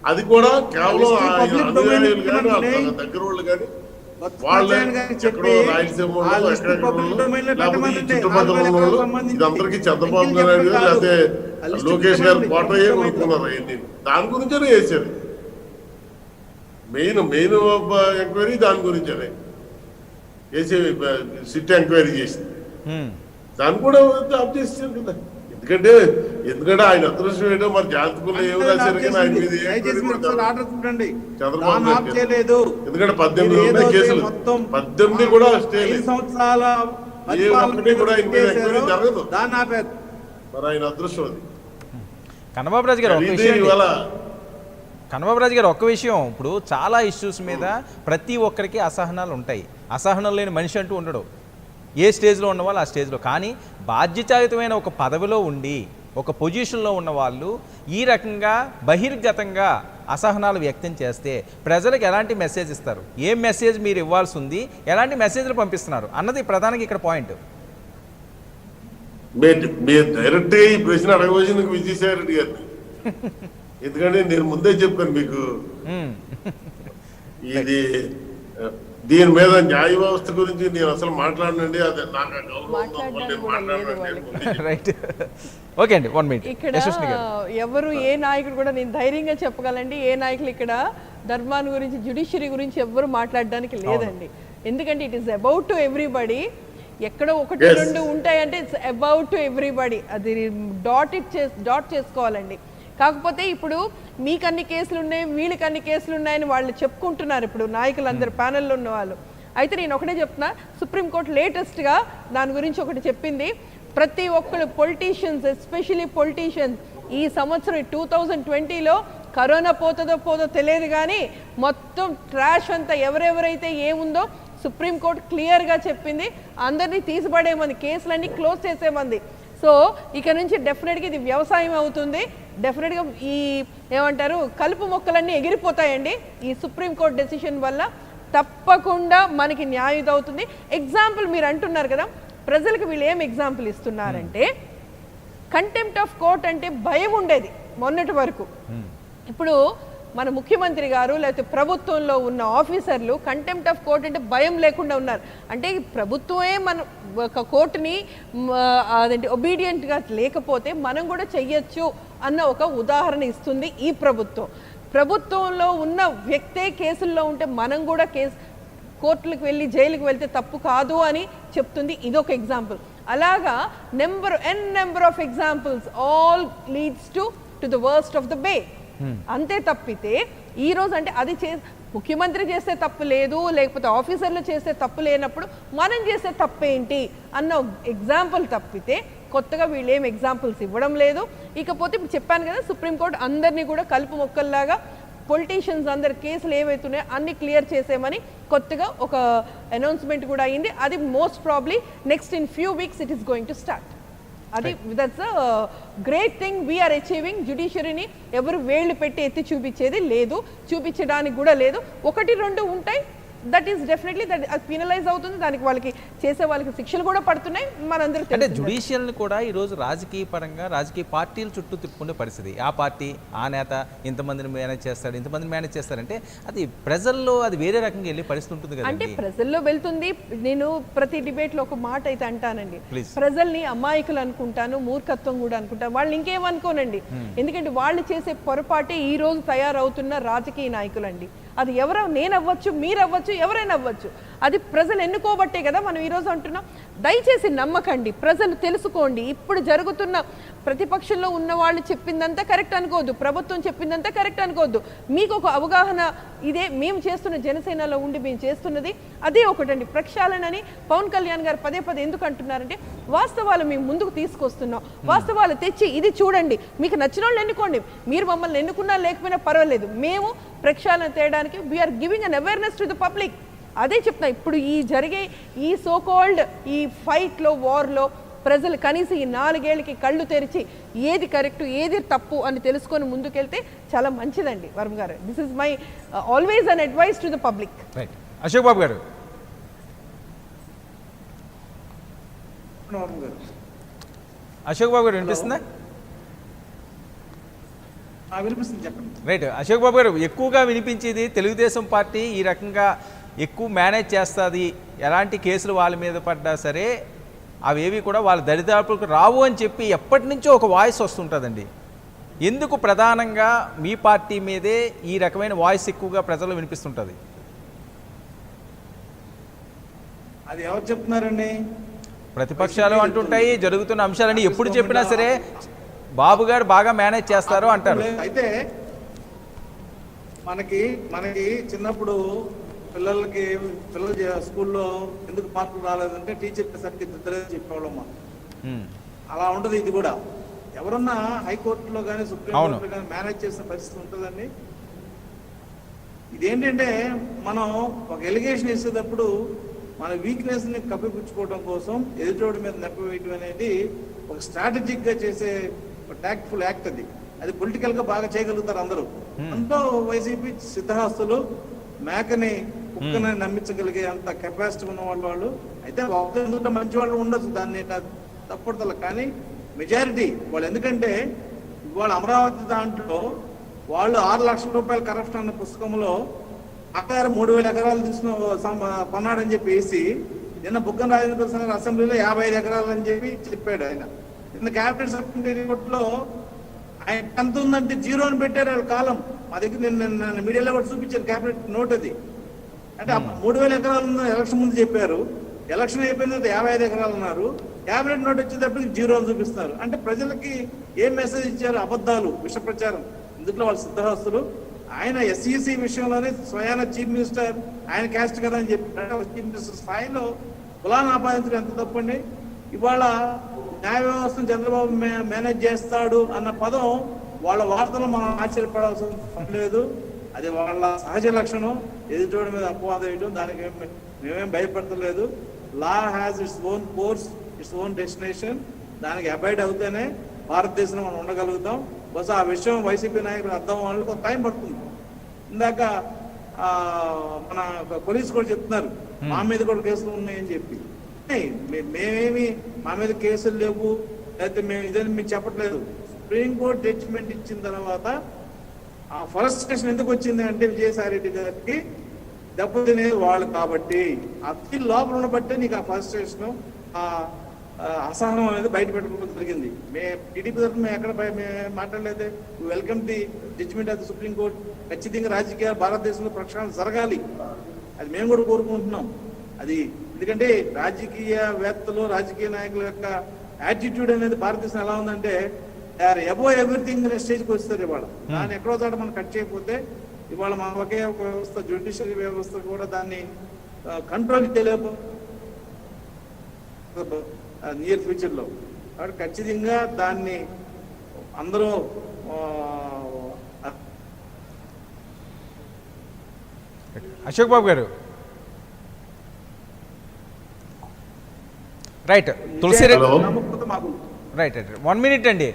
అది కూడా కేవలం అనుయాయులు కానీ దగ్గర వాళ్ళు కానీ వాళ్ళే ఎక్కడో రాయలసీమ లేకపోతే చుట్టుపక్కల ఉన్న వాళ్ళు ఇదందరికీ చంద్రబాబు నాయుడు లేకపోతే లోకేష్ గారు కోటయ్యే కొనుక్కున్నారు. అవన్నీ దాని గురించేనే వేసేది. మెయిన్ ఎంక్వైరీ దాని గురించేనే వేసే సిట్ ఎంక్వైరీ చేసింది. దాన్ని కూడా ఆఫ్ చేసారు కదా. ఎందుకంటే ఆయన అదృష్టం ఏంటో మరి జాతకులు ఏమి రాశారు కానీ ఆయన మీద చంద్రబాబు నాయుడు. ఎందుకంటే 18 కేసులు, 18 కూడా స్టే సంవత్సరాల ఏ ఒక్కటి కూడా ఆయన మీద ఎంక్వైరీ జరగదు. మరి ఆయన అదృష్టం అది. కన్నబాబు రాజు గారు కన్నబాబురాజు గారు ఒక్క విషయం, ఇప్పుడు చాలా ఇష్యూస్ మీద ప్రతి ఒక్కరికి అసహనాలు ఉంటాయి. అసహనం లేని మనిషి అంటూ ఉండడు. ఏ స్టేజ్లో ఉన్నవాళ్ళు ఆ స్టేజ్లో. కానీ బాధ్యతాయుతమైన ఒక పదవిలో ఉండి ఒక పొజిషన్లో ఉన్న వాళ్ళు ఈ రకంగా బహిర్గతంగా అసహనాలు వ్యక్తం చేస్తే ప్రజలకు ఎలాంటి మెసేజ్ ఇస్తారు? ఏం మెసేజ్ మీరు ఇవ్వాల్సి ఉంది, ఎలాంటి మెసేజ్లు పంపిస్తున్నారు అన్నది ప్రధానంగా ఇక్కడ పాయింట్. మీరు డైరెక్ట్గా ఈ ప్రశ్న అడగవలసింది విజయసాయి రెడ్డి గారిని. ఎందుకంటే నేను ముందే చెప్పాను మీకు, ఇది దీని మీద న్యాయ వ్యవస్థ గురించి నేను అసలు మాట్లాడనండి. అది నాకు రైట్. ఓకే అండి, 1 minute. ఇక్కడ ఎవరు ఏ నాయకుడు కూడా నేను ధైర్యంగా చెప్పగలండి, ఏ నాయకులు ఇక్కడ ధర్మాన్ని గురించి జ్యుడిషియరీ గురించి ఎవ్వరు మాట్లాడడానికి లేదండి. ఎందుకంటే it is about to everybody. ఎక్కడో ఒకటి రెండు ఉంటాయంటే ఇట్స్ అబౌట్ టు ఎవ్రీబడి. అది డాట్ చేసుకోవాలండి. కాకపోతే ఇప్పుడు మీకు అన్ని కేసులు ఉన్నాయి, వీళ్ళకి అన్ని కేసులు ఉన్నాయని వాళ్ళు చెప్పుకుంటున్నారు ఇప్పుడు నాయకులందరూ, ప్యానెల్లో ఉన్న వాళ్ళు. అయితే నేను ఒకటే చెప్తున్నా, సుప్రీంకోర్టు లేటెస్ట్గా దాని గురించి ఒకటి చెప్పింది. ప్రతి ఒక్కరు పొలిటీషియన్స్, ఎస్పెషలీ పొలిటీషియన్స్, ఈ సంవత్సరం 2020లో కరోనా పోదో తెలియదు కానీ మొత్తం ట్రాష్ అంతా ఎవరెవరైతే ఏముందో సుప్రీంకోర్టు క్లియర్గా చెప్పింది. అందరినీ తీసిపడేమంది, కేసులన్నీ క్లోజ్ చేసేమంది. సో ఇక నుంచి డెఫినెట్గా ఇది వ్యవసాయం అవుతుంది. డెఫినెట్గా ఈ ఏమంటారు కలుపు మొక్కలన్నీ ఎగిరిపోతాయండి ఈ సుప్రీంకోర్టు డెసిషన్ వల్ల. తప్పకుండా మనకి న్యాయం అవుతుంది. ఎగ్జాంపుల్ మీరు అంటున్నారు కదా, ప్రజలకు వీళ్ళు ఏం ఎగ్జాంపుల్ ఇస్తున్నారంటే, కంటెంప్ట్ ఆఫ్ కోర్ట్ అంటే భయం ఉండేది మొన్నటి వరకు. ఇప్పుడు మన ముఖ్యమంత్రి గారు లేకపోతే ప్రభుత్వంలో ఉన్న ఆఫీసర్లు కంటెంప్ట్ ఆఫ్ కోర్ట్ అంటే భయం లేకుండా ఉన్నారు. అంటే ప్రభుత్వమే మన ఒక కోర్టుని అదేంటి ఒబీడియంట్గా లేకపోతే మనం కూడా చెయ్యొచ్చు అన్న ఒక ఉదాహరణ ఇస్తుంది ఈ ప్రభుత్వం. ప్రభుత్వంలో ఉన్న వ్యక్తే కేసుల్లో ఉంటే మనం కూడా కోర్టులకు వెళ్ళి జైలుకి వెళ్తే తప్పు కాదు అని చెప్తుంది. ఇదొక ఎగ్జాంపుల్. అలాగా number of examples all leads to the worst of the bay. అంతే తప్పితే ఈ రోజు అంటే అది ముఖ్యమంత్రి చేస్తే తప్పు లేదు, లేకపోతే ఆఫీసర్లు చేస్తే తప్పు లేనప్పుడు మనం చేస్తే తప్పేంటి అన్న ఎగ్జాంపుల్ తప్పితే కొత్తగా వీళ్ళు ఏం ఎగ్జాంపుల్స్ ఇవ్వడం లేదు. ఇకపోతే చెప్పాను కదా, సుప్రీంకోర్టు అందరినీ కూడా కలుపు మొక్కల్లాగా పొలిటీషియన్స్ అందరి కేసులు ఏవైతున్నాయో అన్ని క్లియర్ చేసేమని కొత్తగా ఒక అనౌన్స్మెంట్ కూడా అయింది. అది most probably next in few weeks it is going to start. అది that's a great thing we are achieving. జ్యుడిషియరీని ఎవరు వేళ్ళు పెట్టి ఎత్తి చూపించేది లేదు, చూపించడానికి కూడా లేదు. 1-2 ఉంటాయి, that is definitely that penalise అవుతుంది. దానికి వాళ్ళకి చేసే వాళ్ళకి శిక్షలు కూడా పడుతున్నాయి. మనందరూ అంటే జ్యుడిషియల్ని కూడా ఈరోజు రాజకీయ పరంగా రాజకీయ పార్టీల చుట్టూ తిప్పుకునే పరిస్థితి. ఆ పార్టీ ఆ నేత ఇంతమందిని మేనేజ్ చేస్తాడు, ఇంతమందిని మేనేజ్ చేస్తారంటే అది ప్రజల్లో అది వేరే రకంగా వెళ్ళే పరిస్థితి ఉంటుంది కదా. అంటే ప్రజల్లో వెళ్తుంది. నేను ప్రతి డిబేట్లో ఒక మాట అయితే అంటానండి, ప్రజల్ని అమాయకులు అనుకుంటాను, మూర్ఖత్వం కూడా అనుకుంటాను. వాళ్ళు ఇంకేమనుకోనండి, ఎందుకంటే వాళ్ళు చేసే పొరపాటే ఈ రోజు తయారవుతున్న రాజకీయ నాయకులు అండి. అది ఎవరో నేను అవ్వచ్చు, మీరు అవ్వచ్చు, ఎవరైనా అవ్వచ్చు. అది ప్రజలు ఎన్నుకోబట్టే కదా మనం ఈరోజు అంటున్నాం. దయచేసి నమ్మకండి, ప్రజలు తెలుసుకోండి. ఇప్పుడు జరుగుతున్న ప్రతిపక్షంలో ఉన్న వాళ్ళు చెప్పిందంతా కరెక్ట్ అనుకోవద్దు, ప్రభుత్వం చెప్పిందంతా కరెక్ట్ అనుకోవద్దు. మీకు ఒక అవగాహన ఇదే మేము చేస్తున్న జనసేనలో ఉండి మేము చేస్తున్నది అదే ఒకటండి. ప్రక్షాళనని పవన్ కళ్యాణ్ గారు పదే ఎందుకు అంటున్నారంటే, వాస్తవాలు మేము ముందుకు తీసుకొస్తున్నాం. వాస్తవాలు తెచ్చి ఇది చూడండి, మీకు నచ్చిన వాళ్ళు ఎన్నుకోండి, మీరు మమ్మల్ని ఎన్నుకున్నా లేకపోయినా పర్వాలేదు, మేము ప్రక్షాళన తేయడానికి we are giving an awareness to the public. అదే చెప్తున్నా. ఇప్పుడు ఈ జరిగే ఈ సోకాల్డ్ ఈ ఫైట్లో, వార్లో ప్రజలు కనీసం ఈ 4 ఏళ్ళకి కళ్ళు తెరిచి ఏది కరెక్ట్ ఏది తప్పు అని తెలుసుకొని ముందుకెళ్తే చాలా మంచిదండి. Varma garu, this is my always an advice to the public. Ashok Babu garu. Ashok Babu గారు వినిపిస్తుందా? వినిపిస్తుంది, చెప్పండి. రైట్. అశోక్ బాబు గారు, ఎక్కువగా వినిపించేది తెలుగుదేశం పార్టీ ఈ రకంగా ఎక్కువ మేనేజ్ చేస్తుంది, ఎలాంటి కేసులు వాళ్ళ మీద పడ్డా సరే అవేవి కూడా వాళ్ళ దరిదాపులకు రావు అని చెప్పి ఎప్పటి నుంచో ఒక వాయిస్ వస్తుంటుందండి. ఎందుకు ప్రధానంగా మీ పార్టీ మీదే ఈ రకమైన వాయిస్ ఎక్కువగా ప్రజలు వినిపిస్తుంటుంది? అది ఎవరు చెప్తున్నారండి? ప్రతిపక్షాలు అంటుంటాయి, జరుగుతున్న అంశాలని ఎప్పుడు చెప్పినా సరే బాబు గారు బాగా మేనేజ్ చేస్తారు అంటారు. అయితే మనకి చిన్నప్పుడు పిల్లలు స్కూల్లో ఎందుకు మార్కులు రాలేదంటే టీచర్ సరికి దిద్దలేదు చెప్పేవాళ్ళమ్మ. అలా ఉండదు ఇది కూడా. ఎవరన్నా హైకోర్టులో కానీ సుప్రీం కోర్టులో కానీ మేనేజ్ చేసిన పరిస్థితి ఉంటుందండి. ఇదేంటంటే మనం ఒక ఎలిగేషన్ ఇచ్చేటప్పుడు మన వీక్నెస్ ని కప్పిపుచ్చుకోవడం కోసం ఎదుటోడి మీద నెప్పవేయటం అనేది ఒక స్ట్రాటజిక్ గా చేసే ఒక టాక్ట్ఫుల్ యాక్ట్ అది. అది పొలిటికల్ గా బాగా చేయగలుగుతారు అందరూ. అందులో వైసీపీ సిద్ధహస్తులు మేకని కుక్కని నమ్మించగలిగే అంత కెపాసిటీ ఉన్న వాళ్ళు అయితే ఎందుకంటే మంచి వాళ్ళు ఉండొచ్చు, దాన్ని తప్పడతల. కానీ మెజారిటీ వాళ్ళు, ఎందుకంటే ఇవాళ అమరావతి దాంట్లో వాళ్ళు 6 లక్షల రూపాయల కరప్షన్ అన్న పుస్తకంలో అక్కడ 3,000 ఎకరాలు కొన్నాడని చెప్పేసి నిన్న బుగ్గన రాజేంద్ర ప్రసాద్ అసెంబ్లీలో 55 ఎకరాలు అని చెప్పాడు ఆయన. నిన్న క్యాబినెట్ సబ్ రిపోర్ట్లో ఆయన ఎంత ఉందంటే 0 అని పెట్టారు వాళ్ళ కాలం. మా దగ్గర నిన్న మీడియాలో కూడా చూపించారు క్యాబినెట్ నోట్ అది. అంటే 3,000 ఎకరాలు ఎలక్షన్ ముందు చెప్పారు, ఎలక్షన్ అయిపోయిన 55 ఎకరాలు ఉన్నారు. క్యాబినెట్ నోట్ వచ్చేటప్పటికి 0 అని చూపిస్తున్నారు. అంటే ప్రజలకి ఏం మెసేజ్ ఇచ్చారు? అబద్ధాలు, విష ప్రచారం. ఇందులో వాళ్ళు సిద్ధహస్తులు. ఆయన ఎస్ఈసి విషయంలోనే స్వయాన చీఫ్ మినిస్టర్ ఆయన క్యాస్ట్ కదా అని చెప్పారు. చీఫ్ మినిస్టర్ స్థాయిలో కులాన్ని ఆపాదించడం ఎంత తప్పండి? ఇవాళ న్యాయ వ్యవస్థను చంద్రబాబు మేనేజ్ చేస్తాడు అన్న పదం వాళ్ళ వార్తలు మనం ఆశ్చర్యపడాల్సిన పని లేదు. అది వాళ్ళ సహజ లక్షణం. ఎదుటోడి మీద అపవాదం వేయడం, దానికి మేమేం భయపడతలేదు. Law has its own course, its own destination. దానికి అబైడ్ అవుతేనే భారతదేశంలో మనం ఉండగలుగుతాం. బహుశా ఆ విషయం వైసీపీ నాయకులు అర్థం వాళ్ళకి కొంత టైం పడుతుంది. ఇందాక మన పోలీసు కూడా చెప్తున్నారు మా మీద కూడా కేసులు ఉన్నాయని చెప్పి. మేమేమి మా మీద కేసులు లేవు లేకపోతే మేము ఇదని మేము చెప్పట్లేదు. సుప్రీంకోర్టు జడ్జిమెంట్ ఇచ్చిన తర్వాత ఆ ఫరస్ట్రేషన్ ఎందుకు వచ్చింది అంటే విజయసాయి రెడ్డి గారికి దెబ్బతినేది వాళ్ళు కాబట్టి, అతి లోపల ఉండబట్టే నీకు ఆ ఫరస్ట్రేషన్, ఆ అసహనం అనేది బయట పెట్టుకోవడం జరిగింది. టీడీపీ తరఫున మేము ఎక్కడ మాట్లాడలేదు. Welcome the judgement of the supreme court. ఖచ్చితంగా రాజకీయాలు భారతదేశంలో ప్రక్షాళన జరగాలి, అది మేము కూడా కోరుకుంటున్నాం. అది ఎందుకంటే రాజకీయవేత్తలు, రాజకీయ నాయకుల యొక్క యాటిట్యూడ్ అనేది భారతదేశం ఎలా ఉందంటే ఎబో ఎవ్రీథింగ్ స్టేజ్కి వస్తారు. ఇవాళ దాన్ని ఎక్కడో చోట మనం కట్ చేయకపోతే ఇవాళ మన ఒకే ఒక వ్యవస్థ, జ్యుడిషియరీ వ్యవస్థ కూడా దాన్ని కంట్రోల్ చేయలేకపో నియర్ ఫ్యూచర్ లో. కాబట్టి ఖచ్చితంగా దాన్ని అందరూ అశోక్ బాబు గారు రైట్. తులసిరెడ్డి రైట్ 1 మినిట్ అండి.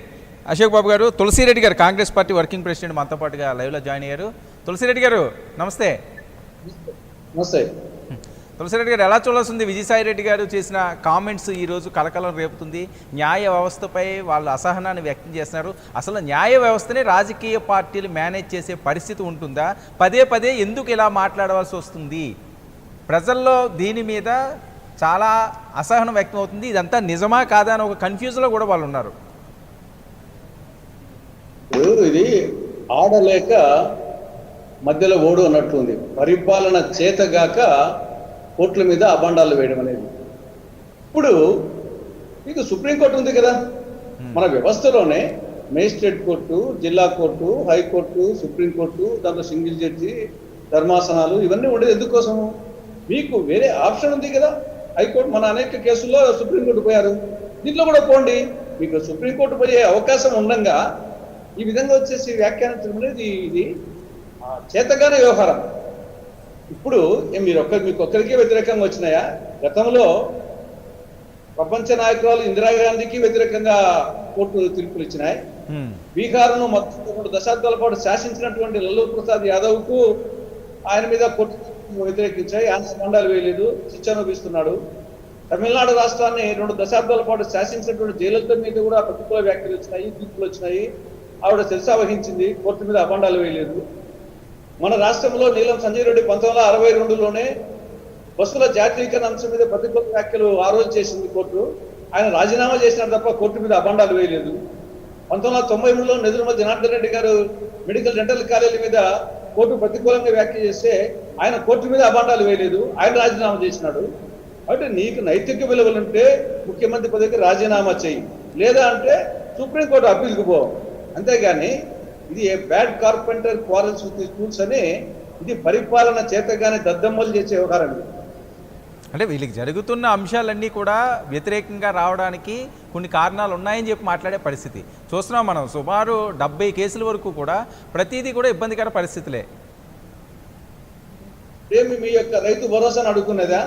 అశోక్ బాబు గారు, తులసిరెడ్డి గారు కాంగ్రెస్ పార్టీ వర్కింగ్ ప్రెసిడెంట్ మనతో పాటుగా లైవ్లో జాయిన్ అయ్యారు. తులసిరెడ్డి గారు నమస్తే. నమస్తే. తులసిరెడ్డి గారు, ఎలా చూడాల్సింది? విజయసాయి రెడ్డి గారు చేసిన కామెంట్స్ ఈరోజు కలకలం రేపుతుంది. న్యాయ వ్యవస్థపై వాళ్ళు అసహనాన్ని వ్యక్తం చేస్తున్నారు. అసలు న్యాయ వ్యవస్థనే రాజకీయ పార్టీలు మేనేజ్ చేసే పరిస్థితి ఉంటుందా? పదే పదే ఎందుకు ఇలా మాట్లాడవలసి వస్తుంది? ప్రజల్లో దీని మీద చాలా అసహనం వ్యక్తం అవుతుంది. ఇదంతా నిజమా కాదా అని ఒక కన్ఫ్యూజ్లో కూడా వాళ్ళు ఉన్నారు. ఇది ఆడలేక మధ్యలో ఓడు అన్నట్టుంది. పరిపాలన చేతగాక కోర్టుల మీద అబాండాలు వేయడం అనేది. ఇప్పుడు ఇది సుప్రీంకోర్టు ఉంది కదా, మన వ్యవస్థలోనే మేజిస్ట్రేట్ కోర్టు, జిల్లా కోర్టు, హైకోర్టు, సుప్రీంకోర్టు, దాంట్లో సింగిల్ జడ్జి, ధర్మాసనాలు ఇవన్నీ ఉండేది ఎందుకోసము? మీకు వేరే ఆప్షన్ ఉంది కదా. హైకోర్టు మన అనేక కేసుల్లో సుప్రీంకోర్టు పోయారు, దీంట్లో కూడా పోండి. మీకు సుప్రీంకోర్టు పోయే అవకాశం ఉండగా ఈ విధంగా వచ్చేసి వ్యాఖ్యానించడం అనేది ఇది చేతగానే వ్యవహారం. ఇప్పుడు మీకు ఒక్కరికే వ్యతిరేకంగా వచ్చినాయా? గతంలో ప్రపంచ నాయకురాలు ఇందిరాగాంధీకి వ్యతిరేకంగా కోర్టు తీర్పులు ఇచ్చినాయి. బీహార్ను మొత్తం 2 దశాబ్దాల పాటు శాసించినటువంటి లల్లూ ప్రసాద్ యాదవ్ కు ఆయన మీద కోర్టు వ్యతిరేకించాయి. ఆయన మండాలు వేయలేదు, శిక్ష అనుభవిస్తున్నాడు. తమిళనాడు రాష్ట్రాన్ని 2 దశాబ్దాల పాటు శాసించినటువంటి జయలలిత మీద కూడా ప్రతికూల వ్యాఖ్యలు వచ్చినాయి, తీర్పులు వచ్చినాయి. ఆవిడ శిక్ష వహించింది, కోర్టు మీద అబండాలు వేయలేదు. మన రాష్ట్రంలో నీలం సంజయ్ రెడ్డి 1962లోనే బస్సుల జాతీయకరణ అంశం మీద ప్రతికూల వ్యాఖ్యలు ఆ రోజు చేసింది కోర్టు. ఆయన రాజీనామా చేసినారు తప్ప కోర్టు మీద అబండాలు వేయలేదు. 1993లో నెదురుమల జనార్దన్ రెడ్డి గారు మెడికల్ డెంటల్ కాలేజీ మీద కోర్టు ప్రతికూలంగా వ్యాఖ్య చేస్తే ఆయన కోర్టు మీద అబాండాలు వేయలేదు, ఆయన రాజీనామా చేసినాడు. అంటే నీకు నైతిక విలువలుంటే ముఖ్యమంత్రి పదవికి రాజీనామా చేయి, లేదా అంటే సుప్రీంకోర్టు అప్పీల్కి పో. అంతేగాని ఇది bad carpenter quarrels with schools అని ఇది పరిపాలన చేతగానే దద్దమ్మలు చేసే వ్యవహారం. అంటే వీళ్ళకి జరుగుతున్న అంశాలన్నీ కూడా వ్యతిరేకంగా రావడానికి కొన్ని కారణాలు ఉన్నాయని చెప్పి మాట్లాడే పరిస్థితి చూస్తున్నాం మనం. సుమారు 70 కేసుల వరకు కూడా ప్రతిదీ కూడా ఇబ్బందికర పరిస్థితులే. ఏమి మీ యొక్క రైతు భరోసాను అడుగుకునేదా,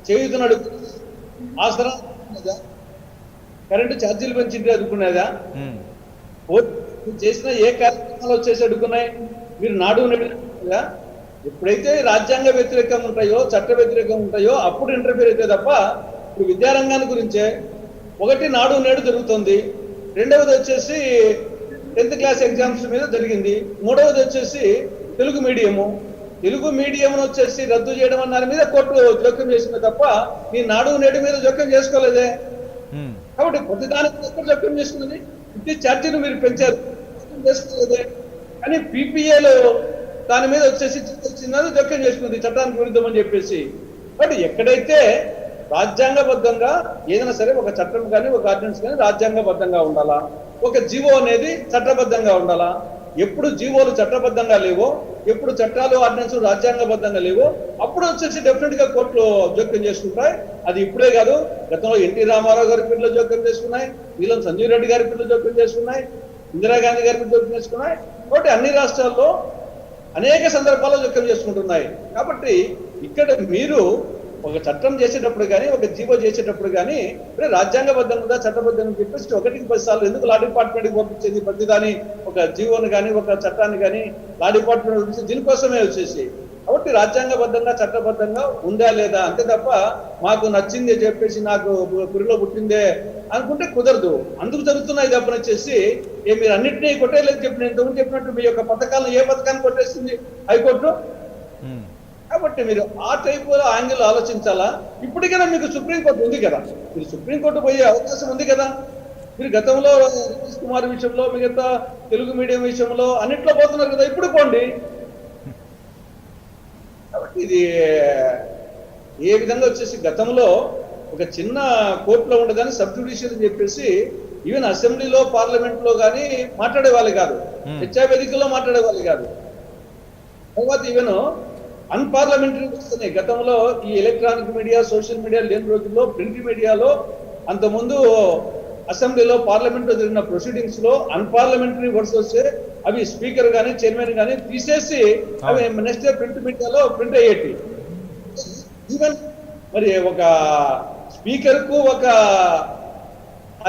చేయుతను అడుగుకునేదా, ఆసరా అడుగుకునేదా, కరెంటు ఛార్జీలు పెంచింది అడుగుకునేదా, చేసిన ఏ కార్యక్రమాలు వచ్చేసి అడుగుకున్నాయి? మీరు నాడు నేడు ఎప్పుడైతే రాజ్యాంగ వ్యతిరేకం ఉంటాయో, చట్ట వ్యతిరేకం ఉంటాయో అప్పుడు ఇంటర్ఫీర్ అయితే తప్ప, ఇప్పుడు విద్యారంగాన్ని గురించే ఒకటి నాడు నేడు జరుగుతుంది, రెండవది వచ్చేసి 10th క్లాస్ ఎగ్జామ్స్ మీద జరిగింది, మూడవది వచ్చేసి తెలుగు మీడియం వచ్చేసి రద్దు చేయడం అన్న దాని మీద కోర్టు జోక్యం చేసింది తప్ప నీ నాడు నేడు మీద జోక్యం చేసుకోలేదే. కాబట్టి ప్రతిదానికి ఎక్కడ జోక్యం చేసుకున్నది? విద్యుత్ ఛార్జీలు మీరు పెంచారు, చేసుకోలేదే. కానీ పీపీఏలో దాని మీద వచ్చేసి జోక్యం చేసుకుంది చట్టానికి విరుద్ధం అని చెప్పేసి. కాబట్టి ఎక్కడైతే రాజ్యాంగబద్ధంగా ఏదైనా సరే ఒక చట్టం కానీ ఒక ఆర్డినెన్స్ కానీ రాజ్యాంగబద్ధంగా ఉండాలా, ఒక జీవో అనేది చట్టబద్ధంగా ఉండాలా. ఎప్పుడు జీవోలు చట్టబద్ధంగా లేవో, ఎప్పుడు చట్టాలు ఆర్డినెన్స్ రాజ్యాంగబద్ధంగా లేవో అప్పుడు వచ్చేసి డెఫినెట్ గా కోర్టులో జోక్యం చేసుకుంటాయి. అది ఇప్పుడే కాదు, గతంలో ఎన్టీ రామారావు గారి పీఠలో జోక్యం చేసుకున్నాయి, నీలం సంజీవ్ రెడ్డి గారి పీఠలో జోక్యం చేసుకున్నాయి, ఇందిరాగాంధీ గారి పీఠ జోక్యం చేసుకున్నాయి. కాబట్టి అన్ని రాష్ట్రాల్లో అనేక సందర్భాల్లో జోక్యం చేసుకుంటున్నాయి. కాబట్టి ఇక్కడ మీరు ఒక చట్టం చేసేటప్పుడు కానీ ఒక జీవో చేసేటప్పుడు కానీ రాజ్యాంగబద్ధంగా చట్టబద్ధంగా చెప్పేసి 1కి 10 సార్లు ఎందుకు లా డిపార్ట్మెంట్కి పంపించేది? ప్రతిదాని ఒక జీవోని కానీ ఒక చట్టాన్ని కానీ లా డిపార్ట్మెంట్ పంపించేది దీనికోసమే వచ్చేసి. కాబట్టి రాజ్యాంగబద్ధంగా చట్టబద్ధంగా ఉందా లేదా అంతే తప్ప మాకు నచ్చిందే చెప్పేసి నాకు పురిలో పుట్టిందే అనుకుంటే కుదరదు. అందుకు జరుగుతున్నాయి తప్పని వచ్చేసి మీరు అన్నింటినీ కొట్టేయలేదు చెప్పినట్టు మీ యొక్క పథకాలను ఏ పథకాన్ని కొట్టేస్తుంది హైకోర్టు? కాబట్టి మీరు ఆ టైపులో యాంగిల్ ఆలోచించాలా. ఇప్పటికైనా మీకు సుప్రీంకోర్టు ఉంది కదా, మీరు సుప్రీంకోర్టు పోయే అవకాశం ఉంది కదా. మీరు గతంలో రమేష్ కుమార్ విషయంలో, మిగతా తెలుగు మీడియం విషయంలో అన్నిట్లో పోతున్నారు కదా, ఇప్పుడు పోండి. కాబట్టి ఇది ఏ విధంగా వచ్చేసి గతంలో ఒక చిన్న కోర్టులో ఉండగానే సబ్ జ్యుడిషియల్ అని చెప్పేసి ఈవెన్ అసెంబ్లీలో పార్లమెంట్ లో కానీ మాట్లాడే వాళ్ళు కాదు, చర్చా వేదికల్లో మాట్లాడే వాళ్ళు కాదు. తర్వాత ఈవెన్ అన్పార్లమెంటరీ వస్తున్నాయి. గతంలో ఈ ఎలక్ట్రానిక్ మీడియా, సోషల్ మీడియా లేని రోజుల్లో ప్రింట్ మీడియాలో అంతకుముందు అసెంబ్లీలో పార్లమెంట్ లో జరిగిన ప్రొసీడింగ్స్ లో అన్పార్లమెంటరీ వర్డ్స్ వస్తే అవి స్పీకర్ గానీ చైర్మన్ గానీ తీసేసి అవి నెక్స్ట్ డే ప్రింట్ మీడియాలో ప్రింట్ అయ్యేటి. ఈవెన్ మరి ఒక స్పీకర్ కు ఒక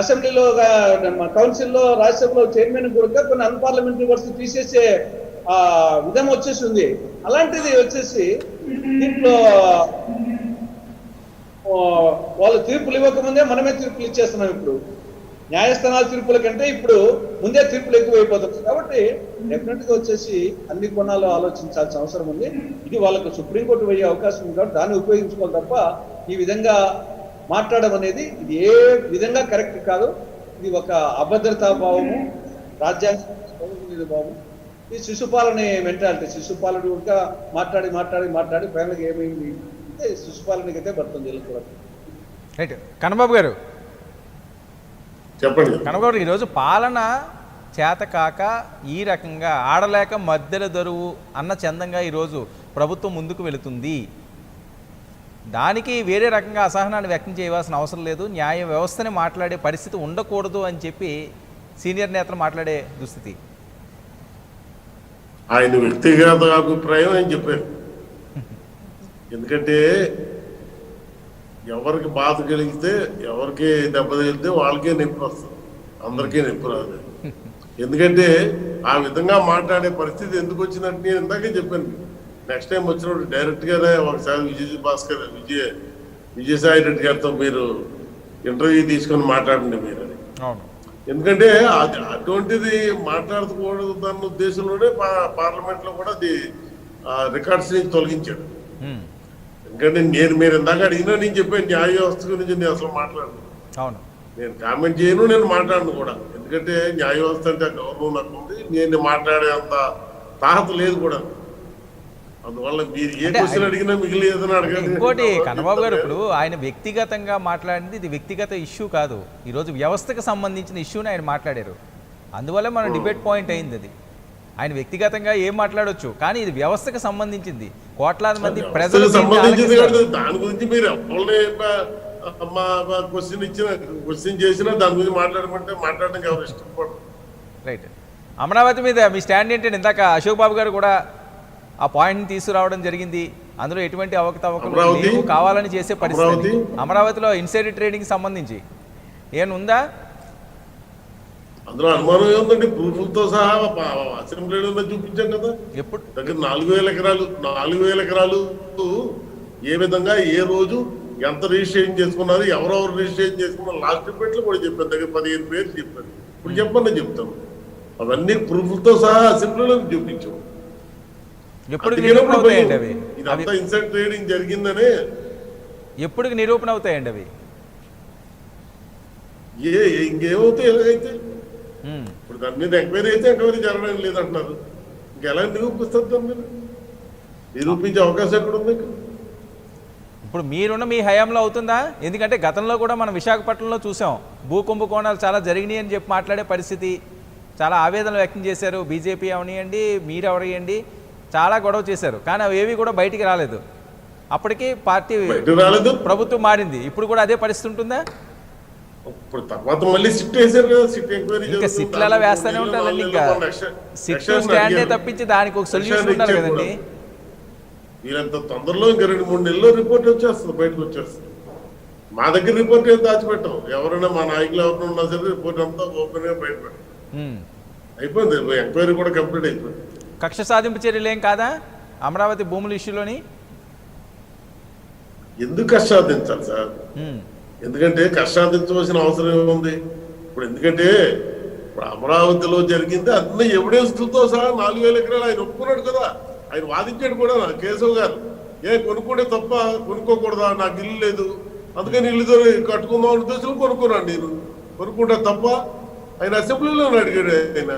అసెంబ్లీలో కౌన్సిల్లో రాజ్యసభలో చైర్మన్ కూడా కొన్ని అన్పార్లమెంటరీ వర్డ్స్ తీసేసే విధం వచ్చేసి ఉంది. అలాంటిది వచ్చేసి దీంట్లో వాళ్ళు తీర్పులు ఇవ్వకముందే మనమే తీర్పులు ఇచ్చేస్తున్నాం. ఇప్పుడు న్యాయస్థానాల తీర్పుల కంటే ఇప్పుడు ముందే తీర్పులు ఎక్కువైపోతుంది. కాబట్టి డెఫినెట్ గా వచ్చేసి అన్ని కోణాలు ఆలోచించాల్సిన అవసరం ఉంది. ఇది వాళ్ళకు సుప్రీంకోర్టు పోయే అవకాశం ఉంది కాబట్టి దాన్ని ఉపయోగించుకోవాలి తప్ప ఈ విధంగా మాట్లాడడం అనేది ఇది ఏ విధంగా కరెక్ట్ కాదు. ఇది ఒక అభద్రతా భావము, రాజ్యాంగ భావము, ఈ శిశుపాలని మెంటాలిటీ. శిశుపాలుడు కూడా మాట్లాడి మాట్లాడి మాట్లాడి ఫైనల్గా ఏమైంది అంటే శిశుపాలనకి అయితే పడుతుంది. రైట్. కన్నబాబు గారు చెప్పండి. కన్నబాబు గారు, ఈరోజు పాలన చేతకాక ఈ రకంగా ఆడలేక మధ్యలో దరువు అన్న చందంగా ఈరోజు ప్రభుత్వం ముందుకు వెళుతుంది. దానికి వేరే రకంగా అసహనాన్ని వ్యక్తం చేయవలసిన అవసరం లేదు, న్యాయ వ్యవస్థని మాట్లాడే పరిస్థితి ఉండకూడదు అని చెప్పి సీనియర్ నేతలు మాట్లాడే దుస్థితి. ఆయన వ్యక్తిగత అభిప్రాయం ఆయన చెప్పారు. ఎందుకంటే ఎవరికి బాధ కలిగితే, ఎవరికి దెబ్బ తగిలితే వాళ్ళకే నొప్పి వస్తుంది, అందరికీ నొప్పి రాదు. ఎందుకంటే ఆ విధంగా మాట్లాడే పరిస్థితి ఎందుకు వచ్చినట్టు నేను ఇందాకే చెప్పాను. నెక్స్ట్ టైం వచ్చినప్పుడు డైరెక్ట్ గానే ఒకసారి విజయసాయి రెడ్డి గారితో మీరు ఇంటర్వ్యూ తీసుకొని మాట్లాడండి మీరు అని. ఎందుకంటే అటువంటిది మాట్లాడకూడదు అన్న ఉద్దేశంలోనే పార్లమెంట్ లో కూడా అది రికార్డ్స్ నుంచి తొలగించాడు. ఎందుకంటే మీరు ఇందాక అడిగినా నేను చెప్పాను న్యాయ వ్యవస్థ గురించి నేను అసలు మాట్లాడను, నేను కామెంట్ చేయను, నేను మాట్లాడను కూడా. ఎందుకంటే న్యాయ వ్యవస్థ అంటే గౌరవం నాకు ఉంది, నేను మాట్లాడే అంత తాహత లేదు కూడా. అందువల్ల మీరు ఏ క్వశ్చన్ అడిగినా మిగిలిన అడగండి. ఇంకోటి కన్నబాబు గారు, ఇప్పుడు ఆయన వ్యక్తిగతంగా మాట్లాడింది ఇది వ్యక్తిగత ఇష్యూ కాదు, ఈరోజు వ్యవస్థకు సంబంధించిన ఇష్యూని ఆయన మాట్లాడారు. అందువల్ల మన డిబేట్ పాయింట్ అయింది. అది ఆయన వ్యక్తిగతంగా ఏం మాట్లాడొచ్చు, కానీ ఇది వ్యవస్థకు సంబంధించింది. కోట్లాది మంది ప్రజలు సంబంధించింది. దాని గురించి మీరు క్వశ్చన్ చేసినా దాని గురించి మాట్లాడడానికి ఎవరు ఇష్టపడరు. రైట్. అమరావతి మీద మీ స్టాండ్ ఏంటంటే ఇందాక అశోక్ బాబు గారు కూడా ఆ పాయింట్ని తీసుకురావడం జరిగింది. అందులో ఎటువంటి అవకతవకలు అమరావతి? లేవు, కావాలని చేసే పరిస్థితి. అమరావతి? అమరావతిలో ఇన్సైడర్ ట్రేడింగ్ సంబంధించి ఏముందా? అందులో అనుమానం ఏముందండి? ప్రూఫ్లతో సహా అసెంబ్లీలో చూపించాం కదా. ఎప్పుడు దగ్గర 4,000 ఎకరాలు 4,000 ఎకరాలు ఏ విధంగా ఏ రోజు ఎంత రిజిస్ట్రేషన్ చేసుకున్నారు, ఎవరెవరు రిజిస్ట్రేషన్ చేసుకున్నారు, లాస్ట్ డిబేట్లో కూడా చెప్పాను. దగ్గర 15 పేర్లు చెప్పాను. ఇప్పుడు చెప్పండి చెప్తాను. అవన్నీ ప్రూఫ్లతో సహా అసెంబ్లీలో చూపించాం. ఎప్పుడు నిరూపణ అవుతాయండి అవి? ఇదంతా ఇన్సైడ్ ట్రేడింగ్ జరిగిందనే. ఎప్పటికి నిరూపణ అవుతాయండి అవి? ఇంకేమవుతాయి ఎలాగైతే. ఉమ్. ఇప్పుడు దాని మీద ఎంక్వైరీ అయితే ఎంక్వైరీ జరగడం లేదంటున్నారు. ఇంకెలా నిరూపిస్తారు? దాని మీద నిరూపించే అవకాశం ఎక్కడ ఉంది? ఇప్పుడు మీరున్న మీ హయాంలో అవుతుందా? ఎందుకంటే గతంలో కూడా మనం విశాఖపట్నంలో చూసాం, భూ కుంభకోణాలు చాలా జరిగినాయి అని చెప్పి మాట్లాడే పరిస్థితి, చాలా ఆవేదన వ్యక్తం చేశారు. బీజేపీ అవనియండి, మీరు ఎవరియండి, చాలా గొడవ చేశారు. కానీ అవి ఏవి కూడా బయటికి రాలేదు. అప్పటికి పార్టీ రాలేదు, ప్రభుత్వం మారింది. ఇప్పుడు కూడా అదే పరిస్థితి ఉంటుందా? ఇప్పుడు తర్వాత మళ్ళీ సిట్ వేసారు కదా. సిట్ ఎంక్వైరీ ఇంకా సిట్లు అలా వేస్తూనే ఉంటారండి. ఇంకా సిట్ స్టాండే తప్పించి దానికి ఒక సొల్యూషన్ ఉండాలి కదండి. వీరంత తొందరలో ఇంకా 2-3 నెలల్లో రిపోర్ట్ వచ్చేస్తుంది, బయటకు వచ్చేస్తుంది. మా దగ్గర రిపోర్ట్ ఏం దాచిపెట్టాం. ఎవరైనా మా నాయకులు ఎవరైనా ఉన్నా సరే రిపోర్ట్ అంతా ఓపెన్ గా బయట పెట్టాం. అయిపోయింది, ఎంక్వైరీ కూడా కంప్లీట్ అయిపోయింది. కక్ష సాధింపు చర్యలు ఏం కాదా అమరావతి భూముల ఇష్యూలోని? ఎందుకు కష్టాదించాలి సార్? ఎందుకంటే కష్టాదించవలసిన అవసరం ఏముంది ఇప్పుడు? ఎందుకంటే ఇప్పుడు అమరావతిలో జరిగింది అన్ని ఎవిడెన్స్లతో సహా 4,000 ఎకరాలు ఆయన ఒప్పుకున్నాడు కదా. ఆయన వాదించాడు కూడా కేశవ్ గారు. కొనుక్కుంటే తప్ప, కొనుక్కోకూడదా? నాకు ఇల్లు లేదు, అందుకని ఇల్లుతో కట్టుకుందాం అనే ఉద్దేశంలో కొనుక్కున్నాను నేను. కొనుక్కుంటా తప్ప? ఆయన అసెంబ్లీలో అడిగాడు ఆయన.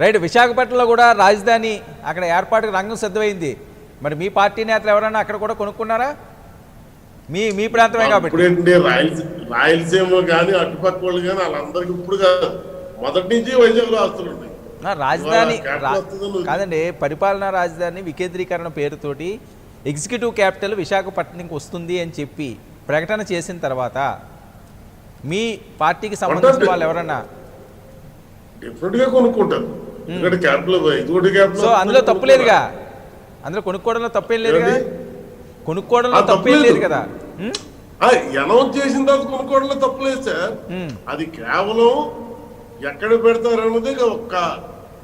రైట్. విశాఖపట్నంలో కూడా రాజధాని అక్కడ ఏర్పాటుకు రంగం సిద్ధమైంది. మరి మీ పార్టీ నేతలు ఎవరైనా అక్కడ కూడా కొనుక్కున్నారా? మీ ప్రాంతమే కాబట్టి. ఇప్పుడేంటి రాయలసీమలో కానీ అటుపక్క వాళ్ళు కానీ వాళ్ళందరికీ ఇప్పుడు కాదు, మొదటి నుంచి వైజాగ్లో ఆస్తులు ఉన్నాయి. రాజధాని కాదండి, పరిపాలనా రాజధాని వికేంద్రీకరణ పేరుతోటి ఎగ్జిక్యూటివ్ క్యాపిటల్ విశాఖపట్నంకి వస్తుంది అని చెప్పి ప్రకటన చేసిన తర్వాత మీ పార్టీకి సంబంధించిన వాళ్ళు ఎవరన్నా డెఫినెట్ గా కొనుక్కుంటారు. ఎందుకంటే క్యాపిటల్ సో అందులో తప్పులేదుగా, అందులో కొనుక్కోవడంలో తప్పేం లేదుగా, కొనుక్కోవడంలో తప్పేం లేదు కదా. అనౌన్స్ చేసిన తర్వాత కొనుక్కోవడంలో తప్పులేదు సార్. అది కేవలం ఎక్కడ పెడతారు అన్నది ఒక్క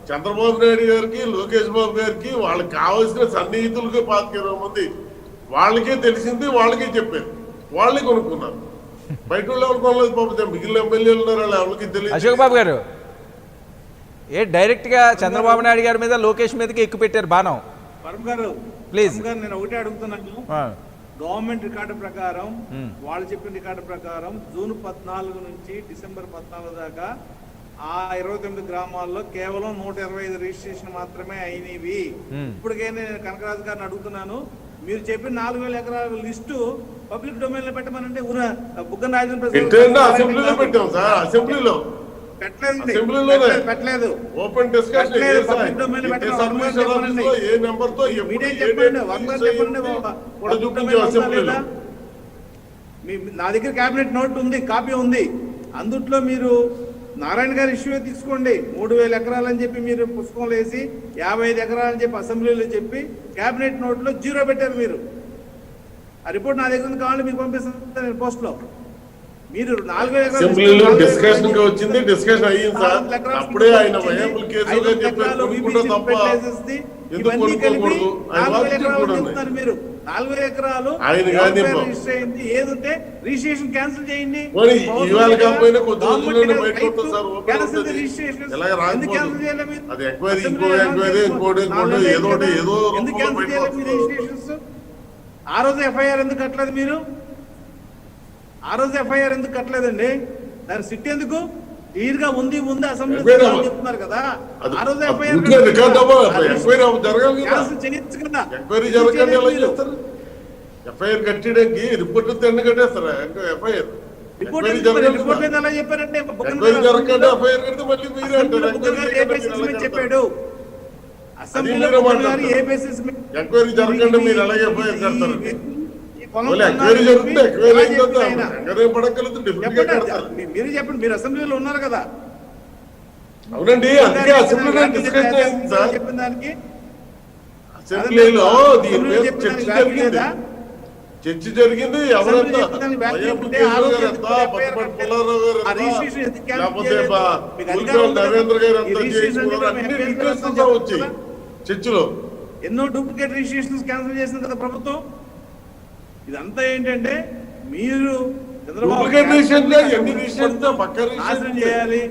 చంద్రబాబు నాయుడు గారికి, లోకేష్ బాబు గారికి, వాళ్ళకి కావాల్సిన సన్నిహితులకి 25 మంది వాళ్ళకే తెలిసింది, వాళ్ళకే చెప్పారు, వాళ్ళే కొనుక్కున్నారు. బయట వాళ్ళు ఎవరు కొనలేదు పాపం. మిగిలిన ఎమ్మెల్యేలు ఉన్నారు, వాళ్ళు ఎవరికి తెలియదు. అశోక్ బాబు గారు డైరెక్ట్ గా చంద్రబాబు నాయుడు గారి మీద, లోకేష్ మీదకి ఎక్కువ పెట్టారు బాణం. ప్లీజ్ నేను ఒకటే అడుగుతున్నాను. గవర్నమెంట్ రికార్డు ప్రకారం, వాళ్ళు చెప్పిన రికార్డు ప్రకారం జూన్ 14 నుంచి డిసెంబర్ 14 దాకా ఆ 29 గ్రామాల్లో కేవలం 125 రిజిస్ట్రేషన్ మాత్రమే అయినవి. ఇప్పటికే నేను కనకరాజు గారిని అడుగుతున్నాను, మీరు చెప్పిన 4,000 ఎకరాల లిస్టు పబ్లిక్ డొమైన్ లో పెట్టమనంటే బుగ్గన అసెంబ్లీలో పెట్టాం సార్. అసెంబ్లీలో పెట్టలేదు. ఓపెన్ డిస్కషన్ ఏ నెంబర్ తో నా దగ్గర కేబినెట్ నోట్ ఉంది, కాపీ ఉంది. అందుట్లో మీరు నారాయణ గారి ఇష్యూ తీసుకోండి. 3,000 ఎకరాలు అని చెప్పి మీరు పుస్తకంలో వేసి 55 ఎకరాలు అని చెప్పి అసెంబ్లీలో చెప్పి కేబినెట్ నోట్ లో 0 పెట్టారు మీరు. ఆ రిపోర్ట్ నా దగ్గర కావాలి, మీకు పంపిస్తాను పోస్ట్ లో. మీరు 4,000 అసెంబ్లీలో డిస్కషన్ గా వచ్చింది, డిస్కషన్ అయ్యింది సార్. అప్పుడే ఆయన వయబుల్ కేసుగా చెప్పారు తప్ప ఇవన్నీ కలిపి 4,000 ఎకరాలు చెప్తున్నారు మీరు. 4,000 ఎకరాలు రిజిస్టర్ అయింది, ఏదంటే రిజిస్ట్రేషన్ క్యాన్సిల్ చేయండి. ఆ రోజు ఎఫ్ఐఆర్ ఎందుకు కట్టలేదు మీరు? ఆ రోజు ఎఫ్ఐఆర్ ఎందుకు కట్టలేదండి? దాని సిట్ ఎందుకు? క్లియర్ గా ఉంది అసెంబ్లీ చెప్తున్నారు కదా. ఆ రోజు ఎఫ్ఐఆర్ చేయొచ్చు కదా. ఎఫ్ఐఆర్ కట్టడానికి రిపోర్ట్ ఎన్ని కట్టేస్తారా? ఎఫ్ఐఆర్ రిపోర్ట్ మీద ఎలా చెప్పారంటే చెప్పాడు అసెంబ్లీలో ఏ బేసిస్ ఎంక్వైరీ జరగకుండా మీరు అలాగే ఎఫ్ఐఆర్ కడతారు. మీరు చెప్పండి, మీరు అసెంబ్లీలో ఉన్నారు కదా. అవునండి, అందుకే అసెంబ్లీలో డిస్కస్ చెప్పిన దానికి అసెంబ్లీలో దీని మీద చర్చ చెప్పడానికి జరిగింది. లేదా? చర్చ జరిగింది. ఎవరంతా చెప్పడానికి వ్యాఖ్య వైఎం ఉంటే కేశవ్ ఆ రోజు గారు ఎందుకు ఎంత, ఎఫ్ఐఆర్ పట్టుబడి కట్టారు? పుల్లారావు గారు ఆ ఎంత, రిజిస్ట్రేషన్ ఎందుకు క్యాన్సిల్ లేకపోతే చేయలేదు? మీకు అధికారం ఉల్కల్ ఉంది కదా? నరేంద్ర గారు ఈ ఎంత రిజిస్ట్రేషన్ చేసుకున్నారు అంటే అన్ని మేము డీటెయిల్స్ ఎఫ్ఐఆర్ అంతా వచ్చాయి కదా? చర్చలో. ఎన్నో డూప్లికేట్ రిజిస్ట్రేషన్స్ క్యాన్సిల్ చేసింది కదా ప్రభుత్వం. ఇదంతా ఏంటంటే మీరు చంద్రబాబు డూప్లికేట్ గారు రిజిస్ట్రేషన్ ఎన్ని రిజిస్ట్రేషన్ పక్క నాశనం రిజిస్ట్రేషన్ చేయాలి.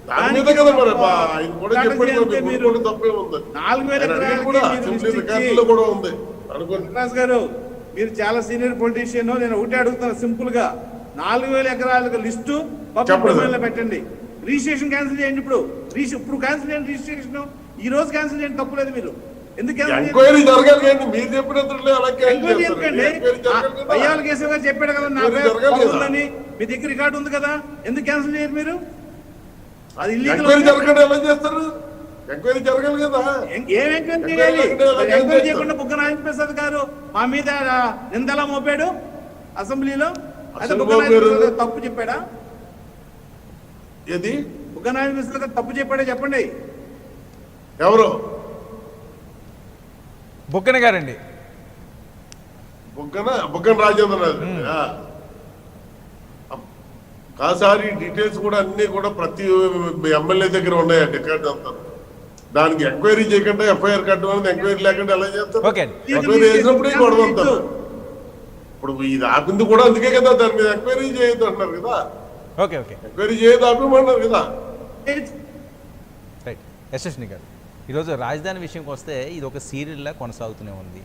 దాని మీద కదా మరి ఆయన కూడా దానికి చెప్పాడు అంతే మీరు మీరు కూడా తప్పే ఉంది. 4,000 ఆయన అడిగింది ఎకరాలకి కూడా మీరు అసెంబ్లీ లిస్ట్ ఇచ్చి- రికార్డులో కూడా ఉంది అనుకోండి. శ్రీనివాస్ గారు మీరు చాలా సీనియర్ పొలిటీషియన్, నేను ఒకటే అడుగుతాను సింపుల్ గా. 4,000 ఎకరాలకు లిస్టు పబ్లిక్ చెప్పండి. డొమైన్ లో పెట్టండి. రిజిస్ట్రేషన్ క్యాన్సిల్ చేయండి. ఇప్పుడు క్యాన్సిల్ చేయండి రిజిస్ట్రేషన్. ఈ రోజు క్యాన్సిల్ చేయండి, తప్పులేదు. మీరు ఎందుకు క్యాన్సిల్ చేయండి? ఎంక్వైరీ జరగాలి కానీ మీరు చెప్పినట్లే అలా ఎంక్వైరీ చెప్పండి. అయ్యాల కేశవ్ గారు చెప్పాడు కదా నా ఎంక్వైరీ పేరు జరగాలి కదా. ఉందని. మీ దగ్గర రికార్డు ఉంది కదా, ఎందుకు క్యాన్సిల్ చేయరు మీరు? అది ఎంక్వైరీ ఇల్లీగల్. జరగకుండా ఎలా చేస్తారు? ఎంక్వైరీ జరగాలి కదా. ఏం ఎంక్వైరీ చేయాలి? ఎంక్వైరీ ఎంక్వైరీ చేయకుండా బుగ్గ నారాయణ ప్రసాద్ గారు మా మీద నిందలా మోపాడు అసెంబ్లీలో. అయితే అసలు బుగ్గ నారాయణ మోపారు. ప్రసాద్ గారు తప్పు చెప్పాడా? ఏది బుగ్గ నారాయణ ప్రసాద్ గారు తప్పు చెప్పాడా చెప్పండి. ఎవరు? బుగ్గన గారండి. బుగ్గన రాజేంద్ర కాసారి డీటెయిల్స్ కూడా అన్ని కూడా ప్రతి ఎమ్మెల్యే దగ్గర ఉన్నాయి ఆ రికార్డు అంతా. దానికి ఎంక్వైరీ చేయకుండా ఎఫ్ఐఆర్ కట్టడం ఎంక్వైరీ లేకుండా ఎలా చేస్తారు? ఓకే. ఎంక్వైరీ చేసినప్పుడే గొడవ అంటారు. ఇప్పుడు ఇది ఆపింది కూడా అందుకే కదా, దాని మీద ఎంక్వైరీ చేయొద్దు అంటున్నారు కదా. ఓకే ఓకే ఎంక్వైరీ చేయొద్దు ఆపేమన్నారు కదా. రైట్. యశస్విని గారు, ఈరోజు రాజధాని విషయంకి వస్తే ఇది ఒక సీరియల్లా కొనసాగుతూనే ఉంది.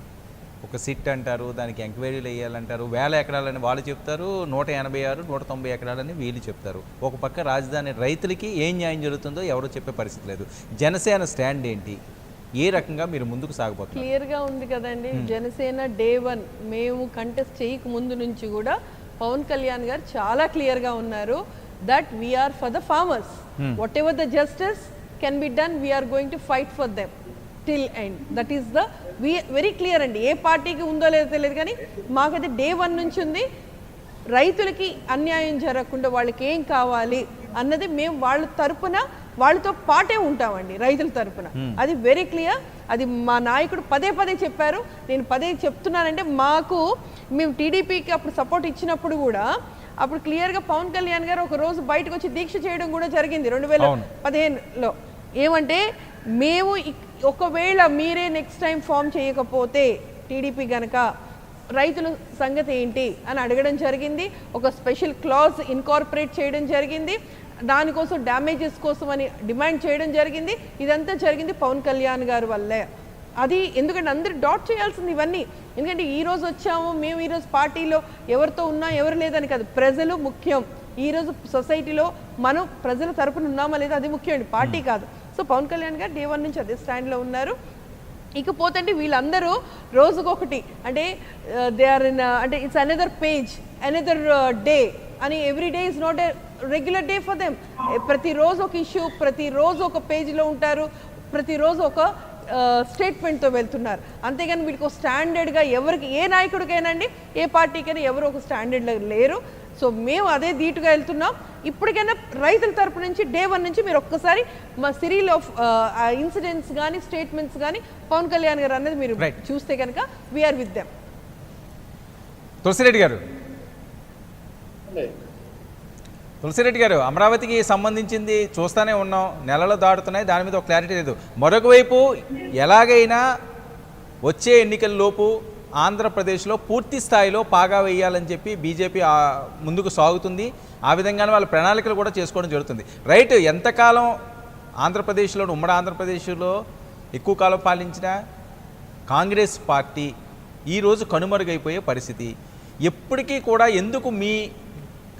ఒక సిట్ అంటారు, దానికి ఎంక్వైరీలు వేయాలంటారు, 1000 ఎకరాలని వాళ్ళు చెప్తారు, 186, 190 ఎకరాలని వీళ్ళు చెప్తారు. ఒక పక్క రాజధాని రైతులకి ఏం న్యాయం జరుగుతుందో ఎవరో చెప్పే పరిస్థితి లేదు. జనసేన స్టాండ్ ఏంటి? ఏ రకంగా మీరు ముందుకు సాగబోతున్నారు? క్లియర్ గా ఉంది కదండి. జనసేన డే 1 మేము కంటెస్ట్ చేయక ముందు నుంచి కూడా పవన్ కళ్యాణ్ గారు చాలా క్లియర్ గా ఉన్నారు that we're for the farmers. Whatever the justice can be done, we're going to fight for them till end. That is the very clear అండి. ఏ పార్టీకి ఉందో లేదో తెలియదు కానీ మాకైతే డే 1 నుంచి ఉంది. రైతులకి అన్యాయం జరగకుండా వాళ్ళకి ఏం కావాలి అన్నది మేము వాళ్ళ తరపున వాళ్ళతో పాటే ఉంటామండి, రైతుల తరపున. అది వెరీ క్లియర్. అది మా నాయకుడు పదే పదే చెప్పారు. నేను పదే చెప్తున్నానంటే మేము టీడీపీకి అప్పుడు సపోర్ట్ ఇచ్చినప్పుడు కూడా అప్పుడు క్లియర్గా పవన్ కళ్యాణ్ గారు ఒక రోజు బయటకు వచ్చి దీక్ష చేయడం కూడా జరిగింది 2015లో. ఏమంటే మేము ఒకవేళ మీరే నెక్స్ట్ టైం ఫామ్ చేయకపోతే టీడీపీ గనక రైతుల సంగతి ఏంటి అని అడగడం జరిగింది. ఒక స్పెషల్ క్లాజ్ ఇన్కార్పొరేట్ చేయడం జరిగింది. దానికోసం డ్యామేజెస్ కోసం అని డిమాండ్ చేయడం జరిగింది. ఇదంతా జరిగింది పవన్ కళ్యాణ్ గారి వల్లే. అది ఎందుకంటే అందరూ డాట్ చేయాల్సింది ఇవన్నీ. ఎందుకంటే ఈరోజు వచ్చాము మేము, ఈరోజు పార్టీలో ఎవరితో ఉన్నా ఎవరు లేదని కాదు, ప్రజలు ముఖ్యం. ఈరోజు సొసైటీలో మనం ప్రజల తరపున ఉన్నామా లేదా అది ముఖ్యం అండి, పార్టీ కాదు. సో పవన్ కళ్యాణ్ గారు డే 1 నుంచి అదే స్టాండ్లో ఉన్నారు. ఇకపోతే అంటే వీళ్ళందరూ రోజుకొకటి అంటే దే ఆర్ ఇన్ అంటే it's another page, another day అని. Every day is not a regular day for them. ప్రతిరోజు ఒక ఇష్యూ, ప్రతిరోజు ఒక పేజ్లో ఉంటారు, ప్రతిరోజు ఒక స్టేట్మెంట్తో వెళ్తున్నారు. అంతేగాని వీళ్ళకి ఒక స్టాండర్డ్గా ఎవరికి ఏ నాయకుడికైనా ఏ పార్టీకైనా ఎవరు ఒక స్టాండర్డ్లో లేరు. సో మేము అదే ధీటుగా వెళ్తున్నాం. ఇప్పటికైనా రైతుల తరపు నుంచి డే 1 నుంచి మీరు ఒక్కసారి మా సిరీల్ ఆఫ్ ఇన్సిడెంట్స్ కానీ స్టేట్మెంట్స్ కానీ పవన్ కళ్యాణ్ గారు అన్నది మీరు చూస్తే కనుక వీఆర్ విత్ దెమ్. తులసిరెడ్డి గారు, అమరావతికి సంబంధించింది చూస్తూనే ఉన్నాం, నెలలు దాటుతున్నాయి, దాని మీద ఒక క్లారిటీ లేదు. మరొక వైపు ఎలాగైనా వచ్చే ఎన్నికల్లోపు ఆంధ్రప్రదేశ్లో పూర్తి స్థాయిలో పాగా వేయాలని చెప్పి బీజేపీ ముందుకు సాగుతుంది. ఆ విధంగానే వాళ్ళ ప్రణాళికలు కూడా చేసుకోవడం జరుగుతుంది. రైట్. ఎంతకాలం ఆంధ్రప్రదేశ్లో, ఉమ్మడి ఆంధ్రప్రదేశ్లో ఎక్కువ కాలం పాలించిన కాంగ్రెస్ పార్టీ ఈరోజు కనుమరుగైపోయే పరిస్థితి. ఎప్పటికీ కూడా ఎందుకు మీ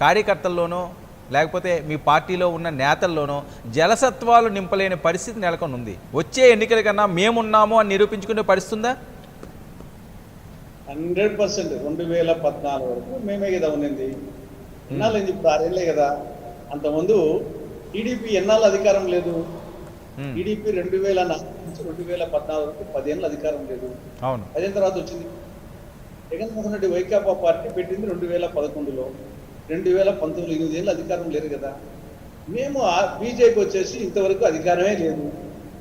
కార్యకర్తల్లోనో లేకపోతే మీ పార్టీలో ఉన్న నేతల్లోనో జలసత్వాలు నింపలేని పరిస్థితి నెలకొని ఉంది? వచ్చే ఎన్నికల కన్నా మేమున్నాము అని నిరూపించుకునే పరిస్థితి ఉందా? 100% 2014 వరకు మేమే కదా ఉన్నింది. ఎన్నాళ్ళైంది ఇప్పుడు? 6 ఏళ్ళే కదా. అంతకుముందు టీడీపీ ఎన్నాళ్ళు అధికారం లేదు. టీడీపీ 2004 నుంచి 2014 వరకు 10 ఏళ్ళు అధికారం లేదు. అవును. 10 ఏళ్ళ తర్వాత వచ్చింది జగన్మోహన్ రెడ్డి. వైకాపా పార్టీ పెట్టింది 2011లో. 2019లో 8 ఏళ్ళు అధికారం లేరు కదా. మేము బీజేపీ వచ్చేసి ఇంతవరకు అధికారమే లేదు.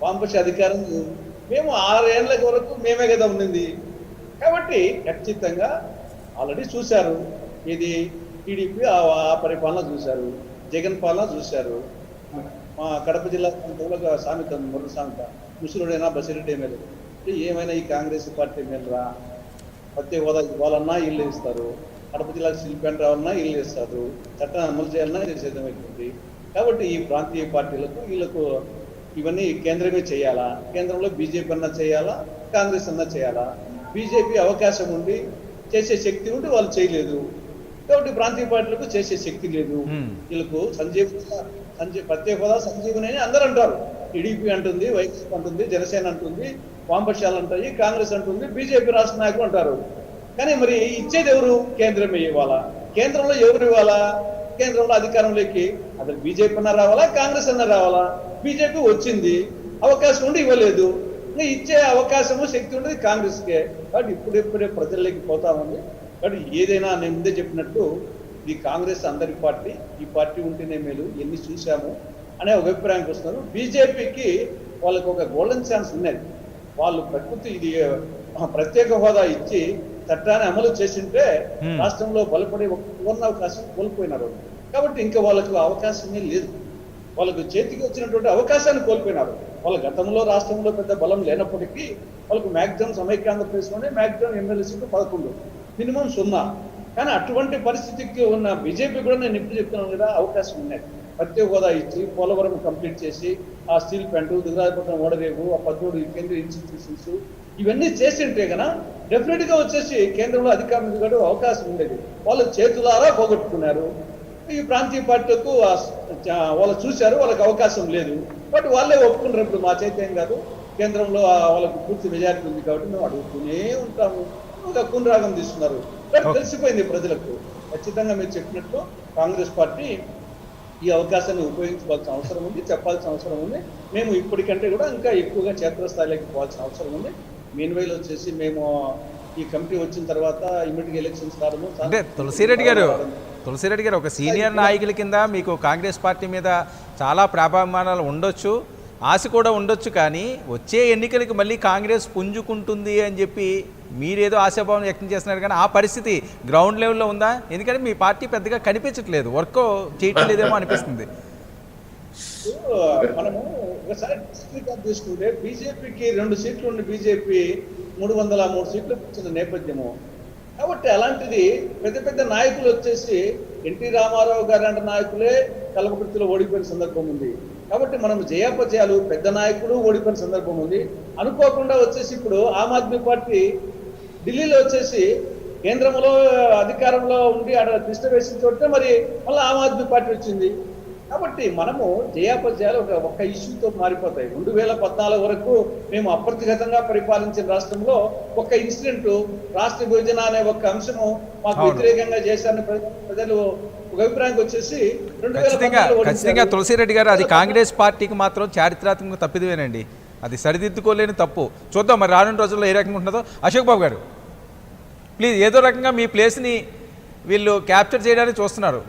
వామపక్ష అధికారం మేము 6 ఏళ్ళ వరకు మేమే కదా ఉండింది. కాబట్టి ఖచ్చితంగా ఆల్రెడీ చూశారు, ఇది టీడీపీ ఆ పరిపాలన చూశారు, జగన్ పాలన చూశారు. మా కడప జిల్లా సామెత మొదటి సామెత, ముసలుడైనా బసిరెడ్డి ఎమ్మెల్యే అంటే ఏమైనా ఈ కాంగ్రెస్ పార్టీ ఎమ్మెల్యేరా, ప్రత్యేక హోదా ఇవ్వాలన్నా ఇల్లు ఇస్తారు, కడప జిల్లాకు శిల్పేంట రావాలన్నా ఇల్లు ఇస్తారు, చట్టాన్ని అమలు చేయాలన్నా ఇది సిద్ధమైపోతుంది. కాబట్టి ఈ ప్రాంతీయ పార్టీలకు వీళ్ళకు ఇవన్నీ కేంద్రమే చేయాలా, కేంద్రంలో బీజేపీ అన్నా చేయాలా, కాంగ్రెస్ అన్నా చేయాలా. బీజేపీ అవకాశం ఉండి చేసే శక్తి ఉండి వాళ్ళు చేయలేదు, కాబట్టి ప్రాంతీయ పార్టీలకు చేసే శక్తి లేదు. వీళ్ళకు ప్రత్యేక హోదా సంజీవని అని అందరూ అంటారు. టీడీపీ అంటుంది, వైసీపీ అంటుంది, జనసేన అంటుంది, వామపక్షాలు అంటాయి, కాంగ్రెస్ అంటుంది, బీజేపీ రాష్ట్ర నాయకులు అంటారు. కానీ మరి ఇచ్చేది ఎవరు? కేంద్రమే ఇవ్వాలా. కేంద్రంలో ఎవరు ఇవ్వాలా? కేంద్రంలో అధికారంలోకి అసలు బీజేపీ అన్నా రావాలా, కాంగ్రెస్ అన్నా రావాలా? బీజేపీ వచ్చింది, అవకాశం ఉండి ఇవ్వలేదు. ఇంకా ఇచ్చే అవకాశము శక్తి ఉండేది కాంగ్రెస్కే. కాబట్టి ఇప్పుడే ప్రజల్లోకి పోతా ఉంది. కాబట్టి ఏదైనా నేను ముందే చెప్పినట్టు ఇది కాంగ్రెస్ అందరి పార్టీ, ఈ పార్టీ ఉంటేనే మేలు, ఎన్ని చూసాము అనే ఒక అభిప్రాయానికి వస్తున్నారు. బీజేపీకి వాళ్ళకి ఒక గోల్డెన్ ఛాన్స్ ఉన్నది. వాళ్ళు ప్రకృతి ఇది ప్రత్యేక హోదా ఇచ్చి చట్టాన్ని అమలు చేసింటే రాష్ట్రంలో బలపడే ఒక పూర్ణ అవకాశం కోల్పోయినారు. కాబట్టి ఇంకా వాళ్ళకు అవకాశమే లేదు. వాళ్ళకు చేతికి వచ్చినటువంటి అవకాశాన్ని కోల్పోయినారు. వాళ్ళ గతంలో రాష్ట్రంలో పెద్ద బలం లేనప్పటికీ వాళ్ళకు మ్యాక్సిమం సమైక్యాంధ్రప్రదేశ్లోనే మ్యాక్సిమం ఎమ్మెల్యే సీట్లు 11, మినిమం 0. కానీ అటువంటి పరిస్థితికి ఉన్న బీజేపీ కూడా నేను ఇప్పుడు చెప్తున్నాను కదా, అవకాశం ఉన్నాయి. ప్రత్యేక హోదా ఇచ్చి పోలవరం కంప్లీట్ చేసి ఆ స్టీల్ ప్లాంట్, దుర్గాపట్నం ఓడరేవు, ఆ 13 కేంద్రీయ ఇన్స్టిట్యూషన్స్ ఇవన్నీ చేసింటే కన్నా డెఫినెట్ గా వచ్చేసి కేంద్రంలో అధికారం కూడా అవకాశం ఉండేది. వాళ్ళు చేతులారా పోగొట్టుకున్నారు. ఈ ప్రాంతీయ పార్టీలకు వాళ్ళు చూశారు, వాళ్ళకి అవకాశం లేదు. బట్ వాళ్ళే ఒప్పుకున్నారు. ఇప్పుడు మా చైతన్యం కాదు, కేంద్రంలో వాళ్ళకు పూర్తి మెజారిటీ ఉంది కాబట్టి మేము అడుగుతూనే ఉంటాము. ఒక పునరాగం తీసుకున్నారు. తెలిసిపోయింది ప్రజలకు. ఖచ్చితంగా మీరు చెప్పినట్టు కాంగ్రెస్ పార్టీ ఈ అవకాశాన్ని ఉపయోగించుకోవాల్సిన అవసరం ఉంది, చెప్పాల్సిన అవసరం ఉంది. మేము ఇప్పటికంటే కూడా ఇంకా ఎక్కువగా క్షేత్రస్థాయిలోకి పోవాల్సిన అవసరం ఉంది. మీన్ వైల్ వచ్చేసి మేము ఈ కమిటీ వచ్చిన తర్వాత ఇమీడియట్ ఎలక్షన్స్ కావడము అంటే తులసిరెడ్డి గారు ఒక సీనియర్ నాయకుల కింద మీకు కాంగ్రెస్ పార్టీ మీద చాలా ప్రాభామానాలు ఉండొచ్చు, ఆశ కూడా ఉండొచ్చు. కానీ వచ్చే ఎన్నికలకి మళ్ళీ కాంగ్రెస్ పుంజుకుంటుంది అని చెప్పి మీరేదో ఆశాభావం వ్యక్తం చేస్తున్నారు. కానీ ఆ పరిస్థితి గ్రౌండ్ లెవెల్లో ఉందా? ఎందుకంటే మీ పార్టీ పెద్దగా కనిపించట్లేదు, వర్క్ చేయటం లేదేమో అనిపిస్తుంది. మనము ఒకసారి డిస్ట్రిక్ట్ తీసుకుంటే బీజేపీకి 2 సీట్లు ఉండి బీజేపీ 303 సీట్లు వచ్చిన నేపథ్యము. కాబట్టి అలాంటిది పెద్ద పెద్ద నాయకులు వచ్చేసి ఎన్టీ రామారావు గారు అంటే నాయకులే కల్వకుర్తిలో ఓడిపోయిన సందర్భం ఉంది. కాబట్టి మనం జయాపజయాలు పెద్ద నాయకులు ఓడిపోయిన సందర్భం ఉంది. అనుకోకుండా వచ్చేసి ఇప్పుడు ఆమ్ ఆద్మీ పార్టీ ఢిల్లీలో వచ్చేసి కేంద్రంలో అధికారంలో ఉండి ఆడ కృష్ణ వేసిన చోటే మరి మళ్ళీ ఆమ్ ఆద్మీ పార్టీ వచ్చింది. కాబట్టి మనము జయాపజయాలు ఒక ఇష్యూతో మారిపోతాయి. 2014 వరకు మేము అప్రతిఘతంగా పరిపాలించిన రాష్ట్రంలో ఒక ఇన్సిడెంట్, రాష్ట్ర విభజన అనే ఒక అంశము మాకు వ్యతిరేకంగా చేశారని ప్రజలు ఒక అభిప్రాయానికి వచ్చేసి ఖచ్చితంగా తులసిరెడ్డి గారు అది కాంగ్రెస్ పార్టీకి మాత్రం చారిత్రాత్మక తప్పిదమేనండి, అది సరిదిద్దుకోలేని తప్పు. చూద్దాం మరి రానున్న రోజుల్లో ఏ రకంగా ఉంటుందో. అశోక్ బాబు గారు ప్లీజ్, ఏదో రకంగా మీ ప్లేస్ని వీళ్ళు క్యాప్చర్ చేయడానికి చూస్తున్నారు.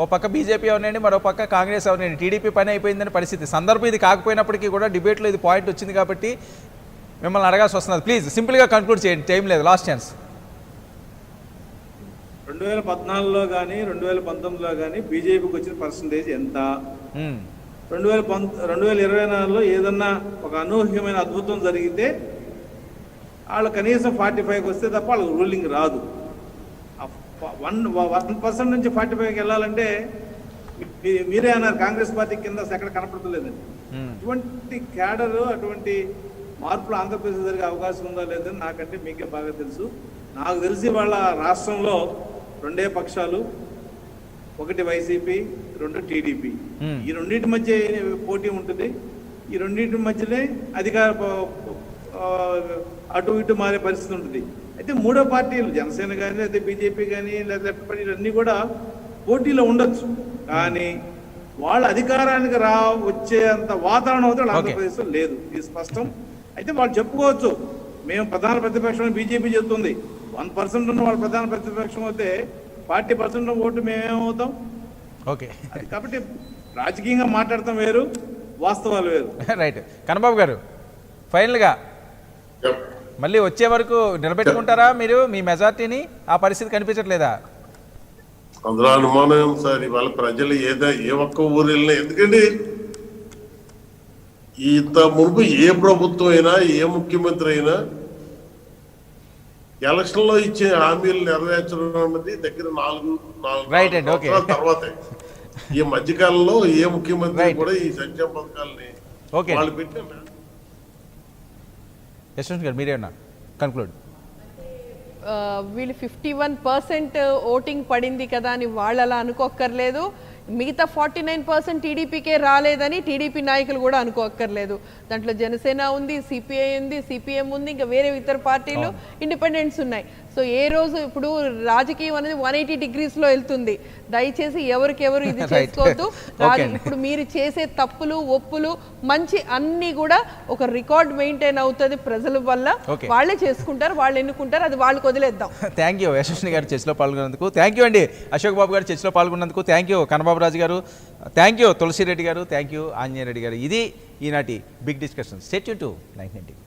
ఓ పక్క బీజేపీ అవనండి, మరో పక్క కాంగ్రెస్ అవనండి. టీడీపీ పని అయిపోయిందని పరిస్థితి. సందర్భం ఇది కాకపోయినప్పటికీ కూడా డిబేట్లో ఇది పాయింట్ వచ్చింది కాబట్టి మిమ్మల్ని అడగాల్సి వస్తున్నది. ప్లీజ్ సింపుల్గా కన్క్లూడ్ చేయండి, టైం లేదు, లాస్ట్ ఛాన్స్. 2014లో కానీ 2019లో కానీ బీజేపీకి వచ్చిన పర్సంటేజ్ ఎంత? 2024లో ఏదన్నా ఒక అనూహ్యమైన అద్భుతం జరిగితే వాళ్ళు కనీసం 45కి వస్తే తప్ప వాళ్ళకి రూలింగ్ రాదు. 1% నుంచి 45కి వెళ్ళాలంటే మీరే అన్నారు కాంగ్రెస్ పార్టీ కింద ఎక్కడ కనపడలేదండి. అటువంటి క్యాడరు, అటువంటి మార్పులు ఆంధ్రప్రదేశ్ జరిగే అవకాశం ఉందా లేదని నాకంటే మీకే బాగా తెలుసు. నాకు తెలిసి వాళ్ళ రాష్ట్రంలో 2 పక్షాలు, ఒకటి వైసీపీ, 2 టీడీపీ. ఈ రెండింటి మధ్య పోటీ ఉంటుంది. ఈ రెండింటి మధ్యనే అధికార అటు ఇటు మారే పరిస్థితి ఉంటుంది. అయితే 3వ పార్టీలు జనసేన కానీ లేదా బీజేపీ కానీ లేదా లెఫ్ట్ పార్టీలు అన్నీ కూడా పోటీలో ఉండొచ్చు. కానీ వాళ్ళ అధికారానికి వచ్చేంత వాతావరణం అవుతాడు ఆంధ్రప్రదేశ్లో లేదు, ఇది స్పష్టం. అయితే వాళ్ళు చెప్పుకోవచ్చు మేము ప్రధాన ప్రతిపక్షం, బీజేపీ చెప్తుంది 1% ఉన్న వాళ్ళు ప్రధాన ప్రతిపక్షం అయితే 40% ఓటు మేమేమవుతాం? ఓకే, కాబట్టి రాజకీయంగా మాట్లాడతాం వేరు, వాస్తవాలు వేరు. రైట్. కన్నబాబు గారు ఫైనల్గా మళ్ళీ వచ్చే వరకు నిలబెట్టుకుంటారా మీరు మీ మెజార్టీని? ఆ పరిస్థితి కనిపించట్లేదా? అందులో అనుమానం సార్. ఇవాళ ప్రజలు ఏ ఒక్క ఊరు వెళ్ళినా, ఎందుకంటే ఇంత మునుపు ఏ ప్రభుత్వం అయినా ఏ ముఖ్యమంత్రి అయినా ఎలక్షన్ లో ఇచ్చే హామీలు నెరవేర్చడం అన్నది దగ్గర నాలుగు సంవత్సరాల తర్వాతే. ఈ మధ్యకాలంలో ఏ ముఖ్యమంత్రి కూడా ఈ సంక్షేమ పథకాలని వాళ్ళు పెట్టిన. యశ్వంత్ గారు మీరేనా కన్క్లూడ్? వీళ్ళు 51% ఓటింగ్ పడింది కదా అని వాళ్ళు అలా అనుకోక్కర్లేదు. మిగతా 49% టీడీపీకే రాలేదని టీడీపీ నాయకులు కూడా అనుకోక్కర్లేదు. దాంట్లో జనసేన ఉంది, సిపిఐ ఉంది, సిపిఎం ఉంది, ఇంకా వేరే ఇతర పార్టీలు ఇండిపెండెంట్స్ ఉన్నాయి. సో ఏ రోజు ఇప్పుడు రాజకీయం అనేది 180 degreesలో వెళ్తుంది. దయచేసి ఎవరికెవరు ఇది చేసుకోవద్దు. ఇప్పుడు మీరు చేసే తప్పులు ఒప్పులు మంచి అన్ని కూడా ఒక రికార్డ్ మెయింటైన్ అవుతుంది ప్రజల వల్ల. వాళ్ళే చేసుకుంటారు, వాళ్ళు ఎన్నుకుంటారు, అది వాళ్ళకి వదిలేద్దాం. థ్యాంక్ యూ యశస్విని గారు చర్చలో పాల్గొన్నందుకు. థ్యాంక్ యూ అండి అశోక్ బాబు గారు చర్చలో పాల్గొన్నందుకు. థ్యాంక్ యూ కన్నబాబు రాజు గారు. థ్యాంక్ యూ తులసిరెడ్డి గారు. Thank you Anjaneya Reddy garu. ఇది ఈనాటి big discussion. Stay tune to 990.